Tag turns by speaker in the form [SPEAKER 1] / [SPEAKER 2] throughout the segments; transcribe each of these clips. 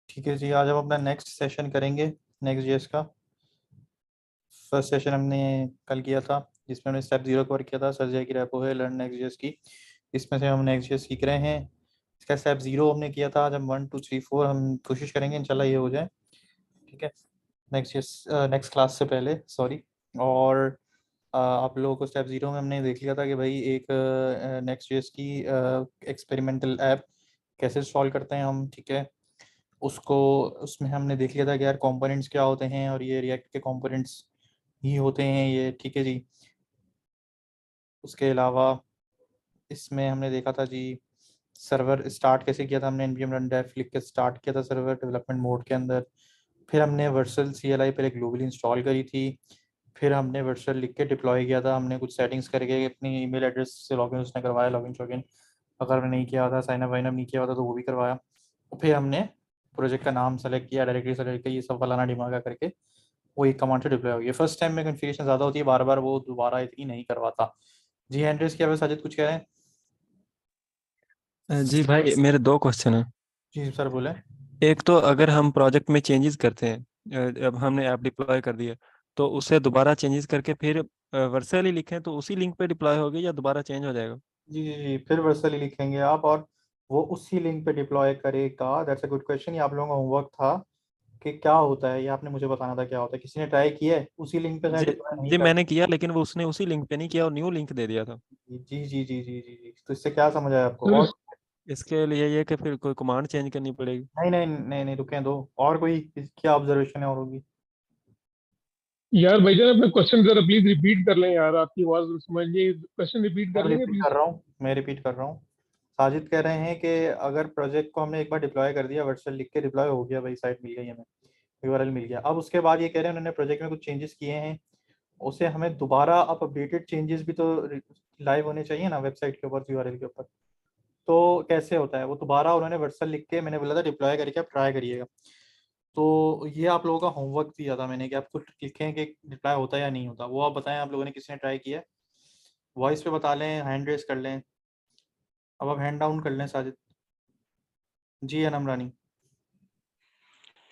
[SPEAKER 1] ठीक है जी, आज हम अपना नेक्स्ट सेशन करेंगे नेक्स्ट जेएस का। फर्स्ट सेशन हमने कल किया था जिसमें हमने स्टेप 0 कवर किया था, सर्जरी की रेपो है लर्न नेक्स्ट जेएस की। इसमें से हम नेक्स्ट जेएस सीख रहे हैं। इसका स्टेप 0 हमने किया था। आज हम 1 2 3 4 हम कोशिश करेंगे इंशाल्लाह ये हो जाए। ठीक है, नेक्स्ट जेएस नेक्स्ट क्लास से पहले सॉरी। और आप लोगों को स्टेप 0 में हमने देख लिया था कि भाई एक नेक्स्ट जेएस की एक्सपेरिमेंटल ऐप कैसे इंस्टॉल करते हैं हम। ठीक है, उसको उसमें हमने देख लिया था कि यार कंपोनेंट्स क्या होते हैं और ये रिएक्ट के कंपोनेंट्स ही होते हैं ये। ठीक है जी, उसके अलावा इसमें हमने देखा था जी सर्वर स्टार्ट कैसे किया था। हमने npm run dev लिख के स्टार्ट किया था सर्वर डेवलपमेंट मोड के अंदर। फिर हमने वर्चुअल CLI पहले ग्लोबली इंस्टॉल करी थी। फिर हमने वर्चुअल लिख के डिप्लॉय किया था। हमने कुछ सेटिंग्स करके अपनी ईमेल एड्रेस से लॉगिन उसने करवाया, लॉगिन शॉगिन अगर नहीं किया था, साइन अप वाइन अप नहीं किया था तो वो भी करवाया। और फिर हमने प्रोजेक्ट का नाम सेलेक्ट किया, डायरेक्टली सेलेक्ट किया, ये सब फलाना डिमागा करके वो एक कमांड से डिप्लॉय हो गया। फर्स्ट टाइम में कन्फिगरेशन ज़्यादा होती है, बार बार वो दोबारा इतनी नहीं करवाता। जी एंड्रेस, क्या वैसे साजिद कुछ कह रहे हैं?
[SPEAKER 2] जी भाई, मेरे दो क्वेश्चन हैं।
[SPEAKER 1] जी सर बोले।
[SPEAKER 2] एक तो अगर हम प्रोजेक्ट में चेंजेस करते हैं, अब हमने ऐप डिप्लॉय कर दिया, तो उसे दोबारा चेंजेस करके फिर वर्चुअली लिखें तो उसी लिंक पे डिप्लॉय होगी या दोबारा चेंज हो जाएगा?
[SPEAKER 1] जी जी जी, फिर वर्सली लिखेंगे आप और वो उसी लिंक पे डिप्लॉय करेगा। That's a good question. ये आप लोगों का होमवर्क था कि क्या होता है, ये आपने मुझे बताना था क्या होता है। किसी ने ट्राई किया है? उसी लिंक पे शायद
[SPEAKER 2] जी
[SPEAKER 1] डिप्लॉय नहीं
[SPEAKER 2] जी,
[SPEAKER 1] कर।
[SPEAKER 2] मैंने किया, लेकिन वो उसने उसी लिंक पे नहीं किया और न्यू लिंक दे दिया था।
[SPEAKER 1] जी जी जी जी जी जी, तो इससे क्या समझ आया आपको?
[SPEAKER 3] सर
[SPEAKER 1] और
[SPEAKER 2] इसके लिए ये कि फिर कोई कमांड चेंज करनी पड़ेगी।
[SPEAKER 1] नहीं नहीं नहीं नहीं, रुकें दो। और कोई क्या ऑब्जर्वेशन है और होगी?
[SPEAKER 3] यार भाईजान, अपना क्वेश्चन जरा प्लीज रिपीट कर लें यार, आपकी आवाज समझ नहीं, क्वेश्चन रिपीट कर
[SPEAKER 1] मैं
[SPEAKER 3] लेंगे
[SPEAKER 1] रिपीट कर
[SPEAKER 3] प्लीज।
[SPEAKER 1] रहा हूँ, मैं रिपीट कर रहा हूँ। साजिद कह रहे हैं कि अगर प्रोजेक्ट को हमने एक बार डिप्लॉय कर दिया, वर्चुअल लिख के डिप्लॉय हो गया, भाई साइट मिल गई हमें, यूआरएल मिल गया। अब उसके बाद ये कह रहे हैं उन्होंने प्रोजेक्ट में कुछ चेंजेस किए हैं, उसे हमें दोबारा अब अपडेटेड चेंजेस भी तो लाइव होने चाहिए ना वेबसाइट के ऊपर, यूआरएल के ऊपर। तो कैसे होता है वो? दोबारा उन्होंने वर्चुअल लिख के, मैंने बोला था डिप्लॉय करके आप ट्राई करिएगा। तो ये आप लोगों का होमवर्क दिया था मैंने कि आपको लिखें कि डिप्लॉय होता है या नहीं होता। वो आप बताएं, आप लोगों ने किसी ने ट्राई किया है? वॉइस पे बता लें, हैंड रेस कर लें। अब आप हैंड डाउन कर लें साजिद। जी अनम रानी।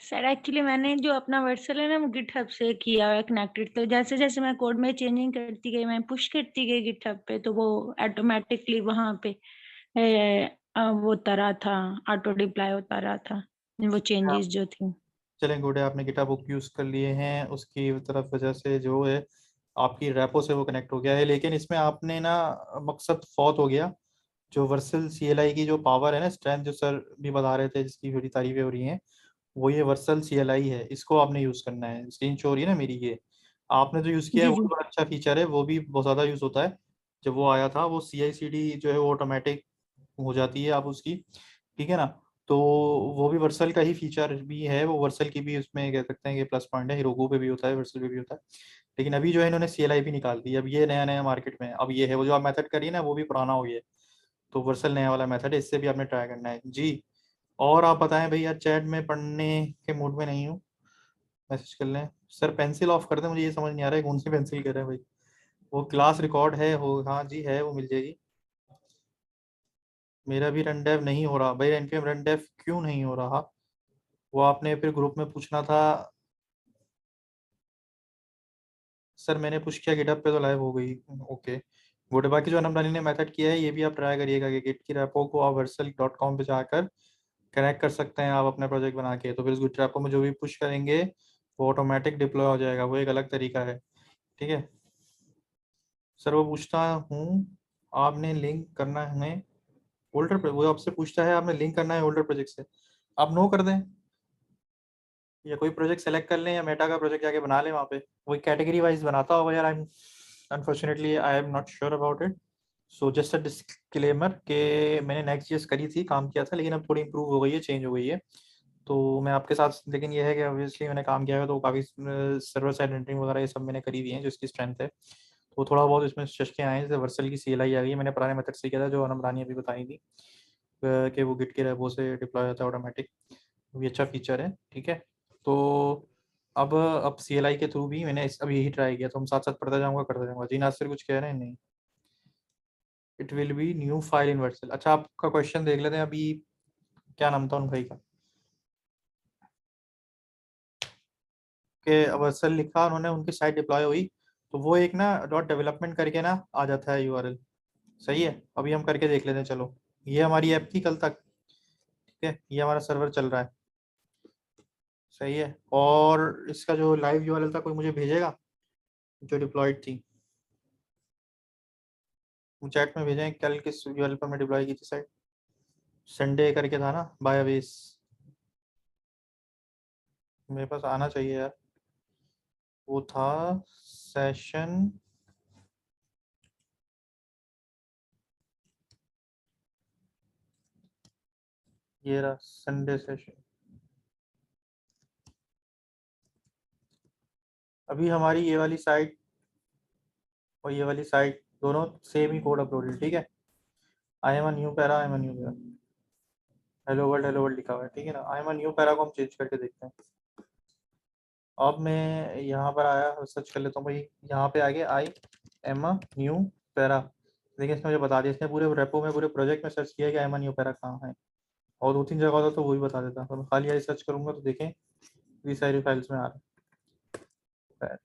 [SPEAKER 4] सर एक्चुअली मैंने जो अपना वर्चुअल है ना वो गिटहब से किया हुआ है कनेक्टेड, तो जैसे जैसे मैं कोड में चेंजिंग करती गई, मैं पुश करती गई गिटहब पे, तो वो ऑटोमेटिकली वहां पे वो होता रहा था, ऑटो डिप्लाई होता रहा था वो चेंजेस जो थी।
[SPEAKER 1] चलें गुड है, आपने गिटहब बुक यूज़ कर लिए हैं, उसकी तरफ वजह से जो है आपकी रेपो से वो कनेक्ट हो गया है। लेकिन इसमें आपने ना मकसद फौत हो गया। जो वर्सल CLI की जो पावर है ना, स्ट्रेंथ, जो सर भी बता रहे थे जिसकी बड़ी तारीफें हो रही हैं, वो ये वर्सल CLI है। इसको आपने यूज़ करना है। स्क्रीन शो हो रही है ना मेरी, ये आपने जो यूज़ किया है
[SPEAKER 4] जी
[SPEAKER 1] वो भी
[SPEAKER 4] जी।
[SPEAKER 1] बड़ा अच्छा फीचर है, वो भी बहुत ज़्यादा यूज़ होता है। जब वो आया था वो CI/CD जो है वो ऑटोमेटिक हो जाती है आप उसकी। ठीक है ना? तो वो भी वर्सल का ही फीचर भी है, वो वर्सल की भी उसमें कह सकते हैं कि प्लस पॉइंट है। हीरोगो पे भी होता है, वर्सल पे भी होता है। लेकिन अभी जो है इन्होंने CLI भी निकाल दी, अब ये नया नया मार्केट में अब ये है। वो जो आप मेथड करिए ना वो भी पुराना हो गया है। तो वर्सल नया वाला मेथड है, इससे भी आपने ट्राई करना है जी। और आप बताएं भाई, यार चैट में पढ़ने के मूड में नहीं हूँ, मैसेज कर लें। सर पेंसिल ऑफ कर दें, मुझे ये समझ नहीं आ रहा है कौन सी पेंसिल कह रहे हैं भाई। वो क्लास रिकॉर्ड है हो, हाँ जी है, वो मिल जाएगी। मेरा भी रन डेव नहीं हो रहा भाई, npm रन डेव क्यों नहीं हो रहा? वो आपने फिर ग्रुप में पूछना था। सर मैंने पुश किया गिटहब पे तो लाइव हो गई। Okay good. बाकी जो अनम रानी ने मेथड किया है ये भी आप ट्राई करिएगा कि गिट की रेपो को आप वर्सल.com पे जाकर कनेक्ट कर सकते हैं आप अपना प्रोजेक्ट बना के। तो फिर उस गिट रेपो में जो भी पुश करेंगे वो ऑटोमेटिक डिप्लॉय हो जाएगा। वो एक अलग तरीका है। ठीक है सर, वो पूछता हूँ आपने लिंक करना है होल्डर पर, वो आपसे पूछता है आपने लिंक करना है होल्डर प्रोजेक्ट से, आप नो कर दें या कोई प्रोजेक्ट सेलेक्ट कर लें या मेटा का प्रोजेक्ट जाके बना लें वहाँ पे। वो कैटेगरी वाइज बनाता होगा यार। I am unfortunately I am not sure about it. So just a disclaimer कि मैंने नेक्स्ट चीज करी थी, काम किया था, लेकिन अब थोड़ी इंप्रूव हो गई है, चेंज हो गई है। तो मैं आपके साथ, लेकिन ये है कि ऑब्वियसली मैंने काम किया है तो काफ़ी सर्वर साइड रेंडरिंग वगैरह ये सब मैंने करी हुई है जो इसकी स्ट्रेंथ है। तो थोड़ा बहुत इसमें चशके आए हैं, जैसे वर्सल की CLI आ गई है, मैंने पुराने मेथड से किया था जो अनम रानी अभी बताई थी कि वो गिट के रेपो से डिप्लॉय होता है ऑटोमेटिक। भी अच्छा फीचर है। ठीक है, तो अब CLI के थ्रू भी मैंने अब यही ट्राई किया, तो हम साथ साथ पढ़ता जाऊंगा करता जाऊंगा। जी नासिर कुछ कह रहे हैं? नहीं, it will be new file in Vercel. अच्छा आपका क्वेश्चन देख लेते हैं अभी। क्या नाम था उन भाई का? के वर्सल लिखा उन्होंने, उनकी साइट डिप्लॉय हुई, तो वो एक ना डॉट डेवलपमेंट करके ना आ जाता है यूआरएल। सही है, अभी हम करके देख लेते हैं। चलो, ये हमारी ऐप थी कल तक, ठीक है, ये हमारा सर्वर चल रहा है। सही है, और इसका जो लाइव यूआरएल था कोई मुझे भेजेगा, जो डिप्लॉयड थी, चैट में भेजें। कल किस यूआरएल पर मैं डिप्लॉय की थी साइट? संडे करके था ना, बाय अवेस। मेरे पास आना चाहिए यार, वो था सेशन, ये रहा संडे सेशन। अभी हमारी ये वाली साइट और ये वाली साइट दोनों सेम ही कोड अपलोडेड, ठीक है। आई am a new para, I am a new para, hello world लिखा हुआ है, ठीक है ना। I am a new para को हम चेंज करके देखते हैं। अब मैं यहाँ पर आया, सर्च कर लेता हूँ भाई, यहाँ पे आगे आई एम अ न्यू पैरा। देखिए इसने मुझे बता दिया, इसने पूरे रेपो में, पूरे प्रोजेक्ट में सर्च किया कि आई एम अ न्यू पैरा कहाँ है, और 2-3 जगह होता तो वो भी बता देता। तो मैं खाली आई सर्च करूंगा तो देखें ये सारी फाइल्स में आ रहा है,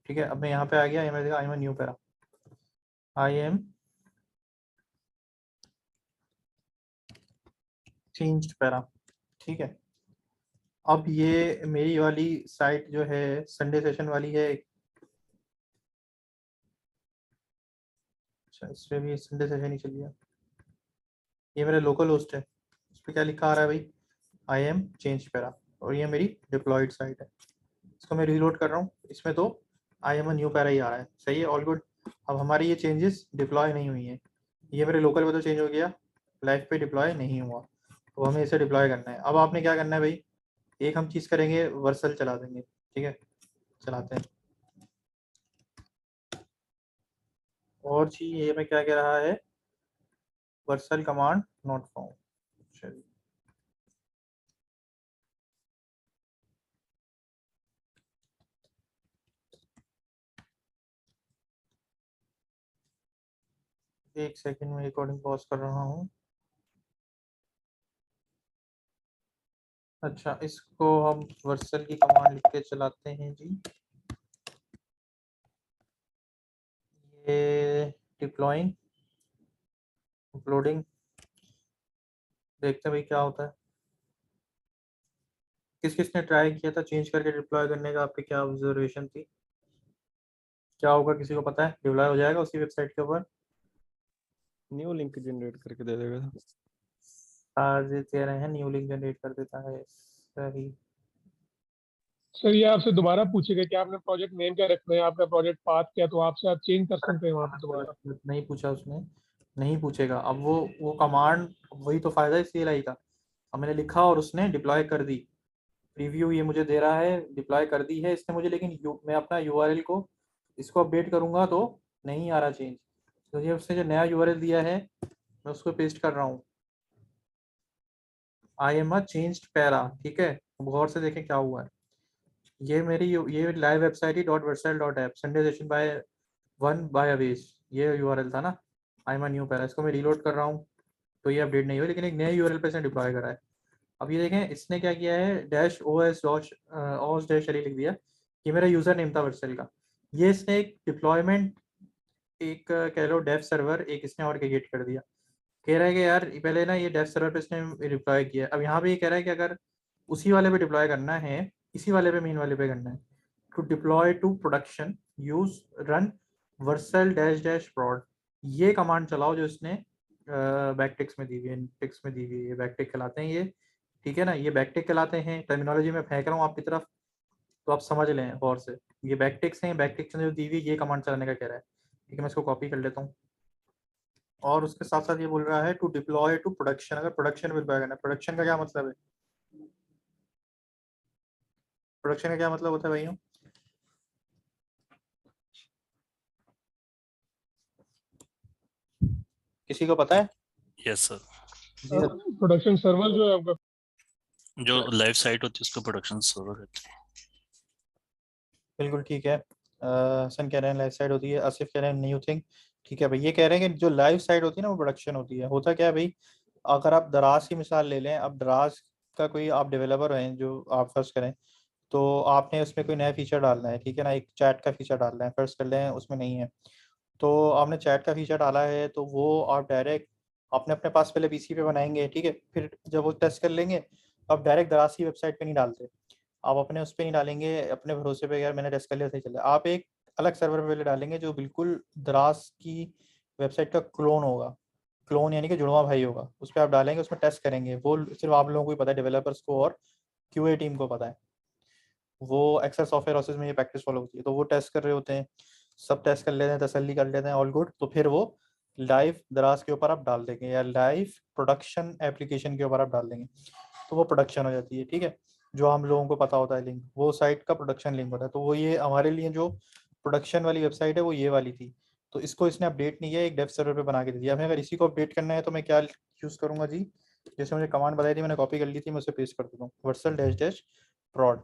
[SPEAKER 1] ठीक है। अब मैं यहाँ पे आ गया, मैं देखा आई am a new para, I am changed para, ठीक है। अब ये मेरी वाली साइट जो है संडे सेशन वाली है, अच्छा इस पे भी संडे सेशन ही चलिए। ये मेरा लोकल होस्ट है, इस पर क्या लिखा आ रहा है भाई, आई एम चेंज पैरा, और ये मेरी डिप्लॉयड साइट है। इसको मैं रीलोड कर रहा हूँ, इसमें तो I am a new para ही आ रहा है। सही है, ऑल गुड। अब हमारी ये चेंजेस डिप्लॉय नहीं हुई है, ये मेरे लोकल पे तो चेंज हो गया, लाइव पे डिप्लॉय नहीं हुआ, तो हमें इसे डिप्लॉय करना है। अब आपने क्या करना है भाई, एक हम चीज़ करेंगे, वर्सल चला देंगे, ठीक है, चलाते हैं। और चीज ये में क्या कह रहा है, वर्सल कमांड नॉट फाउंड। चलिए एक सेकंड में रिकॉर्डिंग पॉज कर रहा हूँ। अच्छा, इसको हम वर्सल की कमांड लिख के चलाते हैं जी। ये डिप्लॉइंग, अपलोडिंग, देखते हैं भाई क्या होता है। किस किसने ट्राई किया था चेंज करके डिप्लॉय करने का, आपकी क्या ऑब्जर्वेशन थी? क्या होगा, किसी को पता है? डिप्लॉय हो जाएगा उसी वेबसाइट के ऊपर?
[SPEAKER 2] न्यू लिंक जनरेट करके दे देगा।
[SPEAKER 1] आज कह रहे हैं न्यू लिंक जनरेट कर देता है, सही।
[SPEAKER 3] सर ये आपसे दोबारा पूछेगा कि आपने प्रोजेक्ट नेम क्या रखना है, आपका प्रोजेक्ट पाथ क्या, तो आपसे आप चेंज कर सकते हैं वहाँ पे दोबारा।
[SPEAKER 1] नहीं पूछा उसने, नहीं पूछेगा। अब वो कमांड, वही तो फायदा है CLI का। अब मैंने लिखा और उसने डिप्लॉय कर दी, प्रीव्यू ये मुझे दे रहा है, डिप्लॉय कर दी है इसने मुझे, लेकिन मैं अपना यूआरएल को इसको अपडेट करूंगा तो नहीं आ रहा चेंज। तो ये उसने जो नया यूआरएल दिया है मैं उसको पेस्ट कर रहा हूँ, आई एम अ चेंज्ड पैरा, ठीक है। गौर से देखें क्या हुआ है। ये मेरी ये लाइव वेबसाइट ही dot Vercel dot app Sunday session by 1 by Avesh, ये यूआरएल था ना, I am a new para. इसको मैं रीलोड कर रहा हूँ तो ये अपडेट नहीं हुई, लेकिन एक नए यूआरएल पे इसने डिप्लॉय करा है। अब ये देखें इसने क्या किया है, डैश ओएस ओस डैश अली लिख दिया, ये मेरा यूजर नेम था वर्सल का। ये इसने एक डिप्लॉयमेंट, एक कह लो डेव सर्वर, एक इसने और क्रिएट कर दिया। कह रहा है कि यार पहले ना ये डेव सर्वर पे इसने डिप्लॉय किया, अब यहाँ पे ये कह रहा है कि अगर उसी वाले पे डिप्लॉय करना है, इसी वाले पे, मेन वाले पे करना है, to deploy to production use run Vercel dash dash prod, ये कमांड चलाओ जो इसने बैकटिक्स में दी हुई है, टिक्स में दी हुई है, बैकटिक कहलाते हैं ये, ठीक है ना। ये बैकटिक कहलाते हैं, टर्मिनोलॉजी में फेंक रहा हूँ आपकी तरफ, तो आप समझ लें गौर से। ये बैकटिक्स हैं, बैकटिक्स ने जो दी हुई ये कमांड चलाने का कह रहा है, ठीक है। मैं इसको कॉपी कर लेता हूँ, और उसके साथ साथ ये बोल रहा है टू डिप्लॉय टू प्रोडक्शन, अगर प्रोडक्शन में डिप्लॉय करना है। प्रोडक्शन का क्या मतलब है, प्रोडक्शन का क्या मतलब होता है भाइयों? किसी को पता है?
[SPEAKER 5] यस सर,
[SPEAKER 1] जी सर।
[SPEAKER 3] प्रोडक्शन सर्वर जो है आपका,
[SPEAKER 5] जो लाइव साइट होती है उसको प्रोडक्शन सर्वर कहते हैं।
[SPEAKER 1] बिल्कुल ठीक है। हसन कह रहे हैं लाइव साइट होती है, आसिफ कह रहे हैं न्यू थिंग, ठीक है भाई। ये कह रहे हैं कि जो लाइव साइट होती है ना वो प्रोडक्शन होती है। होता क्या है भाई, अगर आप दराज की मिसाल ले लें, अब दराज का कोई आप डेवलपर हैं जो आप फर्स्ट करें, तो आपने उसमें कोई नया फीचर डालना है, ठीक है ना, एक चैट का फीचर डालना है, फर्स्ट कर लें, उसमें नहीं है तो आपने चैट का फीचर डाला है तो वो आप डायरेक्ट आपने अपने पास पहले पीसी पे बनाएंगे, ठीक है, फिर जब वो टेस्ट कर लेंगे तो आप डायरेक्ट दराज की वेबसाइट पे नहीं डालते, आप अपने उस पर नहीं डालेंगे अपने भरोसे पे, यार मैंने टेस्ट कर लिया सही चला, आप एक अलग सर्वर पे पहले डालेंगे जो बिल्कुल दराज की वेबसाइट का क्लोन होगा, क्लोन यानी कि जुड़वा भाई होगा, उस पर आप डालेंगे, उसमें टेस्ट करेंगे, वो सिर्फ आप लोगों को ही पता है, डेवलपर्स को और क्यूए टीम को पता है, वो एक्सेल सॉफ्टवेयर हाउसेज में ये प्रैक्टिस फॉलो होती है, तो वो टेस्ट कर रहे होते हैं, सब टेस्ट कर लेते हैं, तसल्ली कर लेते हैं, ऑल गुड, तो फिर वो लाइव दराज के ऊपर आप डाल देंगे या लाइव प्रोडक्शन एप्लीकेशन के ऊपर आप डाल देंगे, तो वो प्रोडक्शन हो जाती है, ठीक है, जो हम लोगों को पता होता है लिंक, वो साइट का प्रोडक्शन लिंक होता है, तो वो ये हमारे लिए जो प्रोडक्शन वाली वेबसाइट है वो ये वाली थी, तो इसको इसने अपडेट नहीं किया, एक डेव सर्वर पे बना के दे दिया, हमें अगर इसी को अपडेट करना है तो मैं क्या यूज़ करूँगा जी, जैसे मुझे कमांड बताई थी मैंने कॉपी कर ली थी, मैं उसे पेस्ट कर देता हूँ, वर्सल डैश डैश prod,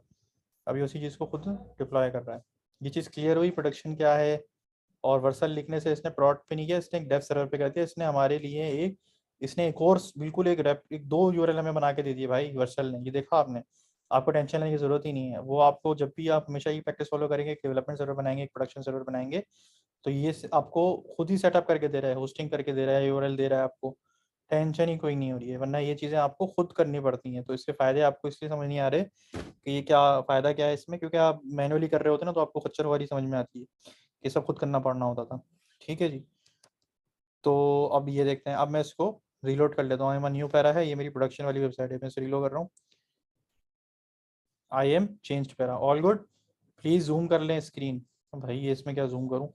[SPEAKER 1] अभी उसी चीज़ को खुद डिप्लॉय कर रहा है, ये चीज़ क्लियर हुई प्रोडक्शन क्या है, और वर्सल लिखने से इसने prod पे नहीं किया, इसने एक डेव सर्वर पे कर दिया, इसने हमारे लिए इसने एक और बिल्कुल एक 2 यूआरएल हमें बना के दे दिए भाई वर्सल ने, ये देखा आपने, आपको टेंशन लेने की जरूरत ही नहीं है, वो आपको जब भी आप हमेशा ये प्रैक्टिस फॉलो करेंगे, एक डेवलपमेंट सर्वर बनाएंगे, एक प्रोडक्शन सर्वर बनाएंगे, तो ये आपको खुद ही सेटअप करके दे रहा है, होस्टिंग करके दे रहा है, यूआरएल दे रहा है, आपको टेंशन ही कोई नहीं हो रही है, वरना ये चीज़ें आपको खुद करनी पड़ती हैं, तो इसके फ़ायदे आपको इसलिए समझ नहीं आ रहे कि ये क्या फ़ायदा क्या है इसमें, क्योंकि आप मैनुअली कर रहे होते ना, तो आपको खच्चर वाली समझ में आती है, ये सब खुद करना पड़ना होता था, ठीक है जी। तो अब ये देखते हैं, अब मैं इसको रीलोड कर लेता हूँ, मैं न्यू पैरा है, ये मेरी प्रोडक्शन वाली वेबसाइट है, मैं इसे रीलोड कर रहा हूँ, I am changed para, all good, please zoom कर लें स्क्रीन, भाई ये इसमें क्या जूम करूँ,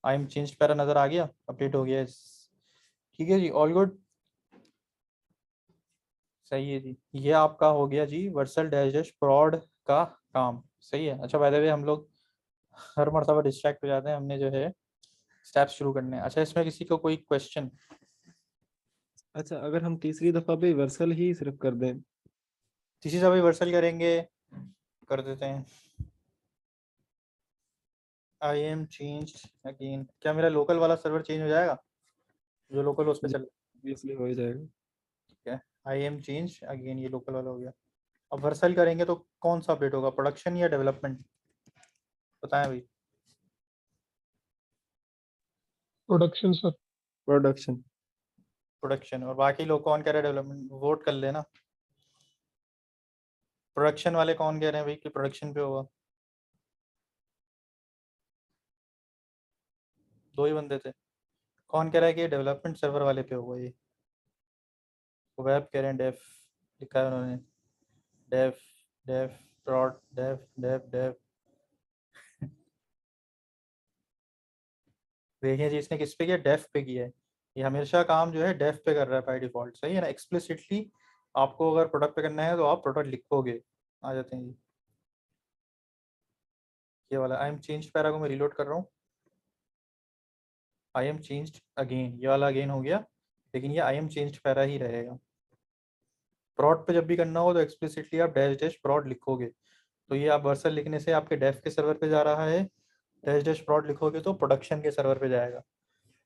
[SPEAKER 1] आई एम चेंज्ड पैरा नज़र आ गया, अपडेट हो गया, ठीक है जी, ऑल गुड, सही है जी, ये आपका हो गया जी वर्सल डैश डैश prod का काम, सही है। अच्छा बाय द वे हम लोग हर मर्तबा डिस्ट्रैक्ट हो जाते हैं, हमने जो है स्टेप्स शुरू करने हैं। अच्छा इसमें किसी को कोई क्वेश्चन?
[SPEAKER 2] अच्छा, अगर हम तीसरी दफा भी वर्सल ही सिर्फ कर दें,
[SPEAKER 1] किसी से भी वर्सल करेंगे, कर देते हैं, आई एम चेंज्ड अगेन, क्या मेरा लोकल वाला सर्वर चेंज हो जाएगा जो लोकल होस्ट पे चल,
[SPEAKER 2] ऑब्वियसली हो ही जाएगा।
[SPEAKER 1] ठीक है, आई एम चेंज अगेन, ये लोकल वाला हो गया, अब वर्सल करेंगे तो कौन सा अपडेट होगा, प्रोडक्शन या डेवलपमेंट, बताएं भाई।
[SPEAKER 3] Production sir.
[SPEAKER 2] प्रोडक्शन।
[SPEAKER 1] प्रोडक्शन, और बाकी लोग कौन कह रहे हैं डेवलपमेंट, वोट कर लेना, प्रोडक्शन वाले कौन कह रहे हैं भाई कि प्रोडक्शन पे होगा, 2 ही बंदे थे, कौन कह रहा है कि डेवलपमेंट सर्वर वाले पे होगा, ये वेब कह रहे हैं, डेफ लिखा है उन्होंने, dev dev prod dev dev dev देखिए जी इसने किस पे किया, डेफ पे किया है, ये हमेशा काम जो है डेफ पे कर रहा है बाय डिफॉल्ट, सही है ना, एक्सप्लिसिटली आपको अगर प्रोडक्ट पे करना है तो आप प्रोडक्ट लिखोगे, आ जाते हैं जी, ये वाला आई एम चेंज पैरा को मैं रिलोड कर रहा हूँ, आई एम चेंज्ड अगेन, ये वाला अगेन हो गया, लेकिन ये आई एम चेंज्ड पैरा ही रहेगा, prod पे जब भी करना हो तो एक्सप्लिसिटली आप डैश डैश prod लिखोगे, तो ये आप वर्सल लिखने से आपके डेफ के सर्वर पे जा रहा है, डैश डैश prod लिखोगे तो प्रोडक्शन के सर्वर पे जाएगा,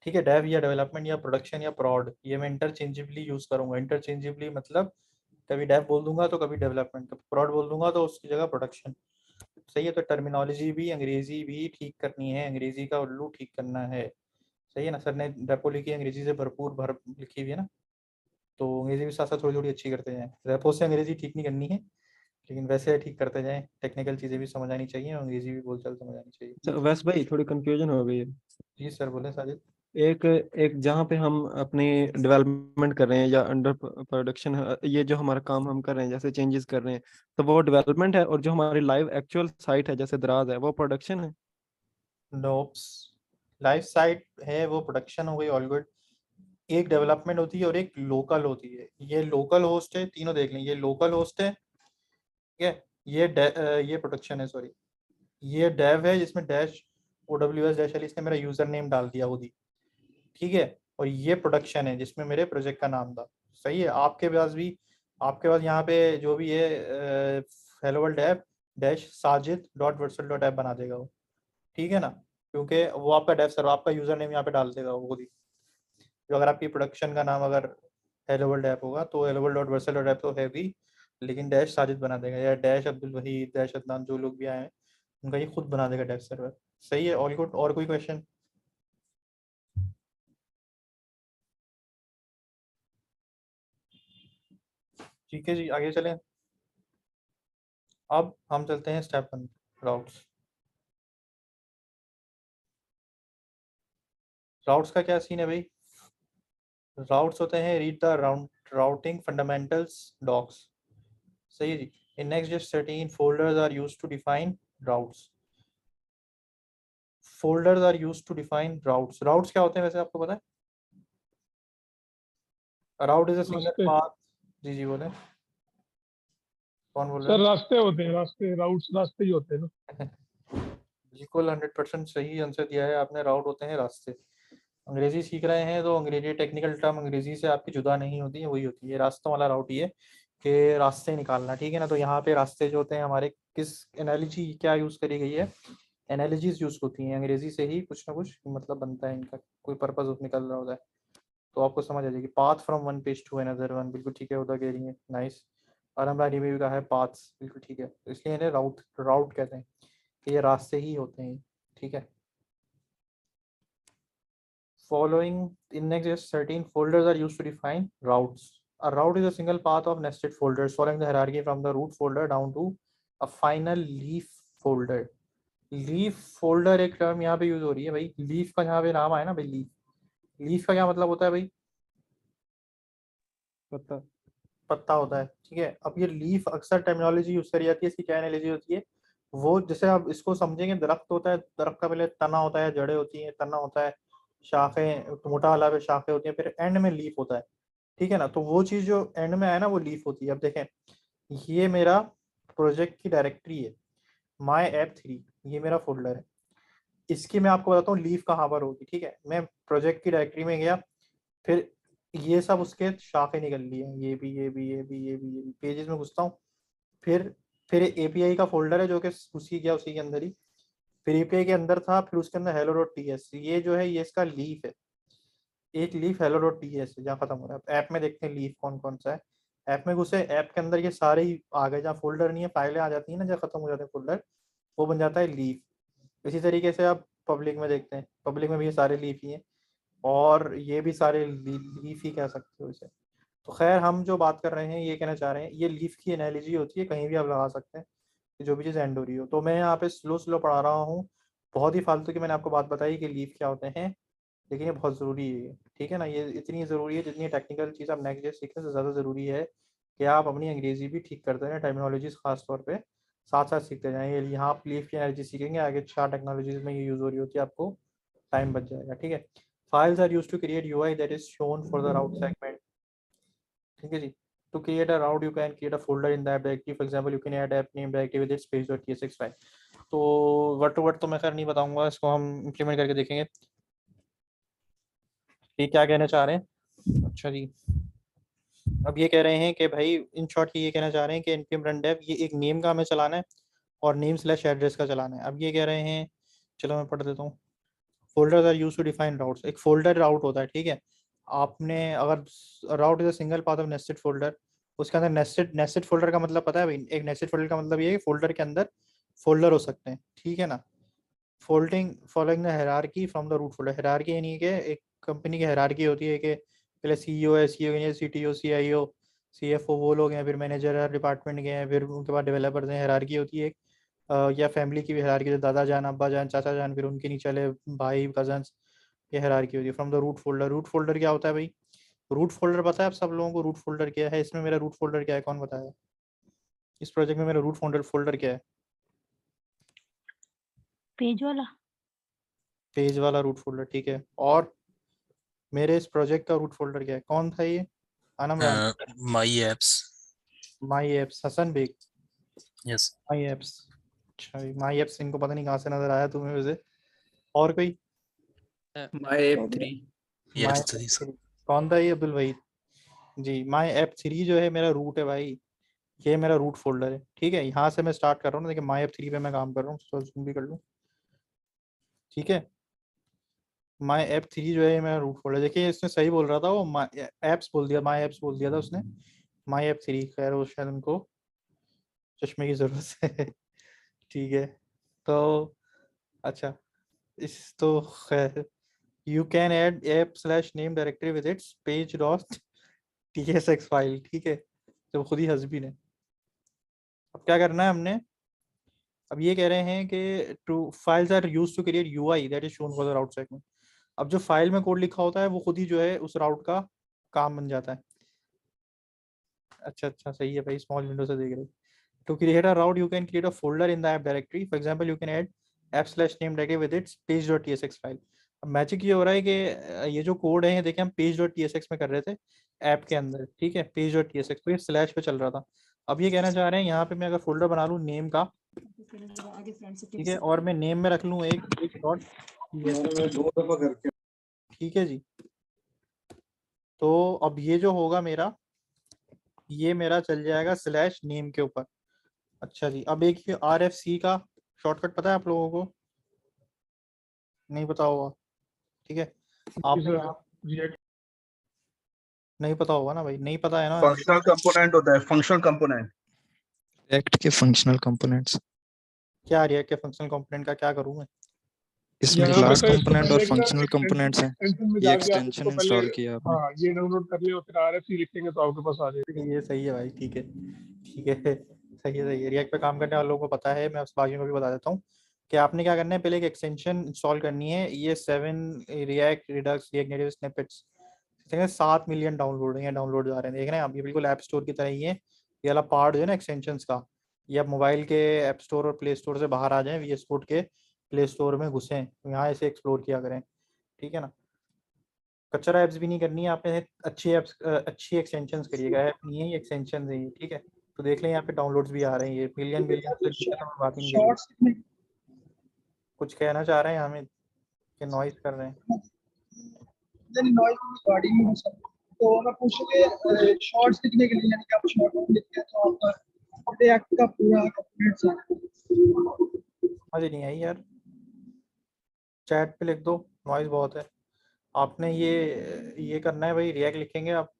[SPEAKER 1] ठीक है, डेव या डेवलपमेंट या प्रोडक्शन या prod, ये मैं इंटरचेंजेबली यूज करूंगा, इंटरचेंजेबली मतलब कभी डेव बोल दूंगा तो कभी डेवलपमेंट, कभी prod बोल दूंगा तो उसकी जगह प्रोडक्शन, सही है, तो टर्मिनोलॉजी भी अंग्रेजी भी ठीक करनी है, अंग्रेजी का उल्लू ठीक करना है, सही है ना, सर ने रेपो लिखी अंग्रेजी से भरपूर भर लिखी हुई है ना, तो अंग्रेजी भी साथ साथ थोड़ी थोड़ी अच्छी करते जाएं, रेपो से अंग्रेजी ठीक नहीं करनी है, लेकिन वैसे ठीक करते जाएं, टेक्निकल चीज़ें भी समझ आनी चाहिए, अंग्रेजी भी बोलचाल समझ आनी चाहिए।
[SPEAKER 2] अच्छा वैसे भाई थोड़ी कंफ्यूजन हो गई है।
[SPEAKER 1] जी सर बोले साजिद।
[SPEAKER 2] एक एक जहाँ पे हम अपनी डेवलपमेंट कर रहे हैं या अंडर प्रोडक्शन, ये जो हमारा काम हम कर रहे हैं जैसे चेंजेस कर रहे हैं, तो वो डेवलपमेंट है, और जो हमारी लाइव एक्चुअल साइट है जैसे दराज है वो प्रोडक्शन है।
[SPEAKER 1] नोप्स, लाइव साइट है वो प्रोडक्शन हो गई, ऑल गुड, एक डेवलपमेंट होती है और एक लोकल होती है, ये लोकल होस्ट है, तीनों देख लें, ये लोकल होस्ट है, ठीक है, ये प्रोडक्शन है, सॉरी, ये डेव है जिसमें डैश OWS डैश एल, इसने मेरा यूजर नेम डाल दिया खुद ही, ठीक है, और ये प्रोडक्शन है जिसमें मेरे प्रोजेक्ट का नाम था, सही है, आपके पास यहाँ पे जो भी है hello world app dash Sajid dot Vercel dot app बना देगा वो, ठीक है ना, क्योंकि वो आपका डेव सर्वर आपका यूजर नेम यहाँ पे डाल देगा वो खुद ही, जो अगर आपकी प्रोडक्शन का नाम अगर हेलो वर्ल्ड ऐप होगा तो hello world dot Vercel dot app तो है भी, लेकिन डैश साजिद बना देगा, या डैश अब्दुल वहीद, डैश अदनान, जो लोग भी आए हैं उनका ये खुद बना देगा डैश सर्वर। सही है, ऑल गुड। और कोई क्वेश्चन? ठीक है जी, आगे चलें। अब हम चलते हैं स्टेप 1, राउट्स। राउट्स का क्या सीन है भाई? राउट्स होते हैं read the routing fundamentals docs. सही है जी। इन नेक्स्ट.js 13 folders are used to define routes. Folders are used to define routes. Routes क्या होते हैं वैसे आपको पता है? राउट इज अ सिंगल
[SPEAKER 3] रास्ते
[SPEAKER 1] पाथ। जी जी बोले, कौन बोल रहा
[SPEAKER 3] सर, रास्ते होते हैं, रास्ते, राउट्स रास्ते ही होते हैं ना।
[SPEAKER 1] है? बिल्कुल 100% सही आंसर दिया है आपने। राउट होते हैं रास्ते। अंग्रेजी सीख रहे हैं तो अंग्रेजी टेक्निकल टर्म अंग्रेजी से आपकी जुदा नहीं होती है, वही होती है। रास्तों वाला राउट ही है कि रास्ते निकालना, ठीक है ना। तो यहाँ पे रास्ते जो होते हैं हमारे, किस एनालॉजी क्या यूज करी गई है? एनालॉजीज यूज होती हैं अंग्रेजी से ही, कुछ ना कुछ मतलब बनता है इनका, कोई पर्पज निकल रहा होता है। तो आपको समझ आ जाएगी। Path from one page to another one, बिल्कुल ठीक है, उदा कह रही है, नाइस। आरम्भारी में भी कहा है पाथ्स, बिल्कुल ठीक है। तो इसलिए इन्हें राउट राउट कहते हैं कि ये रास्ते ही होते हैं, ठीक है। Following in next 13 folders are used to define routes. A route is a single path of nested folders following the hierarchy from the root folder down to a final leaf folder. Leaf folder एक term यहाँ पे use हो रही है भाई। Leaf का यहाँ पे नाम आया ना भाई, लीफ। लीफ का क्या मतलब होता है भाई?
[SPEAKER 2] पता।
[SPEAKER 1] पत्ता होता है, ठीक है। अब ये लीफ अक्सर टर्मिनोलॉजी यूज करी जाती है, इसकी क्या एनालॉजी होती है? वो जैसे आप इसको समझेंगे, दरख्त होता है, दरख्त का पहले तना होता है, जड़ें होती हैं, तना होता है, शाखें, मोटा वाला पे शाखें होती हैं, फिर एंड में लीफ होता है, ठीक है ना। तो वो चीज जो एंड में आया ना, वो लीफ होती है। अब देखें, ये मेरा प्रोजेक्ट की डायरेक्टरी है, माई ऐप 3, ये मेरा फोल्डर है। इसकी मैं आपको बताता हूँ लीफ कहाँ पर होगी, ठीक है। मैं प्रोजेक्ट की डायरेक्टरी में गया, फिर ये सब उसके शाखे निकल लिए, ये भी, ये भी, ये भी, ये भी, ये भी। पेजेस में घुसता हूँ, फिर एपीआई का फोल्डर है जो कि घुसी गया उसी के अंदर ही। फिर एपीआई के अंदर था, फिर उसके अंदर hello डॉट टी एस, ये जो है ये इसका लीफ है। एक leaf hello dot T S है जहाँ खत्म हो रहा है। ऐप में देखते हैं लीफ कौन कौन सा है। ऐप में घुसे, ऐप के अंदर ये सारे ही आ गए, जहाँ फोल्डर नहीं है, फाइलें आ जाती है ना, जहाँ खत्म हो जाते हैं फोल्डर, वो बन जाता है लीफ। इसी तरीके से आप पब्लिक में देखते हैं, पब्लिक में भी ये सारे लीफ ही हैं, और ये भी सारे लीफ ही कह सकते हो इसे। तो खैर, हम जो बात कर रहे हैं, ये कहना चाह रहे हैं, ये लीफ की एनालॉजी होती है, कहीं भी आप लगा सकते हैं कि जो भी चीज़ एंड हो रही हो। तो मैं यहाँ पे स्लो स्लो पढ़ा रहा हूँ, बहुत ही फालतू की मैंने आपको बात बताई कि लीफ क्या होते हैं, लेकिन ये बहुत ज़रूरी है ये, ठीक है ना। ये इतनी ज़रूरी है जितनी टेक्निकल चीज़ आप नेक्स्ट डे सीखने से ज़्यादा ज़रूरी है कि आप अपनी अंग्रेजी भी ठीक करते रहें, टर्मिनोलॉजीज खास तौर पे साथ साथ सीखते जाएं। ये यहाँ आप लीफ की एनालॉजी सीखेंगे, आगे 4 टेक्नोलॉजीज में ये यूज़ हो रही होती है, आपको टाइम बच जाएगा, ठीक है। Files are use to create UI that is shown for the route segment, ठीक है जी। To create a route, you can create a folder in that directory. For example, you can add app name directory with its page.tsx file. तो word to word तो मैं खैर नहीं बताऊंगा, इसको हम इम्प्लीमेंट करके देखेंगे। ये क्या कहना चाह रहे हैं? अच्छा जी, अब ये कह रहे हैं कि भाई इन शॉर्ट ये कहना चाह रहे हैं कि npm run dev ये एक नेम का हमें चलाना है और नेम स्लैश एड्रेस का चलाना है। अब ये कह रहे हैं, चलो मैं पढ़ देता हूँ। Folders are use to define routes. एक फोल्डर राउट होता है, ठीक है। आपने अगर route is a single path of nested folder, उसके अंदर नेस्टेड नेस्टेड फोल्डर का मतलब पता है भाई? एक नेस्टेड फोल्डर का मतलब ये है कि फोल्डर के अंदर फोल्डर हो सकते हैं, ठीक है ना। Folding following the hierarchy from the root folder. Hierarchy यानी कि एक कंपनी की हायरार्की होती है कि पहले सीईओ है, सीईओ के सीटीओ, सीआईओ, सीएफओ, वो लोग हैं, फिर मैनेजर है, डिपार्टमेंट के हैं, फिर उनके बाद डेवलपर्स हैं। हायरार्की होती है या फैमिली की भी हायरार्की, जो दादा जान, अब्बा जान, चाचा जान, फिर उनके नीचे वाले भाई, कजन्स, ये हायरार्की होती है from the root folder. Root folder क्या होता है भाई? रूट फोल्डर पता है आप सब लोगों को? रूट फोल्डर क्या है? इसमें मेरा रूट फोल्डर क्या है, कौन बताया? इस प्रोजेक्ट में मेरा रूट फोल्डर क्या है?
[SPEAKER 4] पेज वाला।
[SPEAKER 1] पेज वाला रूट फोल्डर, ठीक है। और मेरे इस प्रोजेक्ट का रूट फोल्डर क्या है, कौन था ये? अनम राम,
[SPEAKER 5] माई एप्स।
[SPEAKER 1] माई एप्स, हसन बेग,
[SPEAKER 5] यस।
[SPEAKER 1] माई एप्स। अच्छा, माई एप्स इनको पता नहीं कहाँ से नजर आया तुम्हें वैसे। और कोई?
[SPEAKER 6] My app 3।
[SPEAKER 1] My
[SPEAKER 5] yes
[SPEAKER 1] app 3 कौन था? ये अब्दुल वहीद जी। माई ऐप 3 जो है मेरा रूट है भाई, ये मेरा रूट फोल्डर है, ठीक है। यहाँ से मैं स्टार्ट कर रहा हूँ, देखिए माई ऐप 3 पे मैं काम कर रहा हूँ, तो जूम भी कर लूँ, ठीक है। माई ऐप 3 जो है मेरा रूट फोल्डर। देखिए इसने सही बोल रहा था, वो एप्स बोल दिया, माई एप्स बोल दिया था उसने, माई ऐप 3। खैर वो शायद उनको चश्मे की जरूरत है। ठीक है, तो अच्छा, इस तो खैर, you can add app slash name directory with it's page dot tsx file. ठीक है, तो खुद ही हस्बीन है। अब क्या करना है हमने, अब ये कह रहे हैं कि two files are used to create UI that is shown for the route segment. अब जो फाइल में कोड लिखा होता है वो खुद ही जो है उस राउट का काम बन जाता है। अच्छा अच्छा, सही है भाई, स्मॉल विंडो से देख रहे। To create a route, you can create a folder in the app directory. For example, you can add app/name directory with its page.tsx file. अब मैजिक ये हो रहा है कि ये जो कोड है, ये देखिए हम page.tsx में कर रहे थे ऐप के अंदर, ठीक है, page.tsx पे स्लैश पे चल रहा था। अब ये कहना चाह रहे हैं यहाँ पे मैं अगर फोल्डर बना लूँ नेम का, ठीक है, और मैं नेम में रख लूँ एक डॉट, ठीक है जी। तो अब ये जो होगा मेरा, ये मेरा चल जाएगा स्लैश नेम के ऊपर। अच्छा जी, अब एक RFC का शॉर्टकट पता है आप लोगों को? नहीं पता होगा, ठीक है, आपने
[SPEAKER 3] सर
[SPEAKER 1] यहाँ
[SPEAKER 3] रिएक्ट
[SPEAKER 1] नहीं पता होगा ना भाई, नहीं पता है ना।
[SPEAKER 7] फंक्शनल कंपोनेंट होता है, फंक्शनल कंपोनेंट।
[SPEAKER 8] रिएक्ट के फंक्शनल कंपोनेंट्स,
[SPEAKER 1] क्या रिएक्ट के फंक्शनल कंपोनेंट का क्या करूँ मैं?
[SPEAKER 8] इसमें
[SPEAKER 3] यहाँ पे
[SPEAKER 8] क्लास
[SPEAKER 3] सर इसको
[SPEAKER 8] कंपोनेंट और
[SPEAKER 3] पहले एक ना
[SPEAKER 8] फंक्शनल कंपोनेंट्स हैं।
[SPEAKER 3] एक्सटेंशन में
[SPEAKER 8] ये
[SPEAKER 3] जाके आप
[SPEAKER 8] एक्सटेंशन
[SPEAKER 3] इसको पहले,
[SPEAKER 8] इंस्टॉल किया आपने।
[SPEAKER 3] हाँ ये डाउनलोड कर लियो, फिर RFC लिखेंगे तो आपके पास आ जाएगा।
[SPEAKER 1] ये सही है भाई, ठीक है ठीक है, सही है सही है। रिएक्ट पे काम करने वाले लोगों को पता है, मैं उस बाकियों को भी बता देता हूँ कि आपने क्या करना है। पहले एक एक्सटेंशन इंस्टॉल करनी है, ये 7 react Redux react native snippets, 7 million download है, डाउनलोड जा रहे हैं, देख रहे हैं आप, ये बिल्कुल ऐप स्टोर की तरह ही है। ये वाला पार्ट जो है ना एक्सटेंशंस का, ये आप मोबाइल के ऐप स्टोर और प्ले स्टोर से बाहर आ जाएं, VS कोड के प्ले स्टोर में घुसें, यहाँ ऐसे एक्सप्लोर किया करें, ठीक है ना। कचरा ऐप्स भी नहीं करनी है आपने, अच्छी ऐप्स अच्छी एक्सटेंशंस करिएगा, ऐप नहीं है ये, एक्सटेंशन है ये, ठीक है। तो देख लें यहाँ पे डाउनलोड्स भी आ रहे हैं, ये मिलियन मिलियन से नीचे तो मैं बात ही नहीं करी। कुछ कहना चाह रहे हैं हमें कि नॉइस कर रहे हैं?
[SPEAKER 9] तो मैं पूछ के शॉर्ट्स लिखने के लिए, यानी कि आप शॉर्ट लिखते हैं तो आपका रिएक्ट का पूरा कंपोनेंट
[SPEAKER 1] समझ नहीं आई यार, चैट पे लिख दो, नॉइस बहुत है। आपने ये करना है भाई, रिएक्ट लिखेंगे आप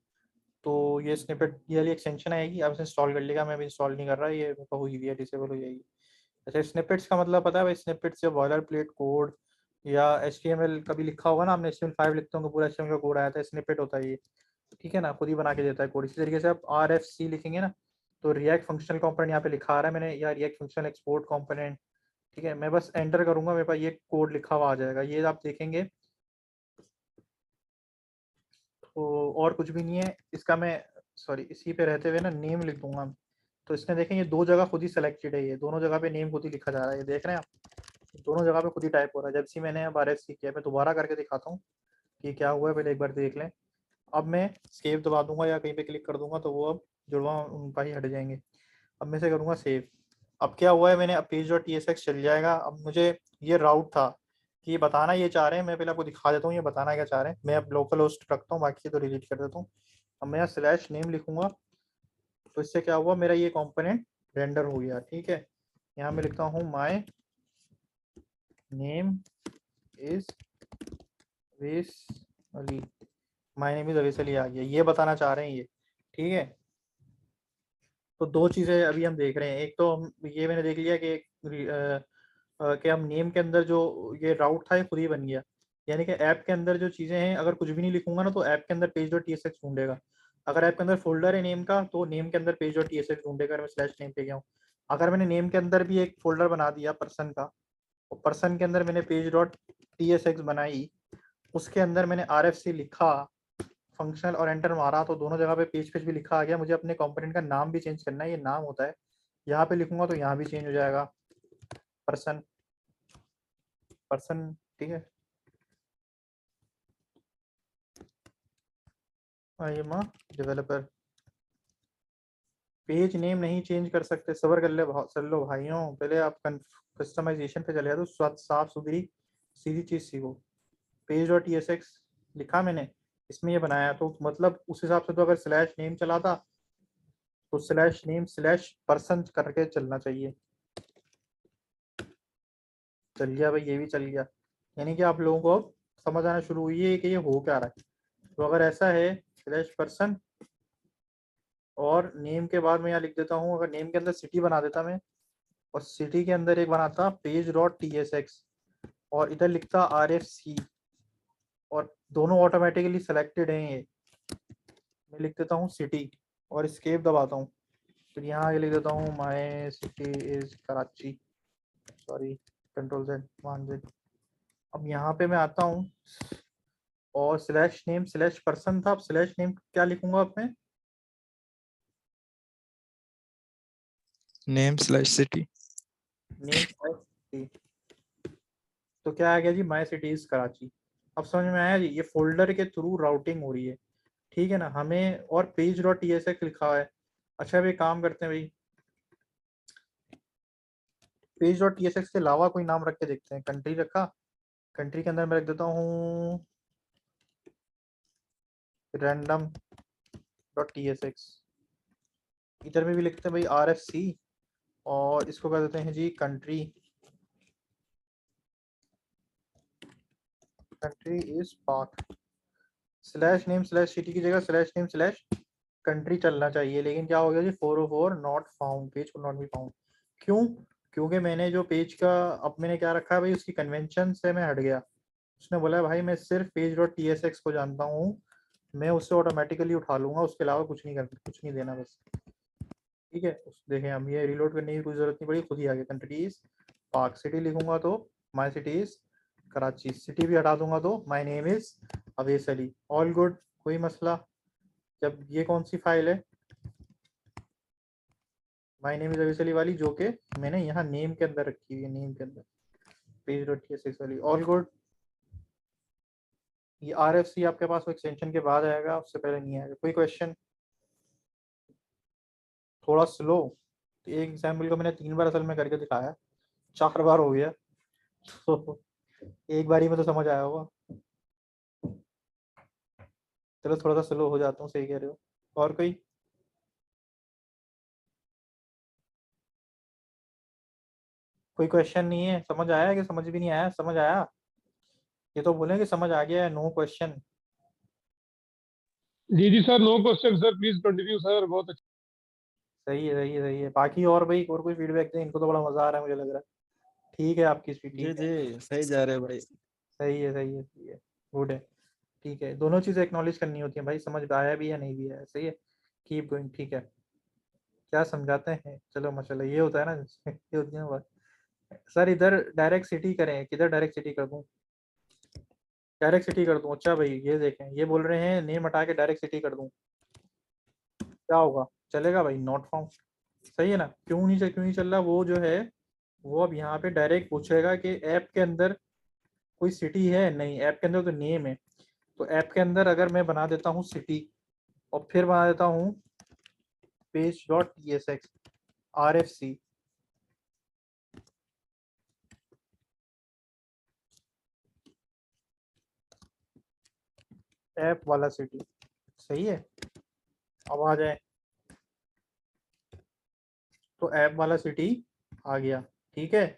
[SPEAKER 1] तो ये स्निपेट, ये वाली एक्सटेंशन आएगी, आप इसे इंस्टॉल कर लेगा। मैं भी इंस्टॉल नहीं कर रहा, ये मेरे को हुई हुई है, डिसेबल हो जाएगी। अच्छा, स्निपेट्स का मतलब पता है भाई? स्निपेट्स या बॉयलर प्लेट कोड या HTML कभी लिखा होगा ना आपने, HTML5 लिखते होंगे, पूरा HTML का कोड आया था, स्निपेट होता है ये, ठीक है ना, खुद ही बना के देता है कोड। इसी तरीके से आप RFC लिखेंगे ना, तो रिएक्ट फंक्शनल कंपोनेंट यहाँ पे लिखा आ रहा है मैंने, या रिएक्ट फंक्शनल एक्सपोर्ट कंपोनेंट, ठीक है। मैं बस एंटर करूंगा, मेरे पास ये कोड लिखा हुआ आ जाएगा, ये आप देखेंगे। तो और कुछ भी नहीं है इसका, मैं सॉरी इसी पे रहते हुए ना नेम लिख दूंगा। तो इसने देखें ये दो जगह खुद ही सेलेक्टेड है, ये दोनों जगह पे नेम खुद ही लिखा जा रहा है, ये देख रहे हैं आप, दोनों जगह पे खुद ही टाइप हो रहा है। जब से मैंने अब RFC किया, मैं दोबारा करके दिखाता हूँ कि क्या हुआ है, पहले एक बार देख लें। अब मैं सेव दबा दूंगा या कहीं पे क्लिक कर दूंगा तो वो अब जुड़वा उनका ही हट जाएंगे। अब मैं से करूँगा सेव। अब क्या हुआ है, मैंने अब page.tsx चल जाएगा। अब मुझे ये राउट था कि ये बताना ये चाह रहे हैं, मैं पहले आपको दिखा देता हूँ ये बताना क्या चाह रहे हैं। मैं अब लोकल होस्ट रखता हूँ, बाकी तो डिलीट कर देता हूँ। अब मैं यहाँ स्लैश नेम लिखूंगा, तो इससे क्या हुआ, मेरा ये कंपोनेंट रेंडर हो गया, ठीक है। यहाँ मैं लिखता हूँ my name is Avesh, my name is Avesh Ali आ गया, ये बताना चाह रहे हैं ये, ठीक है। तो दो चीज़ें अभी हम देख रहे हैं, एक तो हम ये मैंने देख लिया कि हम नेम के अंदर जो ये राउट था ये खुद ही बन गया, यानी कि ऐप के अंदर जो चीज़ें हैं, अगर कुछ भी नहीं लिखूंगा ना तो ऐप के अंदर page.tsx ढूंढेगा। अगर ऐप के अंदर फोल्डर है नेम का, तो नेम के अंदर page.tsx ढूंढेगा। मैं स्लैश नेम पे गया हूँ। अगर मैंने नेम के अंदर भी एक फोल्डर बना दिया पर्सन का, और पर्सन के अंदर मैंने page.tsx बनाई, उसके अंदर मैंने RFC लिखा फंक्शनल और एंटर मारा, तो दोनों जगह पे पेज भी लिखा आ गया। मुझे अपने कंपोनेंट का नाम भी चेंज करना है, ये नाम होता है, यहाँ पे लिखूंगा तो यहाँ भी चेंज हो जाएगा, पर्सन पर्सन, ठीक है। I am developer. Page name नहीं चेंज कर सकते, सबर कर ले चल लो भाइयों, पहले आप कस्टमाइजेशन पे चले जाओ, तो साफ सुथरी सीधी चीज सीखो। page.tsx लिखा मैंने, इसमें ये बनाया, तो मतलब उस हिसाब से तो अगर स्लैश नेम चला था तो स्लैश नेम स्लैश पर्सन करके चलना चाहिए। चल गया भाई, ये भी चल गया, यानी कि आप लोगों को अब समझ आना शुरू हुई है कि ये हो क्या रहा है। तो अगर ऐसा है स्लैश पर्सन और नेम के बाद मैं यहाँ लिख देता हूँ, अगर नेम के अंदर सिटी बना देता मैं, और सिटी के अंदर एक बनाता पेज डॉट tsx, और इधर लिखता rfc, और दोनों ऑटोमेटिकली सेलेक्टेड हैं ये। मैं लिख देता हूँ सिटी और एस्केप दबाता हूँ, फिर यहाँ आगे लिख देता हूँ my city is Karachi, sorry control Z 1Z। अब यहाँ पे मैं आता हूँ और स्लैश नेम स्लैश पर्सन था, अब स्लैश नेम क्या लिखूंगा अब मैं?
[SPEAKER 8] Name slash city.
[SPEAKER 1] Name city, तो क्या आ गया जी, माय सिटी इज कराची। अब समझ में आया जी, ये फोल्डर के थ्रू राउटिंग हो रही है, ठीक है ना हमें, और पेज डॉट tsx लिखा हुआ है। अच्छा भाई काम करते हैं भाई, पेज डॉट tsx के अलावा कोई नाम रख के देखते हैं। कंट्री रखा, कंट्री के अंदर मैं रख देता हूँ रैंडम डॉट tsx, इधर में भी लिखते हैं भाई rfc, और इसको कर देते हैं जी कंट्री, कंट्री इज पाक। स्लैश नेम स्लैश सिटी की जगह स्लैश नेम स्लैश कंट्री चलना चाहिए, लेकिन क्या हो गया जी 404 नॉट फाउंड, पेज को नॉट बी फाउंड। क्यों? क्योंकि मैंने जो पेज का अब मैंने क्या रखा है भाई, उसकी कन्वेंशन से मैं हट गया। उसने बोला भाई मैं सिर्फ पेज डॉट tsx को जानता हूँ, मैं उससे ऑटोमेटिकली उठा लूंगा, उसके अलावा कुछ नहीं करना, कुछ नहीं देना बस, ठीक है। देखें हम ये रिलोड करने की कोई जरूरत नहीं पड़ी, खुद ही आ गया। कंट्री इज पाक, सिटी लिखूंगा तो my city is Karachi, city भी हटा दूंगा तो my name is अवेस Ali, all good, कोई मसला। जब ये कौन सी फाइल है, माई नेम इज अवेस अली वाली, जो कि मैंने यहाँ नेम के अंदर रखी हुई है, नेम के अंदर पेज डॉट tsx वाली, ऑल गुड। ये RFC आपके पास एक्सटेंशन के बाद आएगा, उससे पहले नहीं आएगा। कोई क्वेश्चन? थोड़ा स्लो, तो एक एग्जाम्पल को मैंने 3 बार असल में करके दिखाया, 4 बार हो गया, तो एक बारी में तो समझ आया होगा। चलो थोड़ा सा स्लो हो जाता हूँ, सही कह रहे हो। और कोई? कोई क्वेश्चन नहीं है? समझ आया कि समझ भी नहीं आया? समझ आया? ये तो बोले कि समझ आ गया है, नो क्वेश्चन।
[SPEAKER 3] जी जी sir, no question sir, please continue sir, बहुत अच्छा।
[SPEAKER 1] सही है, सही है, सही है। बाकी और भाई और कोई फीडबैक दें, इनको तो बड़ा मजा आ रहा है मुझे लग रहा है। ठीक है आपकी स्पीड,
[SPEAKER 2] जी
[SPEAKER 1] ठीक है,
[SPEAKER 2] जी सही जा रहे हैं भाई।
[SPEAKER 1] सही है, सही है, सही है, गुड है। ठीक है, दोनों चीजें एक्नॉलेज करनी होती है भाई, समझ में आया भी या नहीं भी आया, सही है। कीप गोइंग, ठीक है। क्या समझाते हैं, चलो माशाल्लाह, ये होता है ना ये होती है बात। सर इधर डायरेक्ट सिटी करें, किधर डायरेक्ट सिटी कर दूं? डायरेक्ट सिटी कर दूं? अच्छा भाई ये देखें, ये बोल रहे हैं नेम हटा के डायरेक्ट सिटी कर दूं, क्या होगा? चलेगा भाई, नॉट फाउंड, सही है ना। क्यों नहीं चल रहा? वो जो है वो अब यहाँ पे डायरेक्ट पूछेगा कि ऐप के अंदर कोई सिटी है, नहीं, ऐप के अंदर तो नेम है। तो ऐप के अंदर अगर मैं बना देता हूँ सिटी, और फिर बना देता हूँ page dot tsx rfc, app वाला सिटी, सही है। अब आ जाए, तो ऐप वाला सिटी आ गया, ठीक है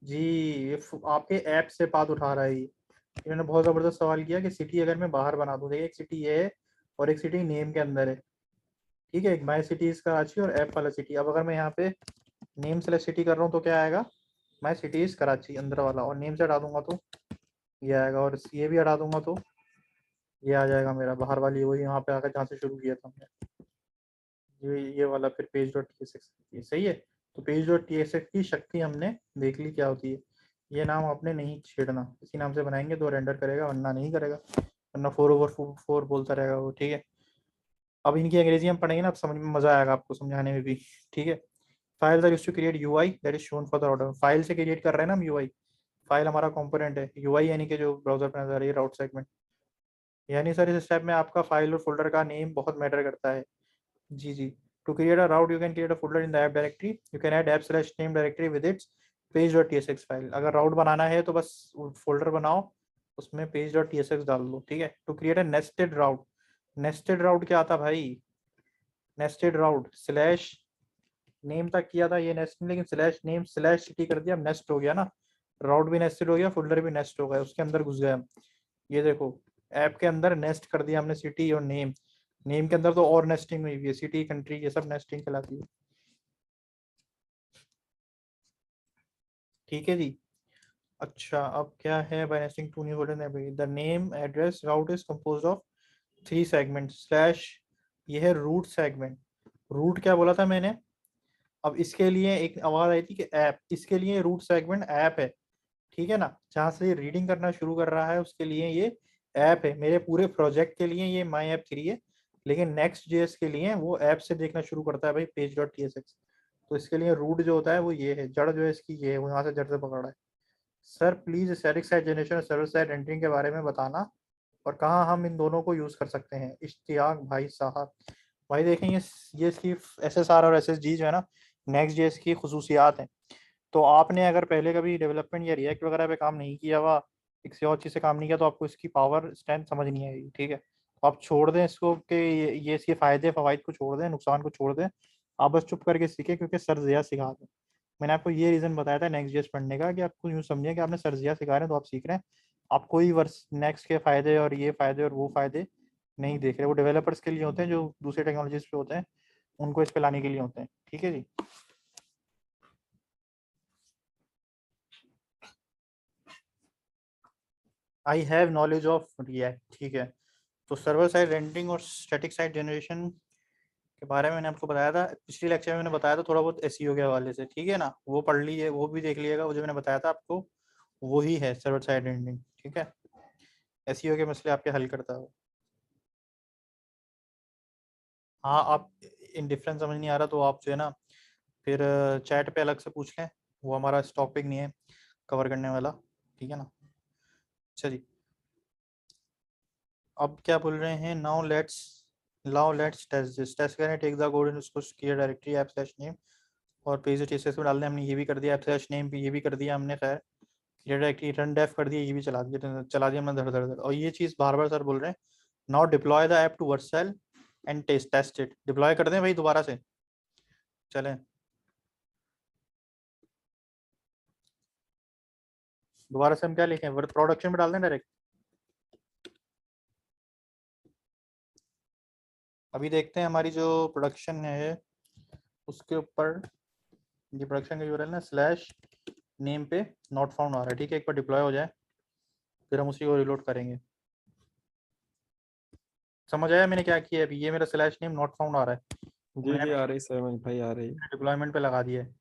[SPEAKER 1] जी। ये आपके ऐप से बात उठा रहा है ये। इन्होंने बहुत ज़बरदस्त सवाल किया कि सिटी अगर मैं बाहर बना दूँ, देखिए एक सिटी ये है और एक सिटी नेम के अंदर है, ठीक है। एक माई सिटी इज कराची और ऐप वाला सिटी। अब अगर मैं यहाँ पे नेम सेलेक्ट सिटी कर रहा हूँ तो क्या आएगा? माई सिटी इज कराची अंदर वाला, और नेम से हटा दूंगा तो ये आएगा, और ये भी हटा दूंगा तो ये आ जाएगा मेरा बाहर वाली, वही यहाँ पे आकर जहाँ से शुरू किया था हमने, ये वाला फिर पेज डॉट tsx, सही है। तो पेज डॉट tsx की शक्ति हमने देख ली क्या होती है। ये नाम आपने नहीं छेड़ना, इसी नाम से बनाएंगे तो रेंडर करेगा, वरना नहीं करेगा, वरना 4/4 बोलता रहेगा वो, ठीक है। अब इनकी अंग्रेजी हम पढ़ेंगे ना, अब समझ में मजा आएगा आपको समझाने में भी, ठीक है। Files are used to create UI that is shown for the order, file से क्रिएट कर रहे हैं ना हम यूआई, फाइल हमारा कंपोनेंट है, यूआई यानी कि जो ब्राउजर पर नजर आ रही है राउट सेगमेंट, यानी सर इस स्टेप में आपका फाइल और फोल्डर का नेम बहुत मैटर करता है। जी जी, to create a route you can create a folder in the app directory, you can add app/name directory with its page.tsx file. अगर राउट बनाना है तो बस फोल्डर बनाओ, उसमें page.tsx डाल दो, ठीक है। To create a nested route, nested route क्या आता भाई? नेस्टेड राउट स्लैश नेम तक किया था ये नेस्ट, लेकिन स्लैश नेम स्लैश सिटी कर दिया, नेस्ट हो गया ना, राउट भी नेस्टेड हो गया, फोल्डर भी नेस्ट हो गया, उसके अंदर घुस गए हम। ये देखो ऐप के अंदर नेस्ट कर दिया हमने सिटी और नेम, नेम के अंदर तो और नेस्टिंग हुई हुई है, सिटी कंट्री ये सब नेस्टिंग कहलाती है। ठीक है जी। अच्छा अब क्या है by nesting to new the name address route is composed of 3 segment slash, ये है रूट सेगमेंट। रूट क्या बोला था मैंने? अब इसके लिए एक आवाज आई थी कि ऐप, इसके लिए रूट सेगमेंट ऐप है, ठीक है ना। जहां से रीडिंग करना शुरू कर रहा है उसके लिए ये ऐप है। मेरे पूरे प्रोजेक्ट के लिए ये माई ऐप 3 है, लेकिन नेक्स्ट जेएस के लिए वो ऐप से देखना शुरू करता है भाई page.tsx। तो इसके लिए रूट जो होता है वो ये है, जड़ जो है इसकी ये है, वो यहाँ से जड़ से पकड़ा है। Sir please static site generation और सर्वर साइड रेंडरिंग के बारे में बताना और कहाँ हम इन दोनों को यूज कर सकते हैं। इश्तियाक भाई साहब, भाई देखें ये इसकी SSR और SSG जो है ना नेक्स्ट जेएस की खुसूसियात हैं। तो आपने अगर पहले कभी डेवलपमेंट या रिएक्ट वगैरह पे काम नहीं किया हुआ, किसी और चीज़ से काम नहीं किया, तो आपको इसकी पावर स्ट्रेंथ समझ नहीं आएगी, ठीक है। तो आप छोड़ दें इसको कि ये इसके फ़ायदे फ़वाइद को छोड़ दें, नुकसान को छोड़ दें, आप बस चुप करके सीखें क्योंकि सर ज़िया सिखा दें। मैंने आपको ये रीज़न बताया था नेक्स्ट जेएस पढ़ने का कि आपको यूँ समझिए कि आपने सर ज़िया सिखा रहे हैं तो आप सीख रहे हैं। आप कोई वर्स नेक्स्ट के फ़ायदे और ये फ़ायदे और वो फ़ायदे नहीं देख रहे। वो डेवलपर्स के लिए होते हैं जो दूसरे टेक्नोलॉजीज पे होते हैं, उनको इस पे लाने के लिए होते हैं, ठीक है जी। I have knowledge of React, ठीक है। तो सर्वर साइड रेंडरिंग और स्टैटिक साइड जनरेशन के बारे में मैंने आपको बताया था पिछली लेक्चर में, मैंने बताया था थोड़ा बहुत एसईओ के हवाले से, ठीक है ना। वो पढ़ लीजिए, वो भी देख लीजिएगा, वो जो मैंने बताया था आपको वही है सर्वर साइड रेंडरिंग, ठीक है। एसईओ के मसले आपके हल करता है वो। हाँ आप इन डिफरेंस समझ नहीं आ रहा तो आप जो है ना फिर चैट पे अलग से पूछ लें, वो हमारा टॉपिक नहीं है कवर करने वाला, ठीक है ना। अच्छा जी, अब क्या बोल रहे हैं, नाउ लेट्स टेस्ट करें। टेक द कोड इन उसको clear directory app slash name और पेज टीसीएस में डालने, हमने ये भी कर दिया। ऐप स्लैश नेम भी ये भी कर दिया हमने, खैर क्लियर डायरेक्टरी रन डेफ कर दिया, ये भी चला दिया हमने धड़ धड़ धड़। और ये चीज़ बार बार सर बोल रहे हैं, now deploy the app to Vercel and test it. Deploy कर दें भाई दोबारा से, चलें दोबारा से हम क्या लिखें, वर्ड प्रोडक्शन में डाल दें डायरेक्ट। अभी देखते हैं हमारी जो प्रोडक्शन है उसके ऊपर, ये प्रोडक्शन का यूआरएल ना स्लैश नेम पे नॉट फाउंड आ रहा है, ठीक है। एक बार डिप्लॉय हो जाए फिर हम उसी को रिलोड करेंगे। समझ आया मैंने क्या किया? अभी ये मेरा स्लैश नेम नॉट फाउंड आ रहा है,
[SPEAKER 2] जी जी आ रही समझ भाई, आ रही।
[SPEAKER 1] डिप्लॉयमेंट पे लगा दिया है,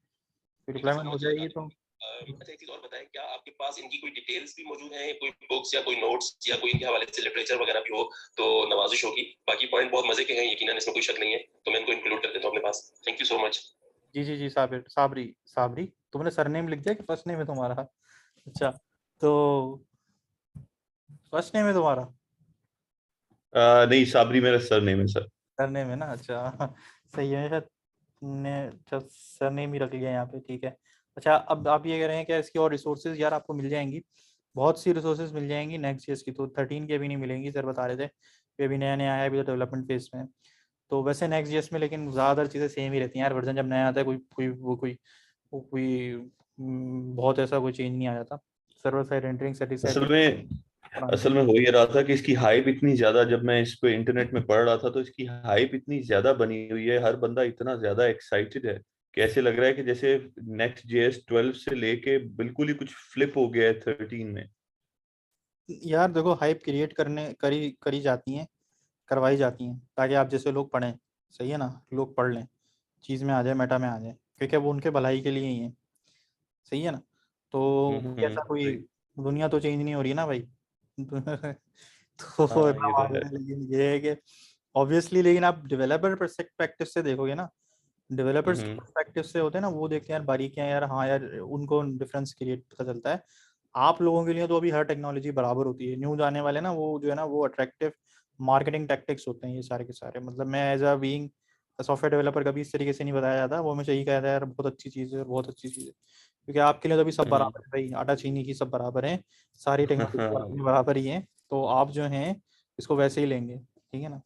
[SPEAKER 1] फिर डिप्लॉयमेंट हो जाएगी तो
[SPEAKER 10] अच्छा एक चीज और बताएं, क्या आपके पास इनकी कोई डिटेल्स भी मौजूद हैं, कोई बुक्स या कोई नोट्स या कोई इनके हवाले से लिटरेचर वगैरह भी हो तो नवाजिश होगी। बाकी पॉइंट बहुत मजे के हैं, यकीनन इसमें कोई शक नहीं है, तो मैं इनको इंक्लूड कर देता हूं अपने पास। Thank you so much.
[SPEAKER 1] जी साबरी तुमने सरनेम लिख दिया कि फर्स्ट नेम है तुम्हारा? अच्छा तो फर्स्ट नेम है तुम्हारा?
[SPEAKER 7] नहीं, साबरी मेरा सरनेम है सर।
[SPEAKER 1] सरनेम है ना, अच्छा सही है। शायद तुमने सरनेम ही रख लिया यहाँ पे, ठीक है। अच्छा अब आप ये कह रहे हैं क्या इसकी और रिसोर्सेज यार आपको मिल जाएंगी, बहुत सी रिसोर्सेज मिल जाएंगी नेक्स्ट ईयर की। तो 13 की अभी नहीं मिलेंगी, सर बता रहे थे कि अभी नया नया आया है, अभी तो डेवलपमेंट फेज में है। तो वैसे नेक्स्ट ईयर में लेकिन ज़्यादातर चीज़ें सेम ही रहती हैं यार, वर्जन जब नया आता है कोई बहुत ऐसा कोई चेंज नहीं आ जाता। सर्वर साइड रेंडरिंग
[SPEAKER 7] असल में हो ये रहा था कि इसकी हाइप इतनी ज्यादा, जब मैं इस पे इंटरनेट में पढ़ रहा था तो इसकी हाइप इतनी ज्यादा बनी हुई है, हर बंदा इतना ज्यादा एक्साइटेड है कि ऐसे लग रहा है कि जैसे नेक्स्ट जेएस 12 से लेके बिल्कुल ही कुछ फ्लिप हो गया है 13 में।
[SPEAKER 1] यार देखो हाइप क्रिएट करी जाती हैं, करवाई जाती हैं ताकि आप जैसे लोग पढ़ें, सही है ना, लोग पढ़ लें, चीज़ में आ जाए, मेटा में आ जाए, क्योंकि वो उनके भलाई के लिए ही है, सही है ना। तो ऐसा कोई
[SPEAKER 7] सही।
[SPEAKER 1] दुनिया तो चेंज नहीं हो रही ना भाई तो
[SPEAKER 7] हाँ
[SPEAKER 1] ऐसा
[SPEAKER 7] ये तो
[SPEAKER 1] मामला
[SPEAKER 7] है।
[SPEAKER 1] है, लेकिन ये है कि ऑब्वियसली, लेकिन आप डेवलपर पर्सपेक्टिव से देखोगे ना, डेवलपर्स के पर्सपेक्टिव से होते हैं ना, वो देखते हैं यार बारीकियां यार, हाँ यार उनको डिफरेंस क्रिएट पता चलता है। आप लोगों के लिए तो अभी हर टेक्नोलॉजी बराबर होती है, न्यू जाने वाले ना वो जो है ना वो अट्रैक्टिव मार्केटिंग टैक्टिक्स होते हैं ये सारे के सारे। मतलब मैं as a being software developer कभी इस तरीके से नहीं बताया जाता, वो हमेशा यही कहता है यार बहुत अच्छी चीज़ है, बहुत अच्छी चीज़ है, क्योंकि आपके लिए तो अभी सब बराबर है भाई, आटा चीनी की सब बराबर है, सारी टेक्नोलॉजी बराबर ही है। तो आप जो हैं इसको वैसे ही लेंगे, ठीक है ना।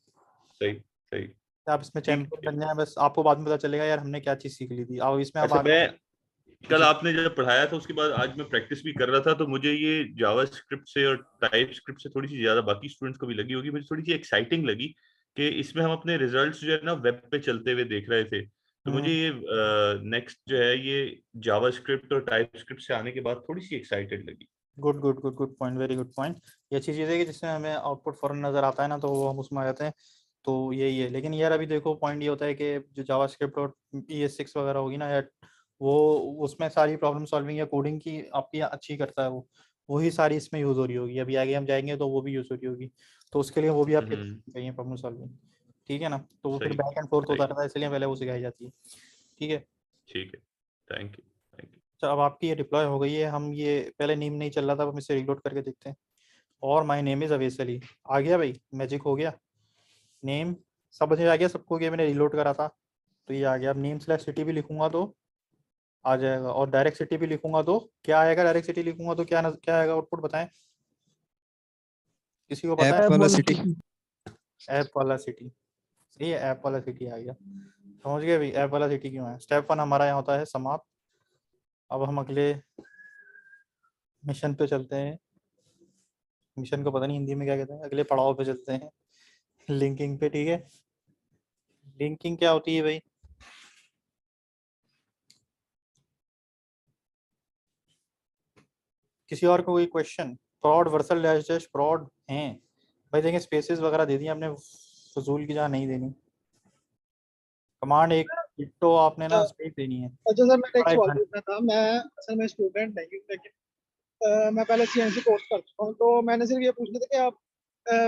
[SPEAKER 7] सही सही।
[SPEAKER 1] आप इसमें
[SPEAKER 7] ठीक
[SPEAKER 1] चैंपियन
[SPEAKER 7] है।
[SPEAKER 1] बन जाए, बस आपको बाद में पता चलेगा यार हमने क्या चीज़ सीख ली थी। अब इसमें आप
[SPEAKER 7] अच्छा,
[SPEAKER 1] आगे
[SPEAKER 7] मैं कल
[SPEAKER 1] जी
[SPEAKER 7] आपने जब पढ़ाया था उसके बाद आज मैं प्रैक्टिस भी कर रहा था, तो मुझे ये जावा स्क्रिप्ट से और टाइप स्क्रिप्ट से थोड़ी सी ज्यादा, बाकी स्टूडेंट्स को भी लगी होगी, मुझे थोड़ी सी एक्साइटिंग लगी कि इसमें हम अपने रिजल्ट्स जो है ना वेब पे चलते हुए देख रहे थे, तो मुझे ये नेक्स्ट जो है ये जावास्क्रिप्ट और टाइपस्क्रिप्ट से आने के बाद थोड़ी सी एक्साइटेड लगी।
[SPEAKER 1] Good good good good point, very good point. ये अच्छी चीज़ है कि जिसमें हमें आउटपुट फौरन नज़र आता है ना, तो वो हम उसमें आ जाते हैं, तो यही है। लेकिन यार अभी देखो पॉइंट ये होता है कि जो जावास्क्रिप्ट और ES6 वगैरह होगी ना यार, वो उसमें सारी प्रॉब्लम सॉल्विंग या कोडिंग की आपकी अच्छी करता है वो, वही सारी इसमें यूज़ हो रही होगी। अभी आगे हम जाएंगे तो वो भी यूज़ हो रही होगी, तो उसके लिए वो भी आपके चाहिए प्रॉब्लम सॉल्विंग, ठीक है ना। तो वो फिर
[SPEAKER 7] सही
[SPEAKER 1] बैक एंड फोर्थ होता
[SPEAKER 7] सही
[SPEAKER 1] रहता है, इसलिए पहले वो सिखाई जाती है, ठीक है।
[SPEAKER 7] ठीक है, थैंक यू थैंक यू।
[SPEAKER 1] तो अब आपकी ये डिप्लॉय हो गई है, हम ये पहले नेम नहीं चल रहा था, अब हम इसे रिलोड करके देखते हैं। और my name is Avesh Ali, आ गया भाई, मैजिक हो गया। नेम सब मुझे आ गया सबको, कि मैंने रिलोड करा था तो ये आ गया। अब नेम स्लैश सिटी भी लिखूंगा तो आ जाएगा, और डायरेक्ट सिटी भी लिखूंगा तो क्या आएगा, डायरेक्ट सिटी लिखूंगा तो क्या आएगा आउटपुट, बताएं किसी को पता
[SPEAKER 8] ऐप
[SPEAKER 1] है?
[SPEAKER 8] वाला सिटी।
[SPEAKER 1] ऐप वाला सिटी, सही है, ऐप वाला सिटी आ गया। समझ गए भाई ऐप वाला सिटी क्यों है। स्टेप 1 हमारा यहाँ होता है समाप्त। अब हम अगले मिशन पे चलते हैं। मिशन को पता नहीं हिंदी में क्या कहते हैं, अगले पड़ाव पे चलते हैं, लिंकिंग पे, ठीक है। लिंकिंग क्या होती है भाई? किसी और को कोई क्वेश्चन? प्रॉड वर्सल डैश डैश प्रॉड हैं भाई, देखें स्पेसेस वगैरह दे दिए हमने, फजूल की जहाँ नहीं देनी। कमांड एक तो आपने ना स्पेस देनी है।
[SPEAKER 9] अच्छा सर, मैंने एक
[SPEAKER 1] बड़ा
[SPEAKER 9] सवाल
[SPEAKER 1] एक
[SPEAKER 9] पूछना था। मैं असल में स्टूडेंट नहीं हूँ, लेकिन मैं पहले CNC कोर्स कर चुका हूँ, तो मैंने सिर्फ ये पूछना था कि आप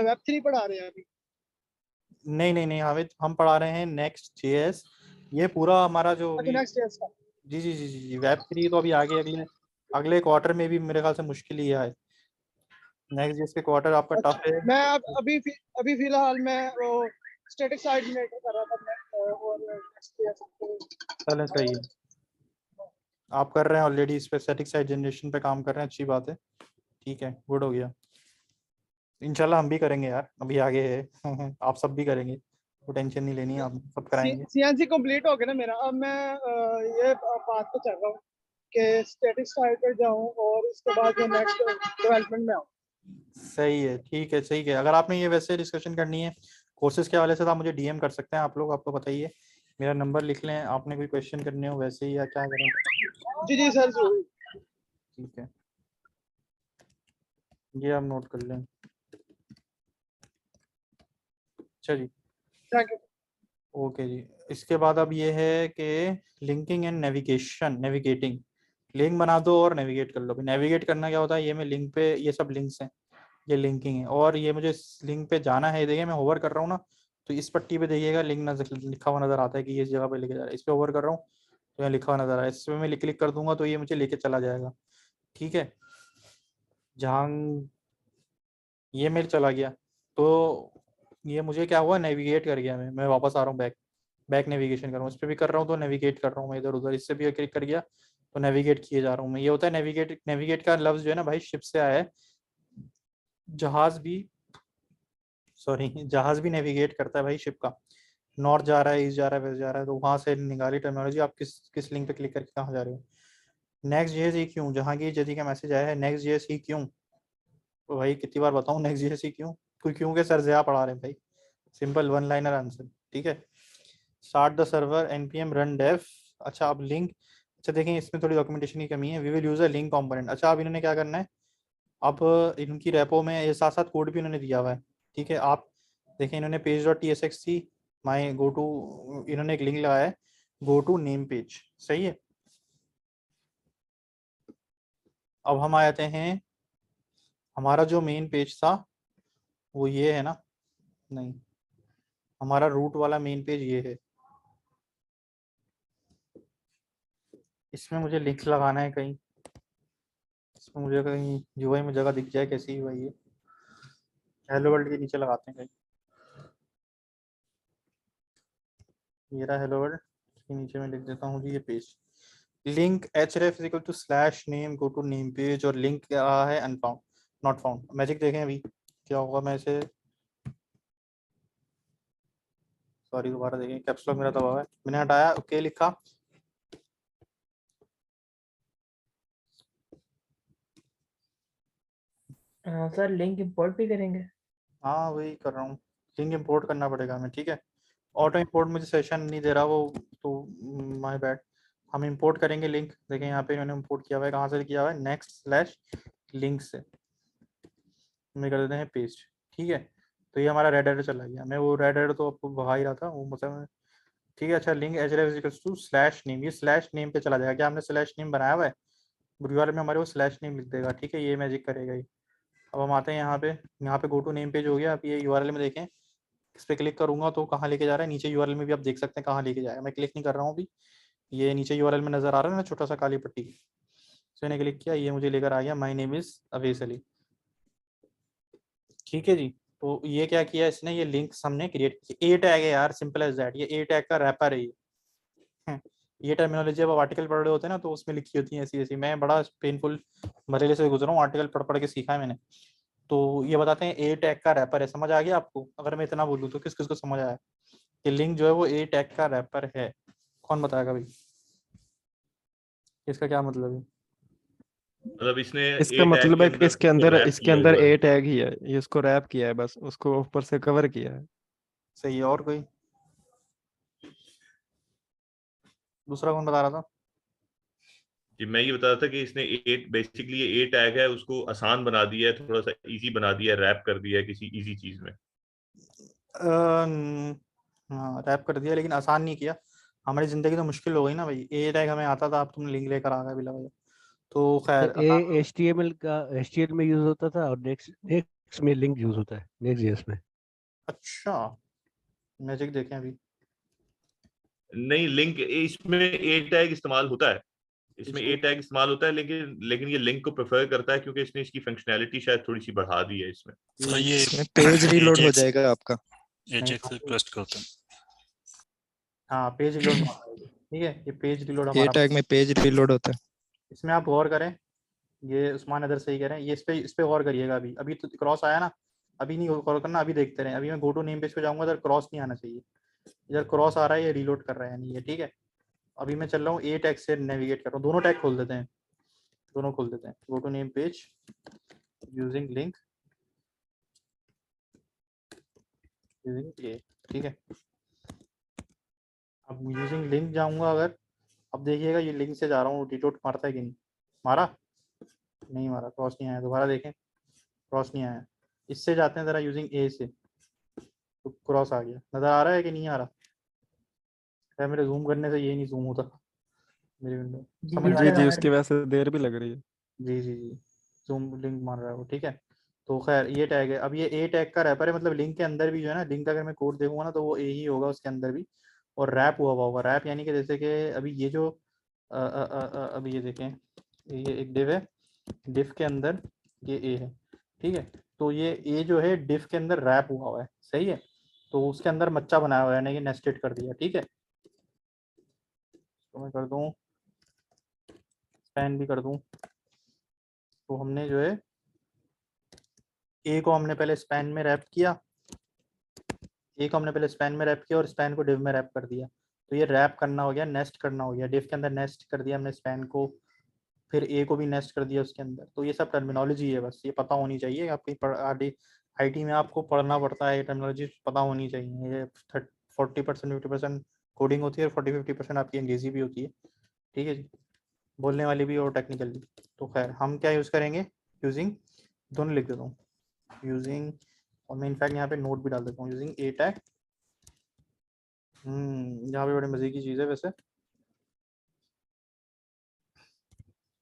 [SPEAKER 9] Web3 पढ़ा रहे हैं अभी?
[SPEAKER 1] नहीं नहीं नहीं, हम पढ़ा रहे हैं नेक्स्ट JS। ये पूरा हमारा जो
[SPEAKER 9] अच्छा,
[SPEAKER 1] अभी,
[SPEAKER 9] नेक्स्ट ईयर का।
[SPEAKER 1] जी जी जी जी जी, Web3 तो अभी आगे अगले अगले क्वार्टर में भी मेरे ख्याल से मुश्किल ही है। नेक्स्ट JS के क्वार्टर आपका
[SPEAKER 9] अच्छा,
[SPEAKER 1] टफ है।
[SPEAKER 9] मैं अभी फिलहाल मैं वो स्टैटिक साइट जनरेटर कर रहा था मैं, और नेक्स्ट ईयर
[SPEAKER 1] चलें सही है, आप कर रहे हैं ऑलरेडी इस पे स्टैटिक साइट जनरेशन पे काम कर रहे हैं, अच्छी बात है, ठीक है, गुड हो गया। इंशाल्लाह हम भी करेंगे यार, अभी आगे है आप सब भी करेंगे, तो टेंशन नहीं लेनी है, आप सब कराएंगे।
[SPEAKER 9] CNC कंप्लीट हो गया ना मेरा। अब मैं ये बात पे चल रहा हूँ कि स्टैटिक साइट पर जाऊँ और इसके बाद जो नेक्स्ट डेवलपमेंट में आऊँ।
[SPEAKER 1] सही है, ठीक है, सही है। अगर आपने ये वैसे डिस्कशन करनी है कोर्सेज के हवाले से तो आप मुझे DM कर सकते हैं, आप लोग, आपको बताइए, मेरा नंबर लिख लें, आपने कोई क्वेश्चन करने हो वैसे ही या क्या करें।
[SPEAKER 9] जी जी सर, जरूर।
[SPEAKER 1] ठीक है, ये आप नोट कर लें। अच्छा जी,
[SPEAKER 9] थैंक यू।
[SPEAKER 1] ओके जी। इसके बाद अब ये है कि लिंकिंग एंड नेविगेटिंग। लिंक बना दो और नेविगेट कर लो। नेविगेट करना क्या होता है, ये मैं लिंक पे, ये सब लिंक्स हैं, ये लिंकिंग है। और ये मुझे इस लिंक पे जाना है, देखिए मैं होवर कर रहा हूँ ना, तो इस पट्टी पे देखिएगा लिंक नजर लिखा हुआ नजर आता है कि ये इस जगह पे लेके जा रहा है। इस पे होवर कर रहा हूँ तो यहाँ लिखा हुआ नजर आ रहा है, इस पे मैं क्लिक कर दूंगा तो ये मुझे लेके चला जाएगा, ठीक है। जहाँ ये मेरे चला गया, तो ये मुझे क्या हुआ, नेविगेट कर गया, मैं वापस आ रहा हूँ, बैक नेविगेशन कर रहा हूँ। इस पर भी कर रहा हूँ तो नेविगेट कर रहा हूँ मैं इधर उधर, इससे भी क्लिक कर गया तो नेविगेट किए जा रहा हूँ मैं। ये होता है नेविगेट। नेविगेट का लफ्ज जो है ना भाई शिप से आया है। जहाज भी, सॉरी, जहाज भी नेविगेट करता है भाई शिप का, नॉर्थ जा रहा है, ईस्ट जा रहा है, वेस्ट जा रहा है, तो वहां से निकाली टर्मिनोलॉजी, आप किस किस लिंक पे क्लिक करके कहाँ जा रहे हो। नेक्स्ट JS ही क्यों, जहांगीर जदी का मैसेज आया है नेक्स्ट JS ही क्यों, तो भाई कितनी बार बताऊं नेक्स्ट JS ही क्यों, क्यों के सर ज़या पढ़ा रहे हैं भाई, सिंपल वन लाइनर आंसर, ठीक है। Start the server npm run dev। अच्छा अब लिंक, अच्छा देखें इसमें थोड़ी डॉक्यूमेंटेशन की कमी है। We will use a link component. अच्छा अब इन्होंने क्या करना है, अब इनकी रेपो में ये साथ साथ कोड भी इन्होंने दिया हुआ है, ठीक है। आप देखें इन्होंने page.tsxt माई गो टू, इन्होंने एक लिंक लगाया है गो टू नेम पेज, सही है। अब हम आ जाते हैं, हमारा जो मेन पेज था वो ये है ना, नहीं, हमारा रूट वाला मेन पेज ये है। इसमें मुझे लिंक लगाना है कहीं, इसमें मुझे कहीं UI में जगह दिख जाए, कैसी UI है, हेलो वर्ल्ड के नीचे लगाते हैं कहीं, ये रहा हेलो वर्ल्ड, इसके नीचे मैं लिख देता हूँ जी ये page. Link href is equal to slash name go to name page, और लिंक क्या है, अनफाउंड, नॉट फाउंड। मैजिक देखें अभी क्या होगा, मैं इसे, सॉरी दोबारा देखें, कैप्स लॉक मेरा दबा हुआ है, मैंने हटाया, ओके लिखा,
[SPEAKER 11] सर लिंक इंपोर्ट भी करेंगे?
[SPEAKER 1] हाँ वही कर रहा हूँ। लिंक इंपोर्ट करना पड़ेगा हमें, ठीक है। ऑटो इंपोर्ट मुझे सेशन नहीं दे रहा वो, तो माय बैड। हम इंपोर्ट करेंगे लिंक, देखें यहाँ पे इन्होंने इंपोर्ट किया हुआ है, कहाँ से किया हुआ है, next/link से हमें कर देते हैं पेस्ट, ठीक है। तो ये हमारा रेड एरर चला गया, मैं वो रेड एरर तो आपको भगा ही रहा था वो मतलब, ठीक है। अच्छा, लिंक href=/name, ये स्लैश नेम पे चला जाएगा। क्या हमने स्लैश नेम बनाया हुआ है URL में हमारे, वो स्लैश नेम लिख देगा, ठीक है। ये मैजिक करेगा ये। अब हम आते हैं यहाँ पे गो टू नेम पेज हो गया। अब ये URL में देखें, इस पर क्लिक करूंगा तो कहाँ लेके जा रहा है, नीचे URL में भी आप देख सकते हैं कहाँ लेके जाएगा। मैं क्लिक नहीं कर रहा हूँ अभी, ये नीचे URL में नजर आ रहा है ना छोटा सा काली पट्टी, तो मैंने क्लिक किया, ये मुझे लेकर आ गया माय नेम इज अवेस अली, ठीक है जी। तो ये क्या किया इसने, ये लिंक्स हमने क्रिएट किया। ए टैग है यार, सिंपल एज दैट, ये ए टैग का रैपर है ये। ये टर्मिनोलॉजी जब आप आर्टिकल पढ़ रहे होते हैं ना, तो उसमें लिखी होती है ऐसी ऐसी। मैं बड़ा पेनफुल मरेले से गुजरा हूँ, आर्टिकल पढ़ पढ़ के सीखा है मैंने। तो ये बताते हैं ए टैग का रैपर है, समझ आ गया आपको? अगर मैं इतना बोलूँ तो किस किस को समझ आया कि लिंक जो है वो ए टैग का रैपर है? कौन बताएगा भाई, इसका क्या मतलब है?
[SPEAKER 7] मतलब इसने
[SPEAKER 2] इसका
[SPEAKER 7] A tag
[SPEAKER 2] मतलब
[SPEAKER 7] के
[SPEAKER 2] है कि
[SPEAKER 7] अंदर
[SPEAKER 2] इसके
[SPEAKER 7] wrap
[SPEAKER 2] अंदर
[SPEAKER 7] किया हुआ
[SPEAKER 2] ए
[SPEAKER 7] है।
[SPEAKER 2] टैग ही है, ये उसको रैप किया है, बस उसको ऊपर से कवर किया है।
[SPEAKER 1] सही है। और कोई दूसरा कौन बता रहा था?
[SPEAKER 7] कि मैं ये बता रहा था कि इसने बेसिकली ये A tag है, उसको आसान बना दिया है, थोड़ा सा इजी बना दिया है, रैप कर दिया है किसी इजी चीज में।
[SPEAKER 1] हाँ, रैप कर दिया, लेकिन आसान नहीं किया। हमारी ज़िंदगी तो मुश्किल हो गई ना भाई। ए टैग हमें आता था, अब तुम लिंक लेकर आ गए बिला वजह। तो खैर
[SPEAKER 11] सर ए HTML में यूज होता था और नेक्स्ट में लिंक यूज होता है Next.js में।
[SPEAKER 1] अच्छा, मैजिक देखें अभी।
[SPEAKER 7] नहीं, लिंक इसमें A tag इस्तेमाल होता है, इसमें A
[SPEAKER 1] इसको
[SPEAKER 7] tag इस्तेमाल होता है, लेकिन ये लिंक को प्रेफर करता है क्योंकि इसने इसकी फंक्शनैलिटी शायद थोड़ी सी बढ़ा दी है इसमें।
[SPEAKER 5] तो ये
[SPEAKER 8] इसमें पेज रीलोड हो
[SPEAKER 5] एजेक्स
[SPEAKER 8] जाएगा आपका।
[SPEAKER 5] एजेक्स रिक्वेस्ट करता है।
[SPEAKER 1] हाँ, पेज रिलोड, ठीक है। ये पेज रिलोड
[SPEAKER 8] ए
[SPEAKER 1] हमारा,
[SPEAKER 8] टैग में पेज रीलोड होता है।
[SPEAKER 1] इसमें आप गौर करें, ये उस्मान अदर सही कह रहे हैं, ये इस पे गौर करिएगा। अभी अभी तो क्रॉस आया ना, अभी नहीं गौर करना, अभी देखते रहे। अभी मैं गो टू नेम पेज पे जाऊंगा, इधर क्रॉस नहीं आना चाहिए, इधर क्रॉस आ रहा है, ये रीलोड कर रहा है नहीं, ये ठीक है। अभी मैं चल रहा हूँ ए टैग से नेविगेट कर रहा हूँ, दोनों टैग खोल देते हैं, दोनों खोल देते हैं। Go to name page using link, using a, ठीक है। अब यूजिंग लिंक जाऊंगा अगर, अब देखिएगा ये लिंक से जा रहा हूँ, डिटोट मारता है कि नहीं मारा, नहीं मारा, क्रॉस नहीं आया। दोबारा देखें, क्रॉस नहीं आया। इससे जाते हैं ज़रा यूजिंग ए से, तो क्रॉस आ गया। नज़र आ रहा है कि नहीं आ रहा है? मेरे जूम करने से यही नहीं जूम होता मेरी विंडो, समझ आ
[SPEAKER 2] जी
[SPEAKER 1] गया
[SPEAKER 2] जी,
[SPEAKER 1] हमारी?
[SPEAKER 2] उसकी वजह से देर भी लग रही है।
[SPEAKER 1] जी जी जी, जूम लिंक मार रहा है वो, ठीक है। तो खैर ये टैग है। अब ये ए टैग का रैपर है, मतलब लिंक के अंदर भी जो है ना, लिंक का अगर मैं कोड देखूंगा ना तो वो ए ही होगा उसके अंदर भी, और रैप हुआ होगा। रैप यानी कि जैसे कि अभी ये जो अभी ये देखें, ये एक डिव है, डिव के अंदर ये ए है, ठीक है। तो ये ए जो है डिव के अंदर रैप हुआ है, सही है। तो उसके अंदर मच्चा बनाया हुआ है, यानी कि नेस्टेड कर दिया, ठीक है। तो मैं कर दूं, स्पैन भी कर दूं। तो हमने जो है ए को हमने पहले स्पैन में रैप किया, ए को हमने पहले स्पैन में रैप किया और स्पैन को डिव में रैप कर दिया। तो ये रैप करना हो गया, नेस्ट करना हो गया। डिव के अंदर नेस्ट कर दिया हमने स्पैन को, फिर ए को भी नेस्ट कर दिया उसके अंदर। तो ये सब टर्मिनोलॉजी है, बस ये पता होनी चाहिए। आपकी IT में आपको पढ़ना पड़ता है, टर्मिनोलॉजी पता होनी चाहिए। ये 40% 50% कोडिंग होती है और 40-50% आपकी अंग्रेजी भी होती है, ठीक है जी, बोलने वाली भी और टेक्निकल भी। तो खैर हम क्या यूज़ करेंगे, यूजिंग, दोनों लिख देता हूँ, यूजिंग, और मैं इनफैक्ट यहाँ पे नोट भी डाल देता हूँ, यूजिंग ए टैग। यहाँ पे बड़े मज़े की चीज़ है वैसे।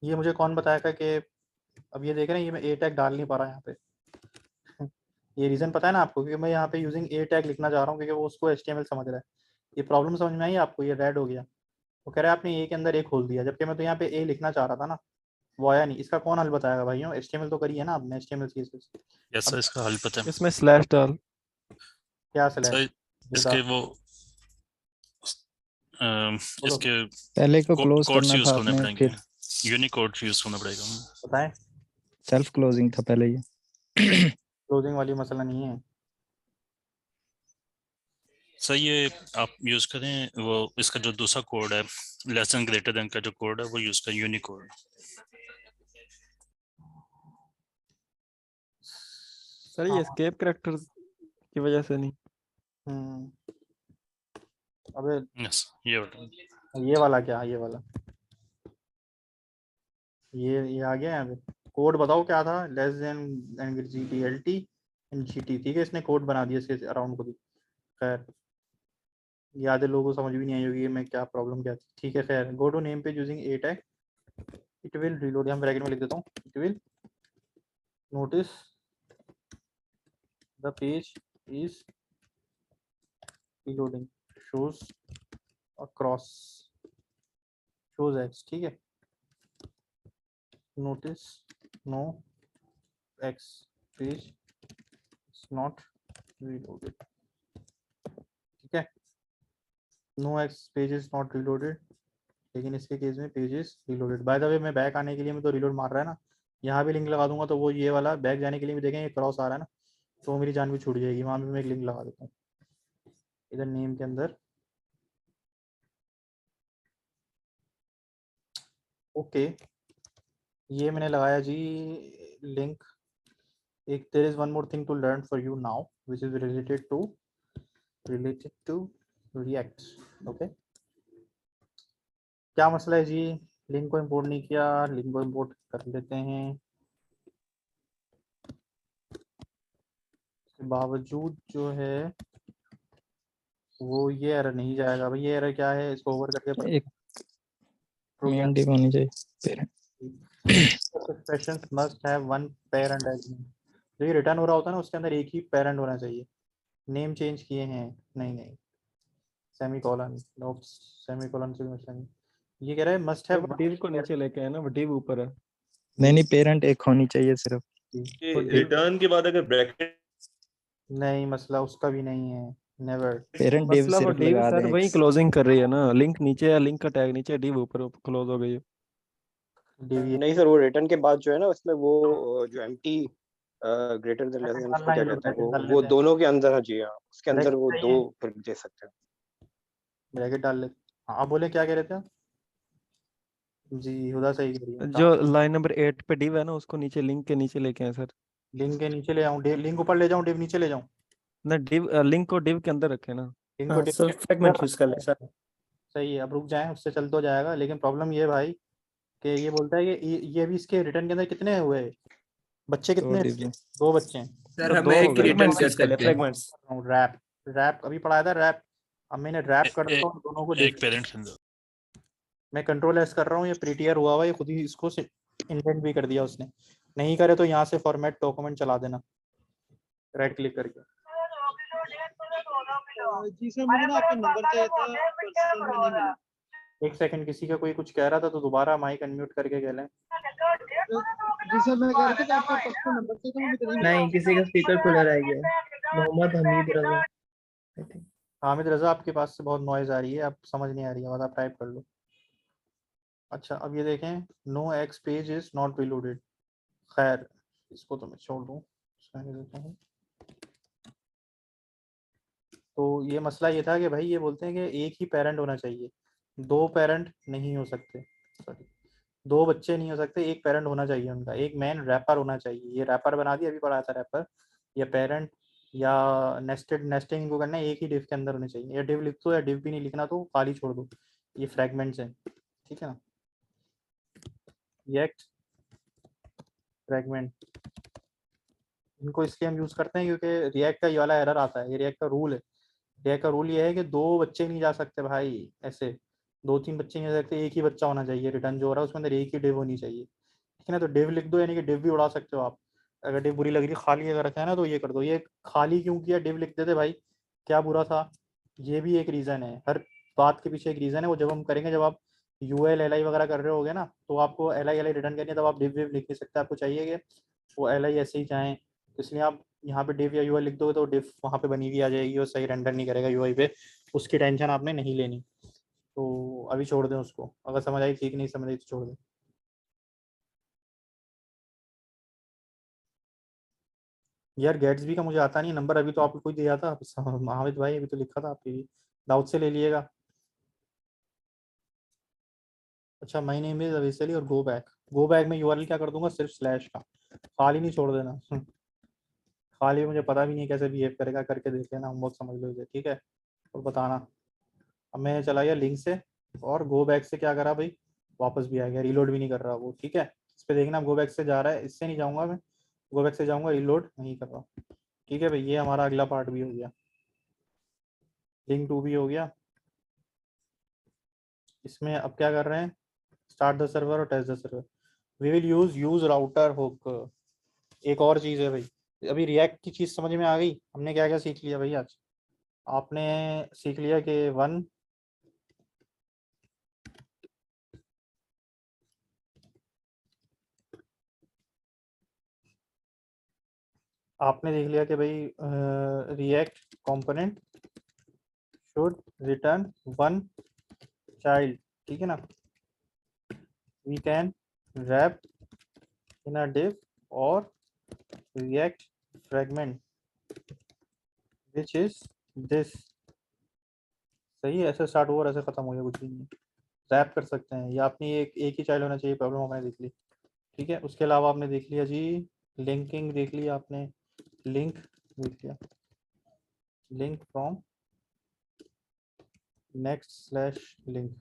[SPEAKER 1] ये मुझे कौन बताएगा कि, अब ये देख रहे हैं, ये मैं ए टैग डाल नहीं पा रहा यहाँ पे ये रीज़न पता है ना आपको, क्योंकि मैं यहाँ पे यूजिंग ए टैग लिखना चाह रहा हूँ, क्योंकि वो उसको HTML समझ रहा है। ये प्रॉब्लम समझ में आई आपको? ये रेड हो गया, वो कह रहा है आपने ए के अंदर ए खोल दिया, जबकि मैं तो यहाँ पे ए लिखना चाह रहा था ना, वो आया नहीं। इसका कौन हल बताएगा भाइयों? HTML तो करी है ना आपने, HTML CSS।
[SPEAKER 5] यस सर, इसका हल पता है।
[SPEAKER 2] इसमें स्लैश डाल।
[SPEAKER 1] क्या
[SPEAKER 5] सर
[SPEAKER 1] स्लैश?
[SPEAKER 5] इसके वो इसके
[SPEAKER 8] पहले को क्लोज
[SPEAKER 5] कोड्स
[SPEAKER 8] करना
[SPEAKER 5] यूज
[SPEAKER 8] था
[SPEAKER 5] करने
[SPEAKER 8] आपने,
[SPEAKER 5] पड़ेंगे,
[SPEAKER 8] फिर
[SPEAKER 5] यूनिकोड यूज करना पड़ेगा।
[SPEAKER 1] बताएं,
[SPEAKER 8] सेल्फ क्लोजिंग था पहले ये।
[SPEAKER 1] क्लोजिंग वाली मसला नहीं है
[SPEAKER 5] सर ये आप यूज करें वो, इसका जो दूसरा कोड है, लेस देन ग्रेटर देन का जो कोड है वो यूज करें, यूनिकोड।
[SPEAKER 2] सर ये एस्केप कैरेक्टर्स की वजह से नहीं।
[SPEAKER 1] अबे
[SPEAKER 5] यस ये बटन
[SPEAKER 1] ये वाला क्या, ये वाला, ये आ गया यहाँ पे। कोड बताओ क्या था, less than GTLT and GT, ठीक है। इसने कोड बना दिया इसके अराउंड को भी। खैर याद है, लोगों को समझ भी नहीं आई होगी मैं क्या प्रॉब्लम क्या थी, ठीक है। खैर go to name page using A tag, it will reload, हम ब्रैकेट में लिख देता हूँ, it will notice the page is reloading, shows across, shows X, ठीक है। Notice no X page is not reloaded, ठीक है। No X page is not reloaded, लेकिन इसके केस में page is reloaded. By the way मैं back आने के लिए मैं तो रीलोड मार रहा है ना, यहाँ भी लिंक लगा दूंगा तो वो ये वाला बैक जाने के लिए भी देखें ये क्रॉस आ रहा है ना, तो मेरी जान भी छूट जाएगी। वहां भी मैं एक लिंक लगा देता हूँ इधर नेम के अंदर। ओके ये मैंने लगाया जी लिंक। एक there is one more thing to learn for you now which is related to React. Okay क्या मसला है जी, लिंक को इंपोर्ट नहीं किया, लिंक को इंपोर्ट कर लेते हैं। इसके बावजूद जो है वो ये एरर नहीं जाएगा भाई। ये एरर क्या है, इसको ओवर करके
[SPEAKER 8] एक मेन डिव होनी चाहिए parent.
[SPEAKER 1] expressions must have one parent as name। जो ये रिटर्न हो रहा होता है ना उसके अंदर एक ही पेरेंट होना चाहिए। नेम चेंज किए हैं, नहीं सेमीकोलन, नो सेमीकोलन से सेमी, ये कह रहा है मस्ट हैव
[SPEAKER 2] डिव को नीचे लेके आए ना, वो डिव ऊपर है।
[SPEAKER 8] नहीं पेरेंट एक होनी चाहिए सिर्फ।
[SPEAKER 7] रिटर्न के बाद अगर ब्रैकेट
[SPEAKER 1] नहीं, मसला उसका भी नहीं है, नेवर।
[SPEAKER 8] पेरेंट डिव
[SPEAKER 2] मसला वो
[SPEAKER 8] सिर्फ
[SPEAKER 2] डिव
[SPEAKER 8] लगा
[SPEAKER 2] सर
[SPEAKER 8] दें।
[SPEAKER 2] वही क्लोजिंग कर रही है ना, लिंक नीचे है, लिंक का टैग नीचे, डिव ऊपर क्लोज हो गई है।
[SPEAKER 6] नहीं सर, वो रिटर्न के बाद जो है ना उसमें वो जो empty greater than less than उसको क्या कहते हैं, वो दोनों के अंदर है जी। हाँ उसके अंदर वो दो फिर दे सकते हैं।
[SPEAKER 1] ब्रैकेट डाल ले। हाँ बोले क्या कह रहे थे जी, हुदा सही कह रही है।
[SPEAKER 2] जो लाइन नंबर 8 पे डिव है ना उसको नीचे लिंक के नीचे लेके आए सर।
[SPEAKER 1] लिंक के नीचे ले आऊँ, लिंक ऊपर ले जाऊँ, डिव नीचे ले जाऊँ?
[SPEAKER 2] ना डिव लिंक को डिव के अंदर रखे ना।
[SPEAKER 1] लिंक को
[SPEAKER 12] सर फ्रैगमेंट यूज कर ले सर।
[SPEAKER 1] सही है, अब रुक जाए, उससे चल तो जाएगा। लेकिन प्रॉब्लम ये भाई कि ये बोलता है कि ये भी इसके रिटर्न के अंदर कितने हुए बच्चे, कितने हैं? 2 बच्चे हैं।
[SPEAKER 6] सर हम एक रिटर्न कर सकते हैं।
[SPEAKER 12] फ्रैगमेंट्स
[SPEAKER 1] रैप अभी पढ़ाया था रैप, अब मैंने रैप कर रहा हूँ दोनों को।
[SPEAKER 5] एक पेरेंट के अंदर
[SPEAKER 1] मैं कंट्रोल एस कर रहा हूँ, ये प्रीटियर हुआ हुआ, ये खुद ही इसको इंडेंट भी कर दिया उसने। नहीं करे तो यहाँ से फॉर्मेट डॉक्यूमेंट चला देना राइट क्लिक करके।
[SPEAKER 9] जी सर मुझे ना आपका नंबर चाहिए था, पर्सनल में नहीं मिला।
[SPEAKER 1] एक सेकंड, किसी का कोई कुछ कह रहा था तो दोबारा माइक अनम्यूट करके कह लें।
[SPEAKER 9] जी सर मैं कह रहा था कि आपका पर्सनल नंबर चाहिए था, मुझे नहीं मिला।
[SPEAKER 12] नहीं किसी का स्पीकर खुला रह गया। मोहम्मद हमीद रजा आई थिंक।
[SPEAKER 1] हामिद रजा आपके पास से बहुत नॉइज आ रही है, आप समझ नहीं आ रही है, आप टाइप कर लो। अच्छा अब ये देखें, no X page is not reloaded. खैर इसको तो मैं छोड़ दूँ, देता हूँ। तो ये मसला ये था कि भाई ये बोलते हैं कि एक ही पेरेंट होना चाहिए, 2 पेरेंट नहीं हो सकते, सॉरी 2 बच्चे नहीं हो सकते, एक पेरेंट होना चाहिए उनका, एक मेन रैपर होना चाहिए। ये रैपर बना दिया, अभी पढ़ाया था रैपर या पेरेंट या नेस्टिंग इनको करना है, एक ही डिव के अंदर होने चाहिए। या डिव लिख दो या डिव भी नहीं लिखना तो खाली छोड़ दो, ये फ्रैगमेंट्स हैं, ठीक है ना। रिएक्ट फ्रैगमेंट, इनको इसलिए हम यूज करते हैं क्योंकि रिएक्ट का ये वाला एरर आता है, ये रिएक्ट का रूल है। रिएक्ट का रूल ये है कि 2 बच्चे नहीं जा सकते भाई, ऐसे 2-3 बच्चे नहीं जा सकते, एक ही बच्चा होना चाहिए। रिटर्न जो हो रहा है उसके अंदर एक ही डिव होनी चाहिए, ठीक है ना। तो डिव लिख दो, यानी कि डिव भी उड़ा सकते हो आप। अगर डिव बुरी लग रही है, खाली अगर रखा है ना तो ये कर दो। ये खाली क्यों किया, डिव लिख देते भाई, क्या बुरा था। ये भी एक रीज़न है, हर बात के पीछे एक रीज़न है। वो जब हम करेंगे, जब आप UL LI वगैरह कर रहे होगे ना, तो आपको LI रिटर्न करनी है, तब आप डिव विव लिख नहीं सकते। आपको चाहिए कि वो LI ऐसे ही जाएँ, इसलिए आप यहाँ पे डिव या UI लिख दोगे तो डिव वहाँ पे बनी हुई आ जाएगी और सही रेंडर नहीं करेगा UI पे, उसकी टेंशन आपने नहीं लेनी। तो अभी छोड़ दें उसको, अगर समझ आई ठीक, नहीं समझ आई तो छोड़ दें। यार गेट्सबी का मुझे आता नहीं नंबर, अभी तो आपको ही दिया था हामिद भाई, अभी तो लिखा था आपके भी, दाऊद से ले लिएगा। अच्छा माय नेम इज अवेसली और गो बैक में URL क्या कर दूंगा, सिर्फ स्लैश का, खाली नहीं छोड़ देना खाली मुझे पता भी नहीं कैसे बिहेव करेगा, करके देख लेना, होमवर्क समझ लो इसे, ठीक है, और बताना। अब मैं चला गया लिंक से, और गो बैक से क्या करा भाई, वापस भी आ गया, रीलोड भी नहीं कर रहा वो, ठीक है। इस पे देखना गो बैक से जा रहा है, इससे नहीं जाऊंगा मैं, गो बैक से जाऊंगा, रीलोड नहीं कर रहा, ठीक है भाई। ये हमारा अगला पार्ट भी हो गया, लिंक 2 भी हो गया। इसमें अब क्या कर रहे हैं, स्टार्ट द सर्वर और test the server. We will use router hook. एक और चीज है भाई, अभी रिएक्ट की चीज समझ में आ गई, हमने क्या क्या सीख लिया भाई आज। आपने सीख लिया कि वन आपने देख लिया कि भाई React component should return one child, ठीक है ना। We can wrap in a div और react fragment which is this। सही है, ऐसे स्टार्ट हुआ और ऐसे खत्म हो गया, कुछ भी नहीं, रैप कर सकते हैं। ये आपने एक ही चाइल्ड होना चाहिए, प्रॉब्लम हमने देख ली, ठीक है। उसके अलावा आपने देख लिया जी लिंकिंग, देख लिया आपने, लिंक देख लिया, link from next slash link.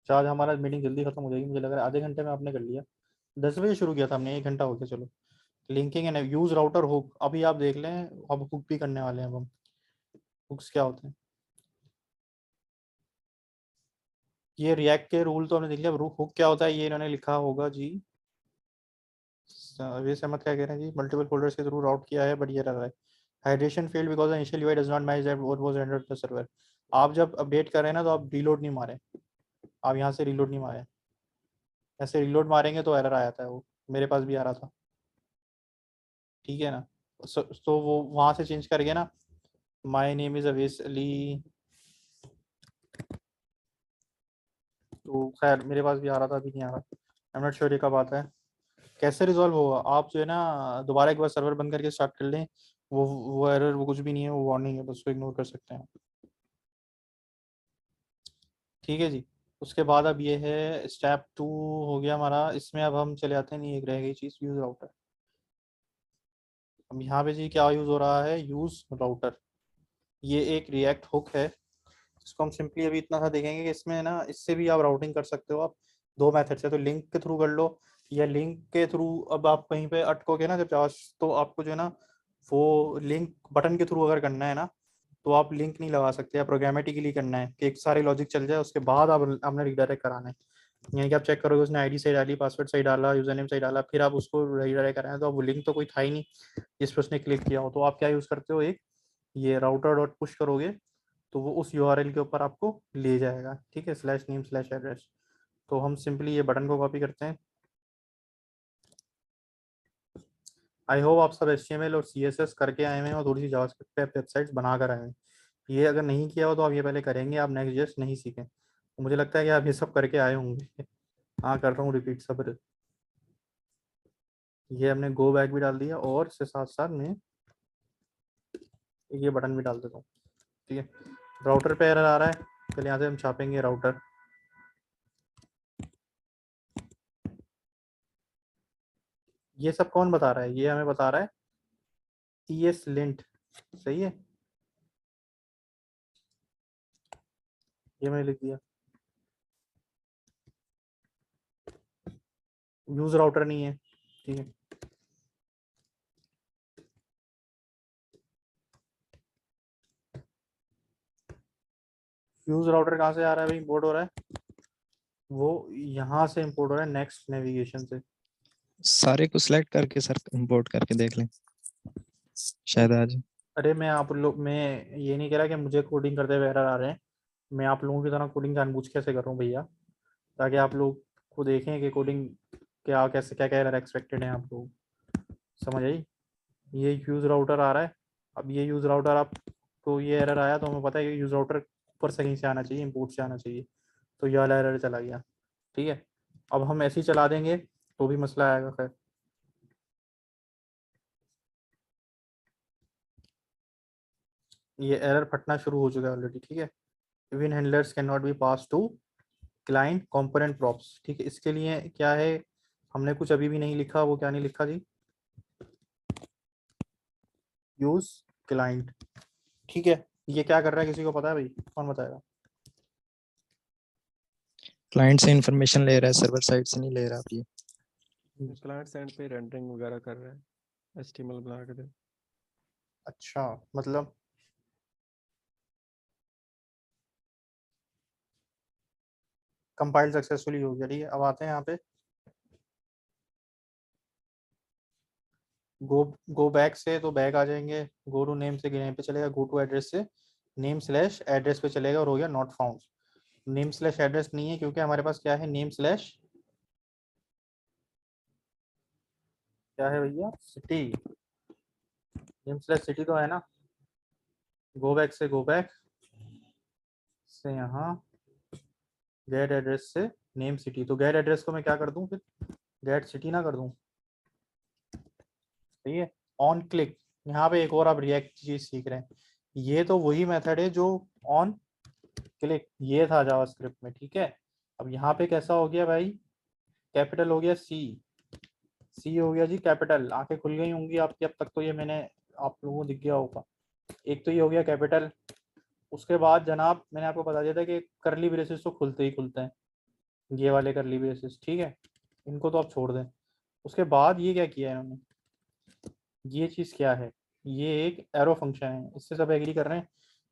[SPEAKER 1] Charge हमारा मीटिंग जल्दी खत्म हो जाएगी, मुझे लग रहा है आधे घंटे में आपने कर लिया। 10 बजे शुरू किया था हमने, 1 घंटा हो गया, चलो। Linking and use router hook, अभी आप देख लें, अब हुक भी करने वाले हैं। अब हम हुक्स क्या होते हैं, ये रिएक्ट के रूल तो हमने देख लिया, हुक क्या होता है ये इन्होंने लिखा होगा जी। अवेश अहमद क्या कह रहे हैं जी, मल्टीपल फोल्डर्स के थ्रू राउट किया है बट ये रहा है hydration failed because initial UI does not match that what was rendered the server. आप जब अपडेट कर रहे हैं ना, तो आप रीलोड नहीं मारें, आप यहाँ से रीलोड नहीं मारें, ऐसे रीलोड मारेंगे तो एरर आ जाता है, वो मेरे पास भी आ रहा था, ठीक है ना। तो वो वहाँ से चेंज करके ना, my name is Avesh Ali, तो खैर मेरे पास भी आ रहा था, अभी नहीं आ रहा, आई एम नॉट श्योर ये कब आता है, कैसे रिजॉल्व होगा। आप जो है ना दोबारा एक बार सर्वर बंद करके स्टार्ट कर लें, वो एरर वो कुछ भी नहीं है, वो वार्निंग है, बस उसको इग्नोर कर सकते हैं, ठीक है जी। उसके बाद अब ये है स्टेप 2 हो गया हमारा, इसमें अब हम चले आते हैं, नहीं एक रह गई चीज़, यूज राउटर। अब यहाँ पे जी क्या यूज़ हो रहा है, यूज राउटर। ये एक रिएक्ट हुक है, इसको हम सिंपली अभी इतना सा देखेंगे कि इसमें ना, इससे भी आप राउटिंग कर सकते हो, आप 2 मेथड से, तो लिंक के थ्रू कर लो, या लिंक के थ्रू अब आप कहीं पे अटकोगे ना जब जावा, तो आपको जो है ना वो लिंक बटन के थ्रू अगर करना है ना, तो आप लिंक नहीं लगा सकते, या प्रोग्रामेटिकली करना है कि एक सारे लॉजिक चल जाए, उसके बाद आप आपने रिडायरेक्ट कराना है। यानी कि आप चेक करोगे उसने आईडी सही डाली, पासवर्ड सही डाला, यूजर नेम सही डाला, फिर आप उसको रिडायरेक्ट कराएं, तो अब वो लिंक तो कोई था ही नहीं जिस पर उसने क्लिक किया हो, तो आप क्या यूज़ करते हो, एक ये राउटर डॉट पुश करोगे, तो वो उस यूआरएल के ऊपर आपको ले जाएगा, ठीक है, स्लैश नेम स्लैश एड्रेस। तो हम सिंपली ये बटन को कॉपी करते हैं। आई होप आप सब HTML और CSS करके आए हैं और थोड़ी सी जावास्क्रिप्ट पे वेबसाइट्स बना कर आए हैं। ये अगर नहीं किया हो तो आप ये पहले करेंगे, आप नेक्स्ट.js नहीं सीखें, तो मुझे लगता है कि आप ये सब करके आए होंगे। हाँ कर रहा हूँ रिपीट सब। ये हमने गो बैक भी डाल दिया, और इसके साथ साथ में ये बटन भी डाल देता हूँ, ठीक है। राउटर पे एरर आ रहा है, पहले यहाँ से हम छापेंगे राउटर। ये सब कौन बता रहा है, ये हमें बता रहा है ESLint, सही है, ये मैंने लिख दिया। यूज राउटर नहीं है, ठीक है। यूज राउटर कहाँ से आ रहा है भाई, इंपोर्ट हो रहा है, वो यहाँ से इंपोर्ट हो रहा है नेक्स्ट नेविगेशन से।
[SPEAKER 8] सारे को सिलेक्ट करके सर इंपोर्ट करके देख लें, शायद आज।
[SPEAKER 1] अरे मैं ये नहीं कह रहा कि मुझे कोडिंग करते हुए एरर आ रहे हैं, मैं आप लोगों की तरह कोडिंग जानबूझ कैसे कर रहा हूँ भैया, ताकि आप लोग को देखें कि कोडिंग क्या कैसे क्या क्या एरर एक्सपेक्टेड है, आप लोग समझ आई। ये यूज राउटर आ रहा है, अब ये यूज राउटर आपको ये एरर आया, तो हमें पता है कि यूज राउटर ऊपर से कहीं से आना चाहिए, इंपोर्ट से आना चाहिए, तो ये वाला एरर चला गया, ठीक है। अब हम ऐसे ही चला देंगे तो भी मसला आएगा, खैर ये एरर फटना शुरू हो चुका है ऑलरेडी, ठीक है। Event handlers can not be pass to client component props, ठीक है। इसके लिए क्या है, हमने कुछ अभी भी नहीं लिखा, वो क्या नहीं लिखा जी, यूज क्लाइंट। ठीक है, ये क्या कर रहा है किसी को पता है भाई? कौन बताएगा?
[SPEAKER 8] क्लाइंट से इंफॉर्मेशन ले रहा है, सर्वर साइड से नहीं ले रहा। आप ये
[SPEAKER 2] क्लाइंट साइड पे रेंडरिंग वगैरह कर रहा है, HTML बना के दे।
[SPEAKER 1] अच्छा, मतलब कंपाइल सक्सेसफुली हो गया। ठीक है, अब आते हैं यहाँ पे गो बैक से, तो बैक आ जाएंगे, गो टू नेम से नेम पे चलेगा, गो टू एड्रेस से नेम स्लैश एड्रेस पे चलेगा और हो गया not found. Name slash address नहीं है क्योंकि हमारे पास क्या है, नेम स्लैश क्या है भैया, सिटी। नेम स्लैश सिटी तो है ना। गो बैक से गो बैक से यहाँ गेट एड्रेस से नेम सिटी, तो गेट एड्रेस को मैं क्या कर दूं फिर, गेट सिटी ना कर दूं। सही है। ऑन क्लिक, यहाँ पे एक और आप रिएक्ट चीज सीख रहे हैं, ये तो वही मेथड है जो ऑन क्लिक ये था जावास्क्रिप्ट में। ठीक है, अब यहाँ पे कैसा हो गया भाई, कैपिटल हो गया सी हो गया जी कैपिटल। आंखें खुल गई होंगी आपकी अब तक तो, ये मैंने आप लोगों को दिख गया होगा। एक तो ये हो गया कैपिटल, उसके बाद जनाब मैंने आपको बता दिया था कि करली ब्रेसेस तो खुलते ही खुलते हैं, ये वाले करली ब्रेसेस। ठीक है, इनको तो आप छोड़ दें। उसके बाद ये क्या किया है इन्होंने, ये चीज़ क्या है, ये एक एरो फंक्शन है। इससे सब एग्री कर रहे हैं?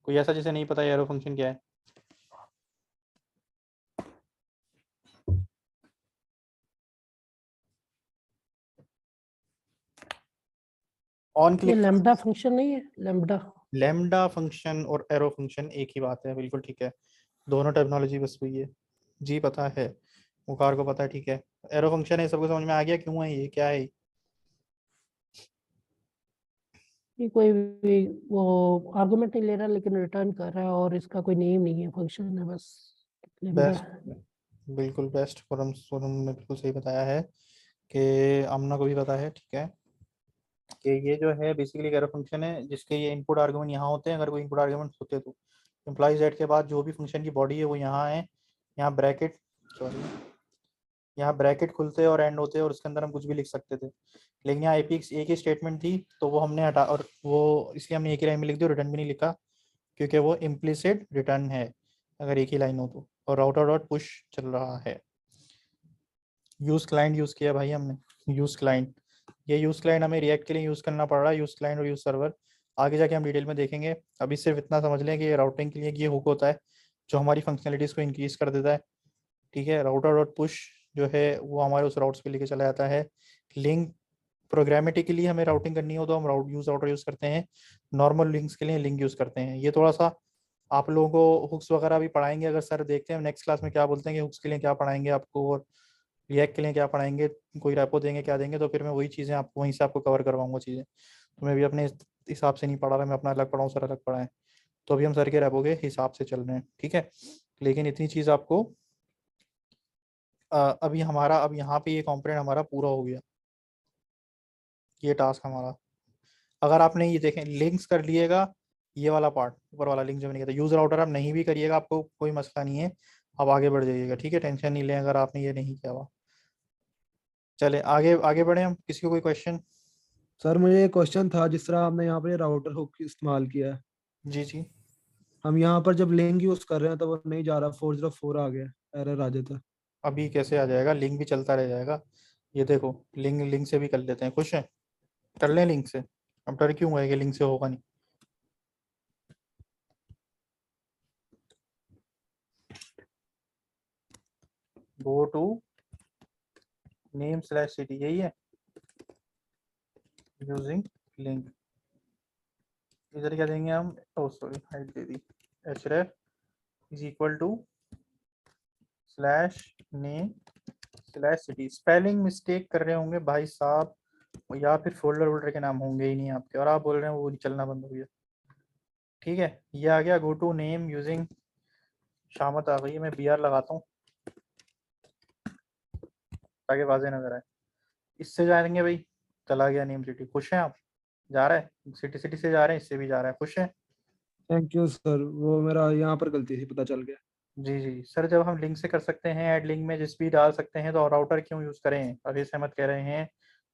[SPEAKER 1] कोई ऐसा जिसे नहीं पता एरो फंक्शन क्या है? ऑन
[SPEAKER 13] ये
[SPEAKER 1] क्लिक
[SPEAKER 13] लैम्बडा फंक्शन नहीं है?
[SPEAKER 1] लैम्डा फंक्शन और एरो फंक्शन एक ही बात है, बिल्कुल ठीक है। दोनों टेक्नोलॉजी बस हुई है जी, पता है, मुकार को पता है। ठीक है, एरो फंक्शन है, सबको समझ में आ गया क्यों है ये, क्या है?
[SPEAKER 13] ये कोई भी वो आर्गुमेंट नहीं ले रहा लेकिन रिटर्न कर रहा है, और इसका कोई नेम नहीं है, फंक्शन है बस। लैम्बडा
[SPEAKER 1] बेस्ट, बिल्कुल बेस्ट फोरम फोरम ने बिल्कुल सही बताया है कि आमना को भी पता है। ठीक है, कि ये जो है बेसिकली एरो फंक्शन है जिसके ये इनपुट आर्गुमेंट यहाँ होते हैं। अगर कोई इनपुट आर्गुमेंट होते तो इम्प्लॉइज एड के बाद जो भी फंक्शन की बॉडी है वो यहाँ है, यहाँ ब्रैकेट, सॉरी यहाँ ब्रैकेट खुलते और एंड होते और उसके अंदर हम कुछ भी लिख सकते थे। लेकिन यहाँ एपीएक्स एक ही स्टेटमेंट थी तो वो हमने हटा, और वो इसलिए हमने एक ही लाइन में लिख दिया, रिटर्न भी नहीं लिखा क्योंकि वो इम्प्लिसिट रिटर्न है अगर एक ही लाइन हो तो। और राउटर डॉट पुश चल रहा है। यूज क्लाइंट यूज किया भाई हमने, यूज क्लाइंट। ये यूज क्लाइंट हमें रिएक्ट के लिए यूज करना पड़ रहा है, यूज क्लाइंट और यूज सर्वर। आगे जाके हम डिटेल में देखेंगे, अभी सिर्फ इतना समझ लें कि ये राउटिंग के लिए ये हुक होता है जो हमारी फंक्शनलिटीज को इंक्रीज कर देता है। ठीक है, राउटर डॉट पुश जो है वो हमारे उस राउट्स पे लेके चला जाता है। लिंक प्रोग्रामेटिकली हमें राउटिंग करनी हो तो हम राउटर यूज करते हैं, नॉर्मल लिंक्स के लिए लिंक यूज करते हैं। ये थोड़ा सा आप लोगों को हुक्स वगैरह भी पढ़ाएंगे, अगर सर देखते हैं नेक्स्ट क्लास में क्या बोलते हैं कि हुक्स के लिए क्या पढ़ाएंगे आपको और रिएक्ट के लिए क्या पढ़ाएंगे, कोई रेपो देंगे क्या देंगे, तो फिर मैं वही चीज़ें आपको वहीं से आपको कवर करवाऊंगा चीज़ें। तो मैं भी अपने हिसाब से नहीं पढ़ा रहा, मैं अपना अलग पढ़ाऊँ, सर अलग पढ़ाएं। तो अभी हम सर के रेपो के हिसाब से चल रहे हैं। ठीक है, लेकिन इतनी चीज़ आपको अभी हमारा अब यहाँ पे ये कॉम्पोनेंट हमारा पूरा हो गया, ये टास्क हमारा। अगर आपने ये देखें लिंक्स कर लिएगा, ये वाला पार्ट ऊपर वाला लिंक जो मैंने किया था, यूजर राउटर आप नहीं भी करिएगा आपको कोई मसला नहीं है, आप आगे बढ़ जाइएगा। ठीक है, टेंशन नहीं लें अगर आपने ये नहीं किया हुआ। चले आगे आगे बढ़े हम, किसी को कोई क्वेश्चन?
[SPEAKER 14] सर मुझे एक क्वेश्चन था, जिस तरह आपने यहाँ पे राउटर हुक इस्तेमाल किया है,
[SPEAKER 1] जी जी,
[SPEAKER 14] हम यहाँ पर जब लिंक यूज कर रहे हैं तो वो नहीं जा रहा, 404 आ गया, एरर आ जाता है।
[SPEAKER 1] अभी कैसे आ जाएगा, लिंक भी चलता रह जाएगा। ये देखो लिंक लिंक से भी कर लेते हैं, खुश हैं? कर लें लिंक से, अब डर क्यों है कि लिंक से होगा नहीं। Go to name slash city, यही है यूजिंग लिंक। इधर क्या देंगे हम, ओ सॉरी हाइट दे दी, href is equal to slash name slash city. Spelling mistake कर रहे होंगे भाई साहब, या फिर फोल्डर वोल्डर के नाम होंगे ही नहीं आपके और आप बोल रहे हैं वो चलना बंद हो गया। ठीक है, ये आ गया गो टू नेम यूजिंग, शामत आ गई है, मैं br लगाता हूँ ताकि वाजे नजर आए। इससे जाएंगे भाई, चला गया नेम सिटी। खुश हैं आप? जा रहा है सिटी, सिटी से जा रहे हैं, इससे भी जा रहा है। खुश हैं?
[SPEAKER 14] थैंक यू सर, वो मेरा यहाँ पर गलती थी, पता चल गया।
[SPEAKER 1] जी जी सर, जब हम लिंक से कर सकते हैं, ऐड लिंक में जिस भी डाल सकते हैं, तो राउटर क्यों यूज़ करें? अभी सहमत कह रहे हैं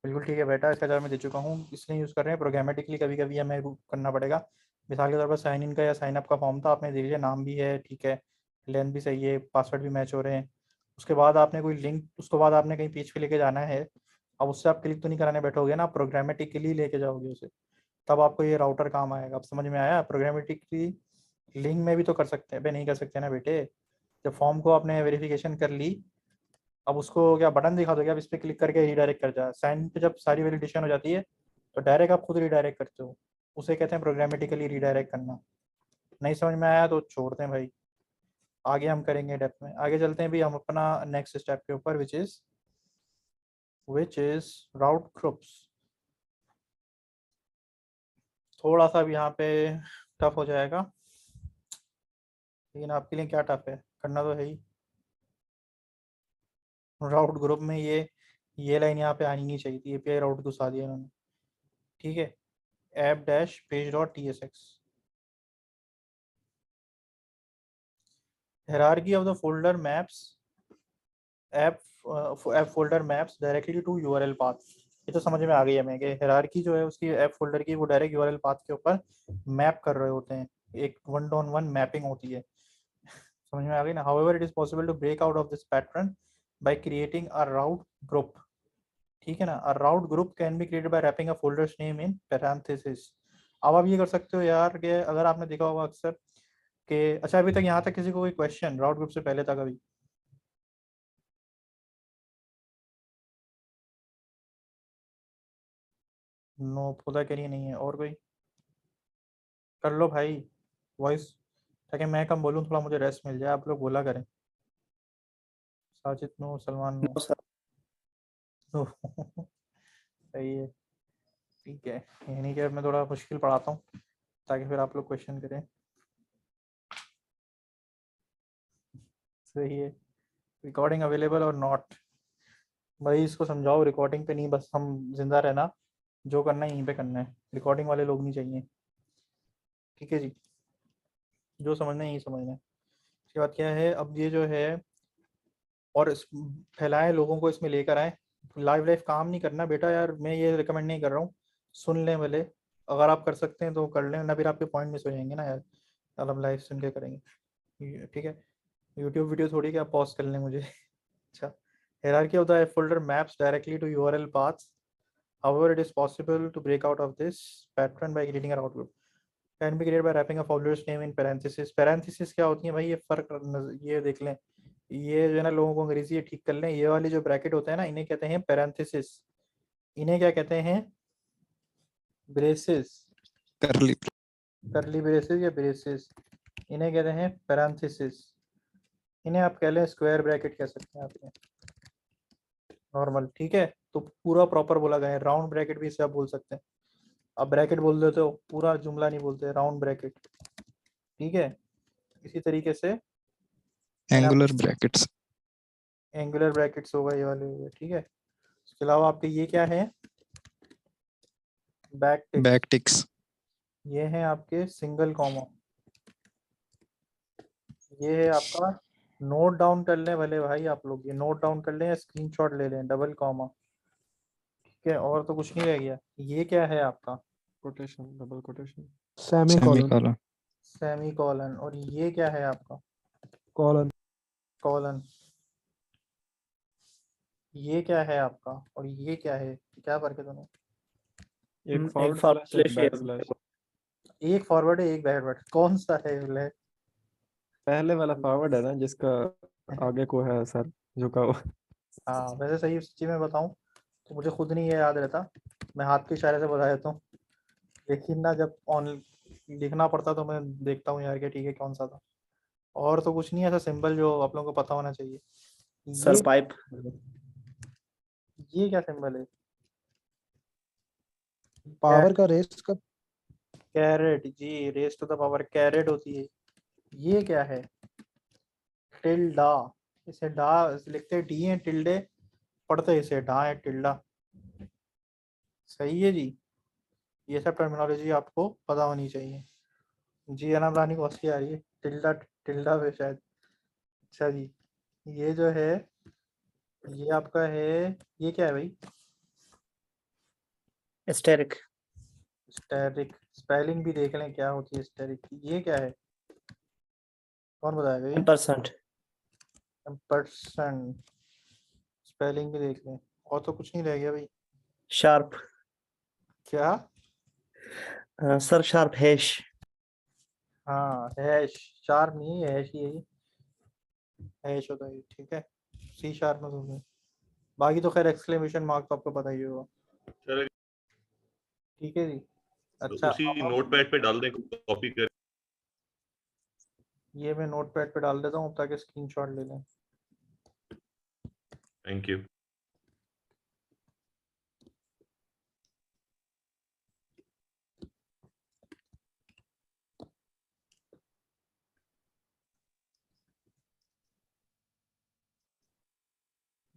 [SPEAKER 1] बिल्कुल ठीक है बेटा, इसका जवाब मैं दे चुका हूँ, इसलिए यूज़ कर रहे हैं। प्रोग्रामेटिकली कभी कभी हमें करना पड़ेगा। मिसाल के तौर पर साइन इन का या साइन अप का फॉर्म था, आपने देख लिया, नाम भी है ठीक है, लेंथ भी सही है, पासवर्ड भी मैच हो रहे हैं। उसके बाद आपने कोई लिंक, उसके बाद आपने कहीं पेज पे लेके जाना है, अब उससे आप क्लिक तो नहीं कराने बैठोगे ना, आप प्रोग्रामेटिकली लेके जाओगे उसे, तब आपको ये राउटर काम आएगा। अब समझ में आया? प्रोग्रामेटिकली लिंक में भी तो कर सकते हैं, नहीं कर सकते ना बेटे। जब फॉर्म को आपने वेरिफिकेशन कर ली, अब उसको क्या बटन दिखा दोगे, अब इस पर क्लिक करके रिडायरेक्ट कर जाए। साइन पे जब सारी वैलिडेशन हो जाती है तो डायरेक्ट आप खुद रिडायरेक्ट करते हो, उसे कहते हैं प्रोग्रामेटिकली रिडायरेक्ट करना। नहीं समझ में आया तो छोड़ते हैं भाई, आगे हम करेंगे डेप्थ में। आगे चलते हैं भी हम अपना नेक्स्ट स्टेप के ऊपर, विच इज राउट ग्रुप्स। थोड़ा सा भी यहाँ पे टफ हो जाएगा, लेकिन आपके लिए क्या टफ है, करना तो है ही। राउट ग्रुप में ये लाइन यहाँ पे आनी नहीं चाहिए थी, एपीआई राउट घुसा दिया इन्होंने, ठीक है। App dash page dot tsx, hierarchy of the folder maps app folder maps directly to URL path। ये तो समझ में आ गई हमें कि hierarchy जो है उसकी ऐप फोल्डर की, वो डायरेक्ट URL पाथ के ऊपर मैप कर रहे होते हैं, एक 1-to-1 मैपिंग होती है। समझ में आ गई ना? however it is possible to break out of this pattern by creating a route group, ठीक है ना। a route group can be created by wrapping a folder's name in parentheses। अब आप ये कर सकते हो यार कि अगर आपने देखा होगा अक्सर कि, अच्छा अभी तक यहाँ तक किसी को कोई क्वेश्चन राउट ग्रुप से पहले था कभी? नो, खुदा के लिए नहीं है। और कोई? कर लो भाई वॉइस, ताकि मैं कम बोलूँ, थोड़ा मुझे रेस्ट मिल जाए, आप लोग बोला करें। Sajid no, Salman no, no. सही है, ठीक है। यानी कि मैं थोड़ा मुश्किल पढ़ाता हूँ ताकि फिर आप लोग क्वेश्चन करें। सही है। रिकॉर्डिंग अवेलेबल और नॉट, भाई इसको समझाओ, रिकॉर्डिंग पे नहीं, बस हम जिंदा रहना, जो करना है यहीं पे करना है, रिकॉर्डिंग वाले लोग नहीं चाहिए, ठीक है जी। जो समझना है यही समझना है। इसके बाद क्या है, अब ये जो है, और फैलाएं लोगों को, इसमें लेकर आए। लाइव काम नहीं करना बेटा यार, मैं ये रिकमेंड नहीं कर रहा हूँ, सुन लें भले, अगर आप कर सकते हैं तो कर लें ना, फिर आपके पॉइंट मिस हो जाएंगे ना यार, अब हम लाइव सुन के करेंगे, ठीक है। यूट्यूब वीडियो थोड़ी कि आप पॉज कर लें मुझे। अच्छा, hierarchy of the folder maps directly to URL paths, however it is possible to break out of this pattern by creating a route group, can be created by wrapping a folder's name in parentheses। parentheses क्या होती है भाई, ये फर्क ये देख लें, ये जो है ना, लोगों को अंग्रेजी ये ठीक कर लें, ये वाली जो ब्रैकेट होते हैं ना, इन्हें कहते हैं पैरेंथेसिस। इन्हें क्या कहते हैं? ब्रेसेस,
[SPEAKER 8] करली
[SPEAKER 1] करली ब्रेसेस या ब्रेसेस, इन्हें कहते हैं पैरेंथेसिस। इन्हें आप कह लें स्क्वायर ब्रैकेट कह सकते हैं आप, नॉर्मल, ठीक है। तो पूरा प्रॉपर बोला गया है, राउंड ब्रैकेट भी इसे आप बोल सकते हैं। अब ब्रैकेट बोल देते हो, पूरा जुमला नहीं बोलते, राउंड ब्रैकेट, ठीक है। इसी तरीके से
[SPEAKER 8] एंगुलर ब्रैकेट्स,
[SPEAKER 1] एंगुलर ब्रैकेट्स होगा, ये वाले हो गए, ठीक है। इसके अलावा आपके ये क्या है? बैक
[SPEAKER 8] टिक्स,
[SPEAKER 1] ये है आपके सिंगल कॉमा, ये है आपका, नोट डाउन कर लें भले भाई आप लोग, ये नोट डाउन कर लें या स्क्रीनशॉट ले लें, डबल कॉमा, ठीक है। और तो कुछ नहीं रह गया। ये क्या है आपका?
[SPEAKER 2] Quotation, double quotation,
[SPEAKER 8] semicolon,
[SPEAKER 1] semicolon. और ये क्या है आपका?
[SPEAKER 14] Colon,
[SPEAKER 1] colon. ये क्या है आपका? और ये क्या है? क्या फर्क है दोनों?
[SPEAKER 2] एक फॉरवर्ड स्लैश, एक बैक स्लैश।
[SPEAKER 1] एक फॉरवर्ड है, एक बैकवर्ड, कौन सा है?
[SPEAKER 2] पहले वाला फॉरवर्ड है ना, जिसका आगे को है सर झुका हुआ।
[SPEAKER 1] हाँ, वैसे सही सच्ची में बताऊं तो मुझे खुद नहीं ये याद रहता, मैं हाथ के इशारे से बता देता हूँ, लेकिन ना जब ऑन लिखना पड़ता तो मैं देखता हूँ यार कि ठीक है कौन सा था। और तो कुछ नहीं, ऐसा सिंबल जो आप लोगों को पता होना चाहिए।
[SPEAKER 6] सर पाइप,
[SPEAKER 1] ये क्या सिंबल है?
[SPEAKER 14] पावर का रेस का,
[SPEAKER 1] कैरेट जी, raise to the power caret होती है। ये क्या है? टिल्डा, इसे डा लिखते डी है, टिल्डे पढ़ते इसे डा है, टिल्डा। सही है जी, ये सब टर्मिनोलॉजी आपको पता होनी चाहिए जी। अनाम रानी को हंसी आ रही है, टिल्डा टिल्डा पे शायद। अच्छा जी, ये जो है ये आपका है, ये क्या है भाई?
[SPEAKER 12] एस्टेरिक
[SPEAKER 1] स्टेरिक स्पेलिंग भी देख लें क्या होती है स्टेरिक की। ये क्या है, कौन बताएगा ये?
[SPEAKER 12] 10%।
[SPEAKER 1] परसेंट, स्पेलिंग भी देख लें। और तो कुछ नहीं रह गया भाई।
[SPEAKER 12] शार्प
[SPEAKER 1] क्या?
[SPEAKER 12] Sir, sharp hash.
[SPEAKER 1] हाँ हैश, शार्प नहीं है, हैश ही है ये, हैश होता है, ठीक है। सी शार्प में होगा। बाकी तो खैर एक्सक्लेमेशन मार्क तो आपको पता ही होगा,
[SPEAKER 7] चलो,
[SPEAKER 1] ठीक है जी।
[SPEAKER 7] तो
[SPEAKER 1] अच्छा
[SPEAKER 7] उसी
[SPEAKER 1] अब
[SPEAKER 7] नोटपैड पे डाल दें, कॉपी कर।
[SPEAKER 1] ये मैं नोटपैड पे डाल देता हूँ ताकि स्क्रीनशॉट ले लें।
[SPEAKER 7] Thank you.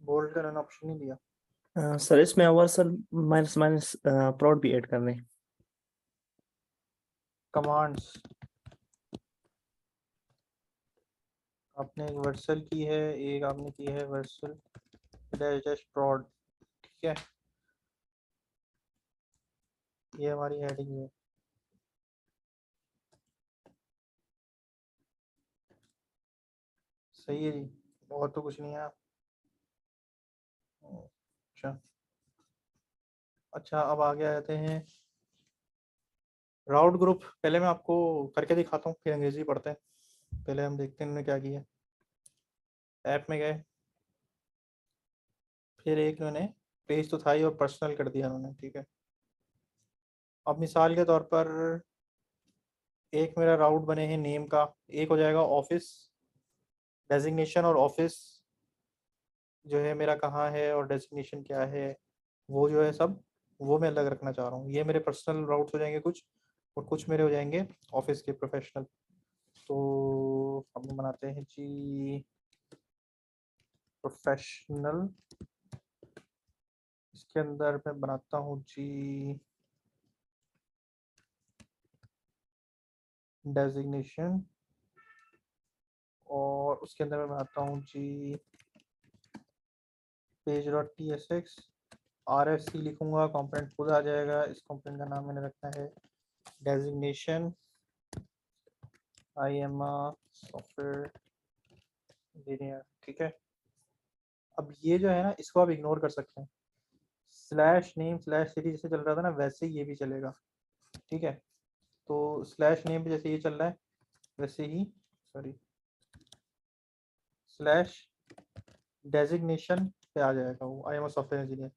[SPEAKER 1] बोल्ड करना ऑप्शन नहीं दिया।
[SPEAKER 12] सर, इसमें और सर माइनस माइनस प्रोड भी ऐड करने।
[SPEAKER 1] कमांड्स, आपने एक वर्सल की है, एक आपने की है वर्सल डैश डैश prod, ठीक है। ये हमारी हेडिंग है। सही है जी, और तो कुछ नहीं है। अच्छा अच्छा, अब आगे आते हैं राउट ग्रुप। पहले मैं आपको करके दिखाता हूँ, फिर अंग्रेजी पढ़ते हैं। पहले हम देखते हैं इन्होंने क्या किया। ऐप में गए, फिर एक इन्होंने पेज तो था ही और पर्सनल कर दिया उन्होंने, ठीक है। अब मिसाल के तौर पर एक मेरा राउट बने हैं नेम का, एक हो जाएगा ऑफिस डेजिग्नेशन, और ऑफिस जो है मेरा कहाँ है और डेजिग्नेशन क्या है वो जो है सब, वो मैं अलग रखना चाह रहा हूँ। ये मेरे पर्सनल राउट्स हो जाएंगे कुछ, और कुछ मेरे हो जाएंगे ऑफिस के प्रोफेशनल। तो हम बनाते हैं जी प्रोफेशनल, इसके अंदर मैं बनाता हूँ जी डेजिग्नेशन, और उसके अंदर मैं बनाता हूँ जी पेज डॉट tsx, RFC लिखूंगा, कंपोनेंट खुद आ जाएगा। इस कंपोनेंट का नाम मैंने रखना है designation, I am software engineer, ठीक है। अब ये जो है ना, इसको आप इग्नोर कर सकते हैं। स्लैश नेम स्लैश सिटी जैसे चल रहा था ना, वैसे ही ये भी चलेगा, ठीक है। तो स्लैश नेम पे जैसे ये चल रहा है वैसे ही, सॉरी, स्लैश डेजिग्नेशन पे आ जाएगा वो, आई एम सॉफ्टवेयर इंजीनियर।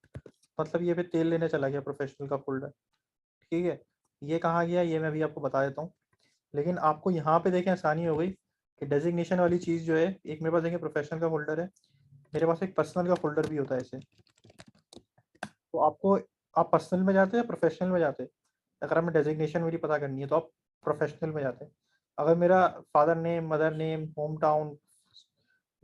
[SPEAKER 1] मतलब ये पे तेल लेने चला गया प्रोफेशनल का फोल्डर, ठीक है। ये कहाँ गया ये मैं अभी आपको बता देता हूँ, लेकिन आपको यहाँ पे देखें आसानी हो गई कि डेजिग्नेशन वाली चीज़ जो है, एक मेरे पास देखें प्रोफेशनल का फोल्डर है, मेरे पास एक पर्सनल का फोल्डर भी होता है ऐसे। तो आपको, आप पर्सनल में जाते हैं या प्रोफेशनल में जाते हैं? अगर हमें डेजिग्नेशन मेरी पता करनी है तो आप प्रोफेशनल में जाते हैं। अगर मेरा father name, mother name, home town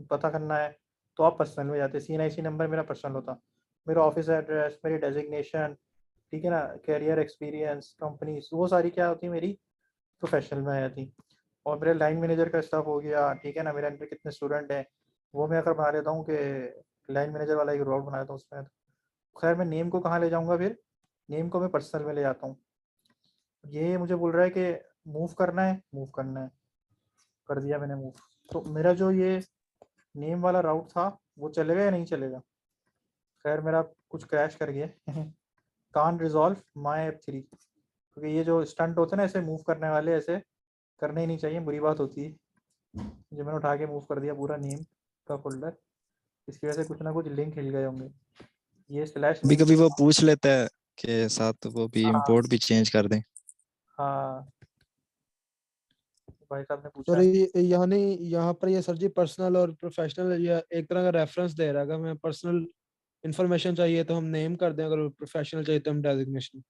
[SPEAKER 1] पता करना है तो आप पर्सनल में जाते हैं। CNIC नंबर मेरा पर्सनल होता, मेरा ऑफिस एड्रेस, मेरी डेजिग्नेशन, ठीक है ना, कैरियर एक्सपीरियंस, कंपनीज, वो सारी क्या होती है मेरी प्रोफेशनल में आ जाती। और मेरे लाइन मैनेजर का स्टाफ हो गया, ठीक है ना, मेरे अंदर कितने स्टूडेंट हैं वो मैं अगर बना लेता हूँ कि लाइन मैनेजर वाला एक रोल बना लेता हूँ उसमें। खैर मैं नेम को कहाँ ले जाऊँगा फिर, नेम को मैं पर्सनल में ले जाता हूँ। ये मुझे बोल रहा है कि मूव करना है, मूव करना है, कर दिया मैंने मूव। तो मेरा जो ये नेम वाला राउट था वो चलेगा या नहीं चलेगा? खैर मेरा कुछ क्रैश कर गया कांट रिजॉल्व माई F3, क्योंकि ये जो स्टंट होते हैं ना ऐसे मूव करने वाले, ऐसे करने ही नहीं चाहिए, बुरी बात होती है। जो मैंने उठा के मूव कर दिया पूरा नेम का फोल्डर, इसकी वजह से कुछ ना कुछ लिंक हिल गए होंगे। ये स्लैश
[SPEAKER 8] कभी कभी वो पूछ लेता है कि साथ वो भी
[SPEAKER 1] हाँ
[SPEAKER 8] इंपोर्ट भी चेंज कर दें।
[SPEAKER 1] हाँ, भाई साहब ने पूछा
[SPEAKER 14] सर
[SPEAKER 1] है।
[SPEAKER 14] यहाँ नहीं, यहाँ पर ये सर जी पर्सनल और प्रोफेशनल ये एक तरह का रेफरेंस दे रहा है। अगर हमें पर्सनल इंफॉर्मेशन चाहिए तो हम नेम कर दें, अगर प्रोफेशनल चाहिए तो हम डेजिग्नेशन।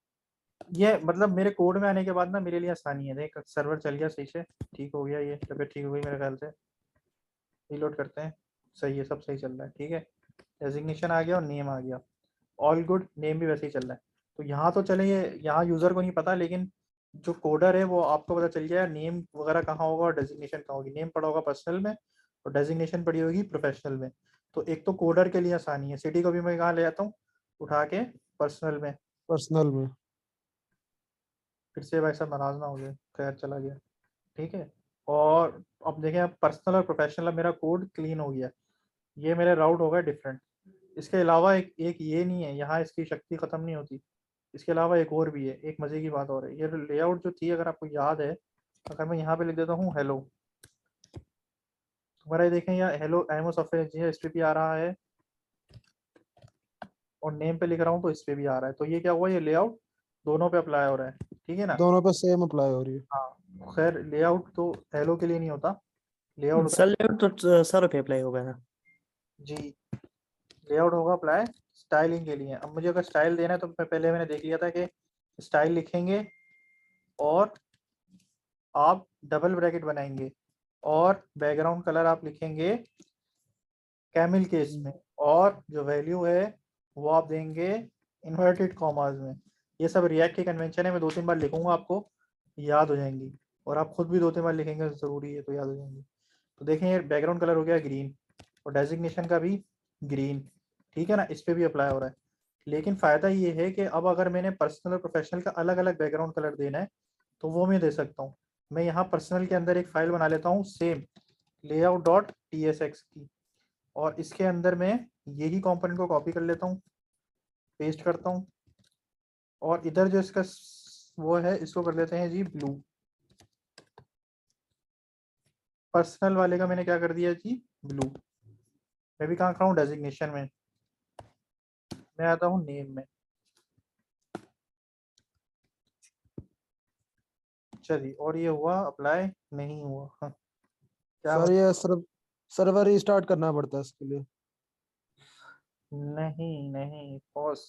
[SPEAKER 1] ये मतलब मेरे कोड में आने के बाद ना मेरे लिए आसानी है। देख सर्वर चल गया सही से, ठीक हो गया, ये तबियत ठीक हो गई मेरे ख्याल से। रीलोड करते हैं, सही है, सब सही चल रहा है, ठीक है। डेजिग्नेशन आ गया और नेम आ गया, ऑल गुड। नेम भी वैसे ही चल रहा है। तो यहाँ तो चले, ये यहाँ यूज़र को नहीं पता, लेकिन जो कोडर है वो आपको पता चल गया नेम वगैरह कहाँ होगा और डेजिग्नेशन कहाँ होगी। नेम पड़ा होगा पर्सनल में और डेजिग्नेशन पड़ी होगी प्रोफेशनल में। तो एक तो कोडर के लिए आसानी है। सिटी को भी मैं कहाँ ले जाता हूँ, उठा के पर्सनल में,
[SPEAKER 14] पर्सनल में।
[SPEAKER 1] फिर से भाई साहब नाराज ना हो जाए, खैर चला गया, ठीक है। और अब देखें, पर्सनल और प्रोफेशनल, मेरा कोड क्लीन हो गया, ये मेरे राउट हो गए डिफरेंट। इसके अलावा एक ये नहीं है, यहाँ इसकी शक्ति खत्म नहीं होती, इसके अलावा एक और भी है, एक मजे की बात और है। ये लेआउट जो थी, अगर आपको याद है, अगर मैं यहाँ पे लिख देता हूँ हेलो, हमारा ये देखें यहाँ हेलो एमओ सॉफ्टवेयर इंजीनियर इस पे भी आ रहा है, और नेम पे लिख रहा हूँ तो इस पे भी आ रहा है। तो ये क्या हुआ, ये लेआउट दोनों पे अप्लाई हो रहा है, ठीक है ना।
[SPEAKER 14] दोनों पे सेम अप्लाई हो रही है।
[SPEAKER 1] हाँ, खैर लेआउट तो हेलो के लिए नहीं होता, लेआउट
[SPEAKER 12] सर लेआउट तो सारों पे अप्लाई होगा ना।
[SPEAKER 1] जी, लेआउट होगा अप्लाई स्टाइलिंग के लिए। अब मुझे अगर स्टाइल देना है तो पहले मैंने देख लिया था कि स्टाइल लिखेंगे और आप डबल ब्रैकेट बनाएंगे और बैकग्राउंड कलर आप लिखेंगे कैमिल केस में, और जो वैल्यू है वो आप देंगे इन्वर्टेड कॉमास में। ये सब रिएक्ट के कन्वेंशन है, मैं 2-3 बार लिखूंगा, आपको याद हो जाएंगी, और आप खुद भी 2-3 बार लिखेंगे, ज़रूरी है तो याद हो जाएंगी। तो देखें, ये बैकग्राउंड कलर हो गया ग्रीन, और डेजिग्नेशन का भी ग्रीन, ठीक है ना, इस पर भी अप्लाई हो रहा है। लेकिन फ़ायदा ये है कि अब अगर मैंने पर्सनल और प्रोफेशनल का अलग अलग बैकग्राउंड कलर देना है तो वो मैं दे सकता हूँ। मैं यहाँ पर्सनल के अंदर एक फ़ाइल बना लेता हूँ सेम layout.tsx की, और इसके अंदर मैं यही कंपोनेंट को कॉपी कर लेता हूँ, पेस्ट करता हूँ, और इधर जो इसका वो है इसको कर लेते हैं जी ब्लू। पर्सनल वाले का मैंने क्या कर दिया जी ब्लू। मैं भी कहाँ खड़ा हूँ, डेजिग्नेशन में, मैं आता हूँ नेम में। चलिए, और ये हुआ अप्लाई नहीं हुआ, हाँ। क्या
[SPEAKER 14] सर ये सर्वर रीस्टार्ट करना पड़ता है इसके लिए।
[SPEAKER 1] नहीं पॉज।